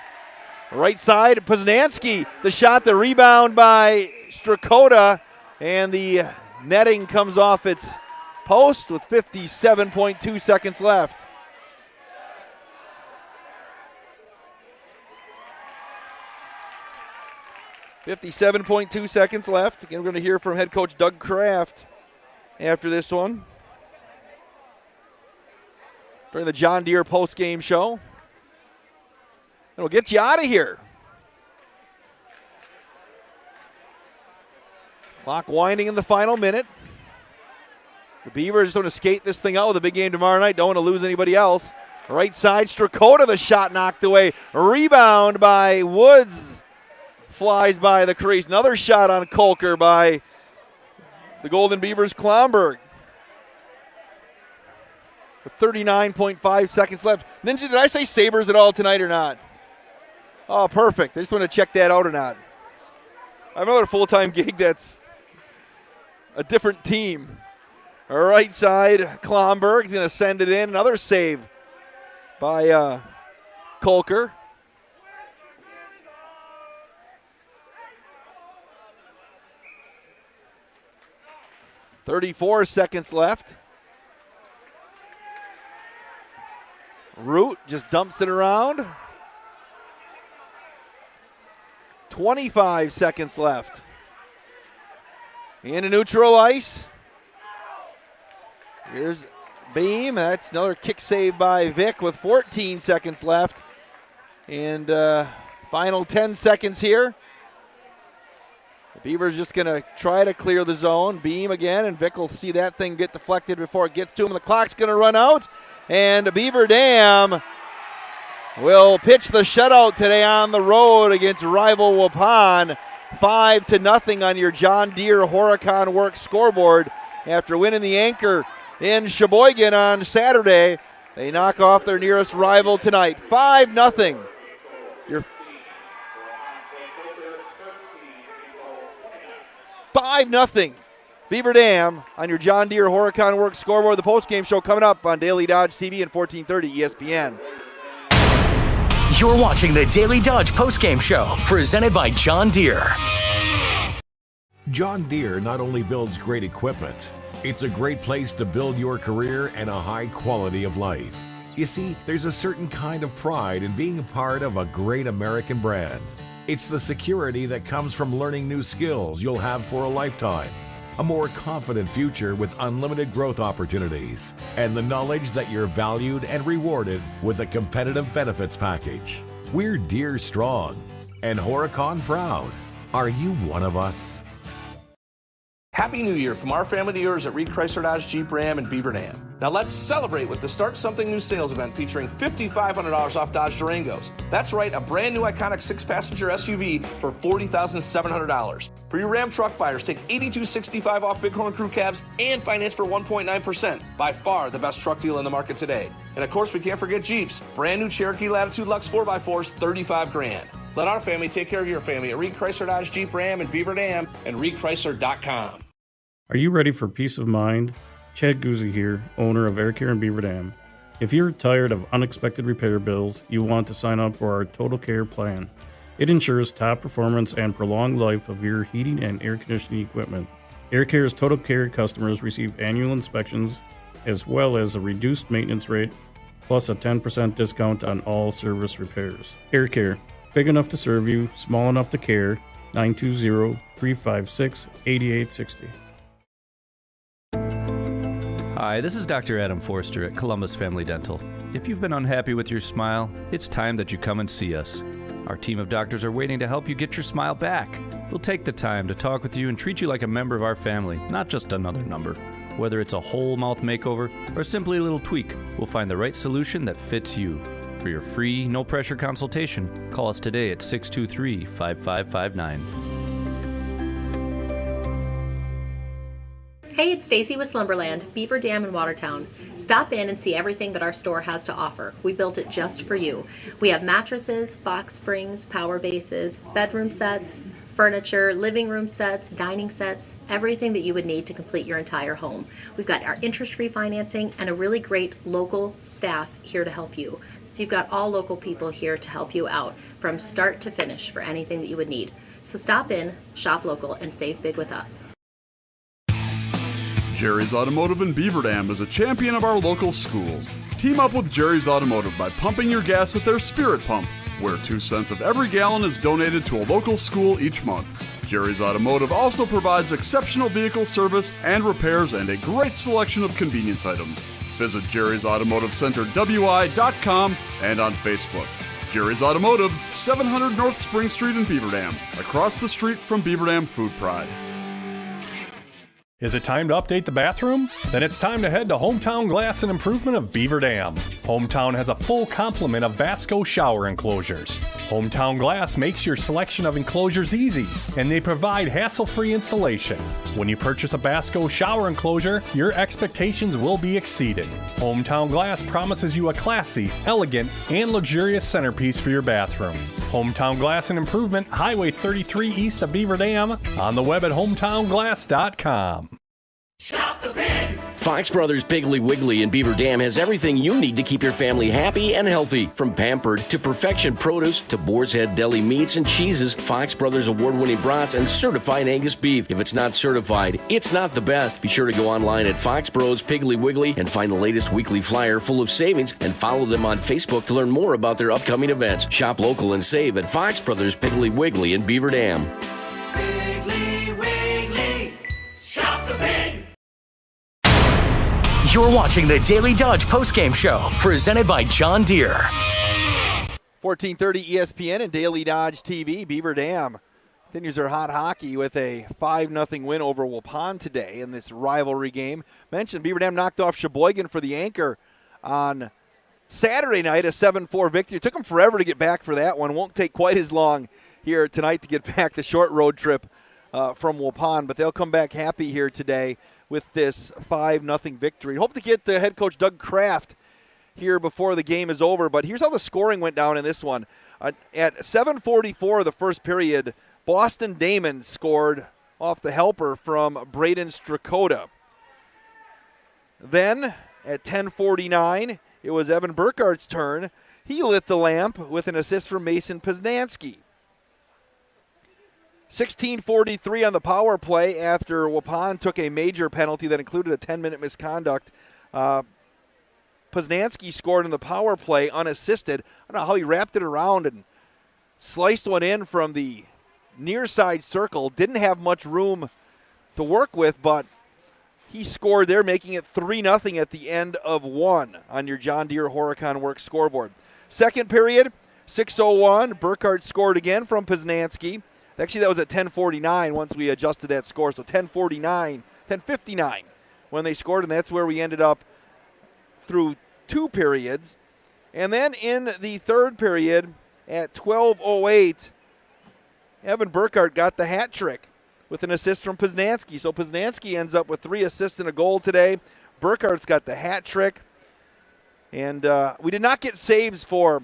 Right side, Poznanski. The shot, the rebound by Strakota. And the netting comes off its post with 57.2 seconds left. 57.2 seconds left. Again, we're going to hear from head coach Doug Kraft after this one during the John Deere post-game show. And we'll get you out of here. Clock winding in the final minute. The Beavers just want to skate this thing out with a big game tomorrow night. Don't want to lose anybody else. Right side, Strakota, the shot knocked away. A rebound by Woods. flies by the crease. Another shot on Kolker by the Golden Beavers, Klomberg. With 39.5 seconds left. Ninja, did I say Sabres at all tonight or not? Oh, perfect. I just want to check that out or not. I have another full-time gig that's a different team. All right side, Klomberg is going to send it in. Another save by Kolker. .34 seconds left. Root just dumps it around. 25 seconds left. Into neutral ice. Here's Beam. That's another kick save by Vic with 14 seconds left. And final 10 seconds here. The Beavers just going to try to clear the zone. Beam again, and Vic will see that thing get deflected before it gets to him. The clock's going to run out. And Beaver Dam will pitch the shutout today on the road against rival Waupun. 5-0 on your John Deere Horicon Works scoreboard. After winning the anchor in Sheboygan on Saturday, they knock off their nearest rival tonight. 5-0. Your 5-0 Beaver Dam on your John Deere Horicon Works scoreboard. The postgame show coming up on Daily Dodge TV and 1430 ESPN. You're watching the Daily Dodge postgame show, presented by John Deere. John Deere not only builds great equipment, it's a great place to build your career and a high quality of life. You see, there's a certain kind of pride in being a part of a great American brand. It's the security that comes from learning new skills you'll have for a lifetime, a more confident future with unlimited growth opportunities, and the knowledge that you're valued and rewarded with a competitive benefits package. We're Deere strong and Horicon proud. Are you one of us? Happy New Year from our family to yours at Reed Chrysler Dodge Jeep Ram and Beaver Dam. Now let's celebrate with the Start Something New sales event featuring $5,500 off Dodge Durangos. That's right, a brand new iconic 6-passenger SUV for $40,700. For your Ram truck buyers, take $82.65 off Bighorn Crew cabs and finance for 1.9%. By far the best truck deal in the market today. And of course, we can't forget Jeeps. Brand new Cherokee Latitude Lux 4x4s, $35,000. Let our family take care of your family at Reed Chrysler Dodge Jeep Ram and Beaver Dam and ReedChrysler.com. Are you ready for peace of mind? Chad Guzzi here, owner of Air Care in Beaver Dam. If you're tired of unexpected repair bills, you want to sign up for our Total Care plan. It ensures top performance and prolonged life of your heating and air conditioning equipment. Air Care's Total Care customers receive annual inspections as well as a reduced maintenance rate plus a 10% discount on all service repairs. Air Care, big enough to serve you, small enough to care. 920-356-8860. Hi, this is Dr. Adam Forster at Columbus Family Dental. If you've been unhappy with your smile, it's time that you come and see us. Our team of doctors are waiting to help you get your smile back. We'll take the time to talk with you and treat you like a member of our family, not just another number. Whether it's a whole mouth makeover or simply a little tweak, we'll find the right solution that fits you. For your free, no-pressure consultation, call us today at 623-5559. Hey, it's Stacy with Slumberland, Beaver Dam in Watertown. Stop in and see everything that our store has to offer. We built it just for you. We have mattresses, box springs, power bases, bedroom sets, furniture, living room sets, dining sets, everything that you would need to complete your entire home. We've got our interest-free financing and a really great local staff here to help you. So you've got all local people here to help you out from start to finish for anything that you would need. So stop in, shop local, and save big with us. Jerry's Automotive in Beaver Dam is a champion of our local schools. Team up with Jerry's Automotive by pumping your gas at their Spirit Pump, where 2 cents of every gallon is donated to a local school each month. Jerry's Automotive also provides exceptional vehicle service and repairs and a great selection of convenience items. Visit Jerry's Automotive Center WI.com and on Facebook. Jerry's Automotive, 700 North Spring Street in Beaver Dam, across the street from Beaver Dam Food Pride. Is it time to update the bathroom? Then it's time to head to Hometown Glass and Improvement of Beaver Dam. Hometown has a full complement of Basco shower enclosures. Hometown Glass makes your selection of enclosures easy, and they provide hassle-free installation. When you purchase a Basco shower enclosure, your expectations will be exceeded. Hometown Glass promises you a classy, elegant, and luxurious centerpiece for your bathroom. Hometown Glass and Improvement, Highway 33 east of Beaver Dam, on the web at hometownglass.com. Shop the Big! Fox Brothers Piggly Wiggly in Beaver Dam has everything you need to keep your family happy and healthy. From Pampered to Perfection Produce to Boar's Head Deli Meats and Cheeses, Fox Brothers award-winning brats and certified Angus beef. If it's not certified, it's not the best. Be sure to go online at Fox Bros Piggly Wiggly and find the latest weekly flyer full of savings, and follow them on Facebook to learn more about their upcoming events. Shop local and save at Fox Brothers Piggly Wiggly in Beaver Dam. Piggly Wiggly! Shop the Big! You're watching the Daily Dodge postgame show, presented by John Deere. 1430 ESPN and Daily Dodge TV. Beaver Dam continues their hot hockey with a 5-0 win over Waupun today in this rivalry game. Mentioned Beaver Dam knocked off Sheboygan for the anchor on Saturday night, a 7-4 victory. It took them forever to get back for that one. Won't take quite as long here tonight to get back the short road trip from Waupun, but they'll come back happy here today with this 5-0 victory. Hope to get the head coach Doug Kraft here before the game is over, but here's how the scoring went down in this one. At 7:44 of the first period, Boston Damon scored off the helper from Braden Strakota. Then at 10:49, it was Evan Burkhart's turn. He lit the lamp with an assist from Mason Poznansky. 16:43 on the power play after Waupun took a major penalty that included a 10-minute misconduct. Poznansky scored in the power play unassisted. I don't know how he wrapped it around and sliced one in from the near side circle. Didn't have much room to work with, but he scored there, making it 3-0 at the end of one on your John Deere Horicon Works scoreboard. Second period, 6:01. Burkhardt scored again from Poznansky. Actually, that was at 10:49 once we adjusted that score. So 10:59 when they scored, and that's where we ended up through two periods. And then in the third period at 12:08, Evan Burkhardt got the hat trick with an assist from Poznansky. So Poznansky ends up with 3 assists and a goal today. Burkhardt's got the hat trick. And we did not get saves for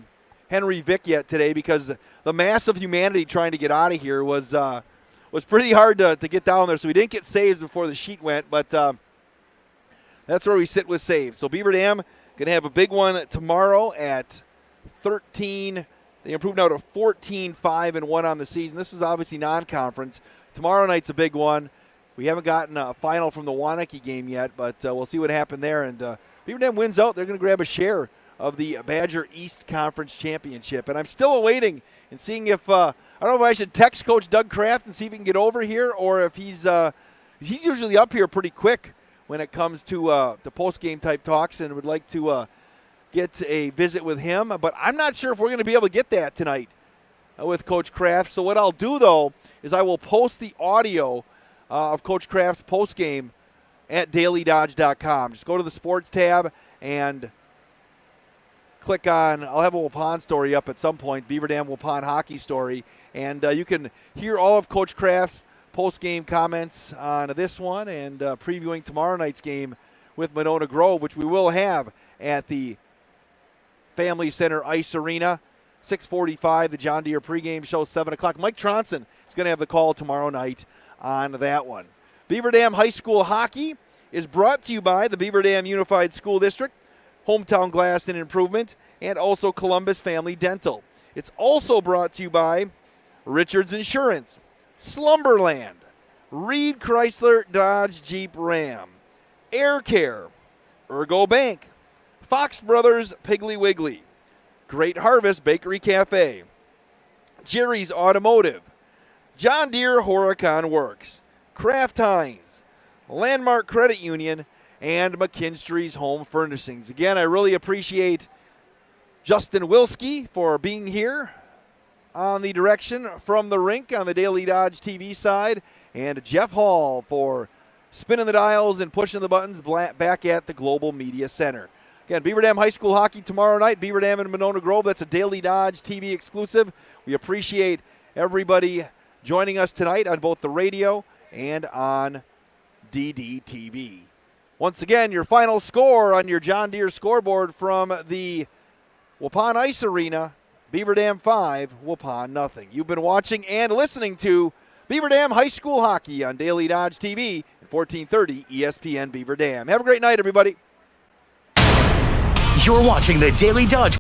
Henry Vick yet today because the mass of humanity trying to get out of here was pretty hard to get down there. So we didn't get saves before the sheet went, but that's where we sit with saves. So Beaver Dam going to have a big one tomorrow at 13. They improved now to 14-5-1 on the season. This is obviously non-conference. Tomorrow night's a big one. We haven't gotten a final from the Waunakee game yet, but we'll see what happened there. And Beaver Dam wins out. They're going to grab a share of the Badger East Conference Championship. And I'm still awaiting and seeing if I don't know if I should text Coach Doug Kraft and see if he can get over here, or if he's usually up here pretty quick when it comes to the post-game type talks, and would like to get a visit with him. But I'm not sure if we're going to be able to get that tonight with Coach Kraft. So what I'll do, though, is I will post the audio of Coach Kraft's post-game at dailydodge.com. Just go to the sports tab and click on, I'll have a Waupun story up at some point, Beaver Dam Waupun hockey story, and you can hear all of Coach Kraft's post-game comments on this one and previewing tomorrow night's game with Monona Grove, which we will have at the Family Center Ice Arena. 6:45, the John Deere pregame show, 7 o'clock. Mike Tronson is going to have the call tomorrow night on that one. Beaver Dam High School Hockey is brought to you by the Beaver Dam Unified School District, Hometown Glass and Improvement, and also Columbus Family Dental. It's also brought to you by Richards Insurance, Slumberland, Reed Chrysler Dodge Jeep Ram, Air Care, Ergo Bank, Fox Brothers Piggly Wiggly, Great Harvest Bakery Cafe, Jerry's Automotive, John Deere Horicon Works, Kraft Heinz, Landmark Credit Union, and McKinstry's Home Furnishings. Again, I really appreciate Justin Wilski for being here on the direction from the rink on the Daily Dodge TV side, and Jeff Hall for spinning the dials and pushing the buttons back at the Global Media Center. Again, Beaver Dam High School hockey tomorrow night, Beaver Dam and Monona Grove. That's a Daily Dodge TV exclusive. We appreciate everybody joining us tonight on both the radio and on DDTV. Once again, your final score on your John Deere scoreboard from the Waupun Ice Arena, Beaver Dam 5, Waupun nothing. You've been watching and listening to Beaver Dam High School Hockey on Daily Dodge TV at 1430 ESPN Beaver Dam. Have a great night, everybody. You're watching the Daily Dodge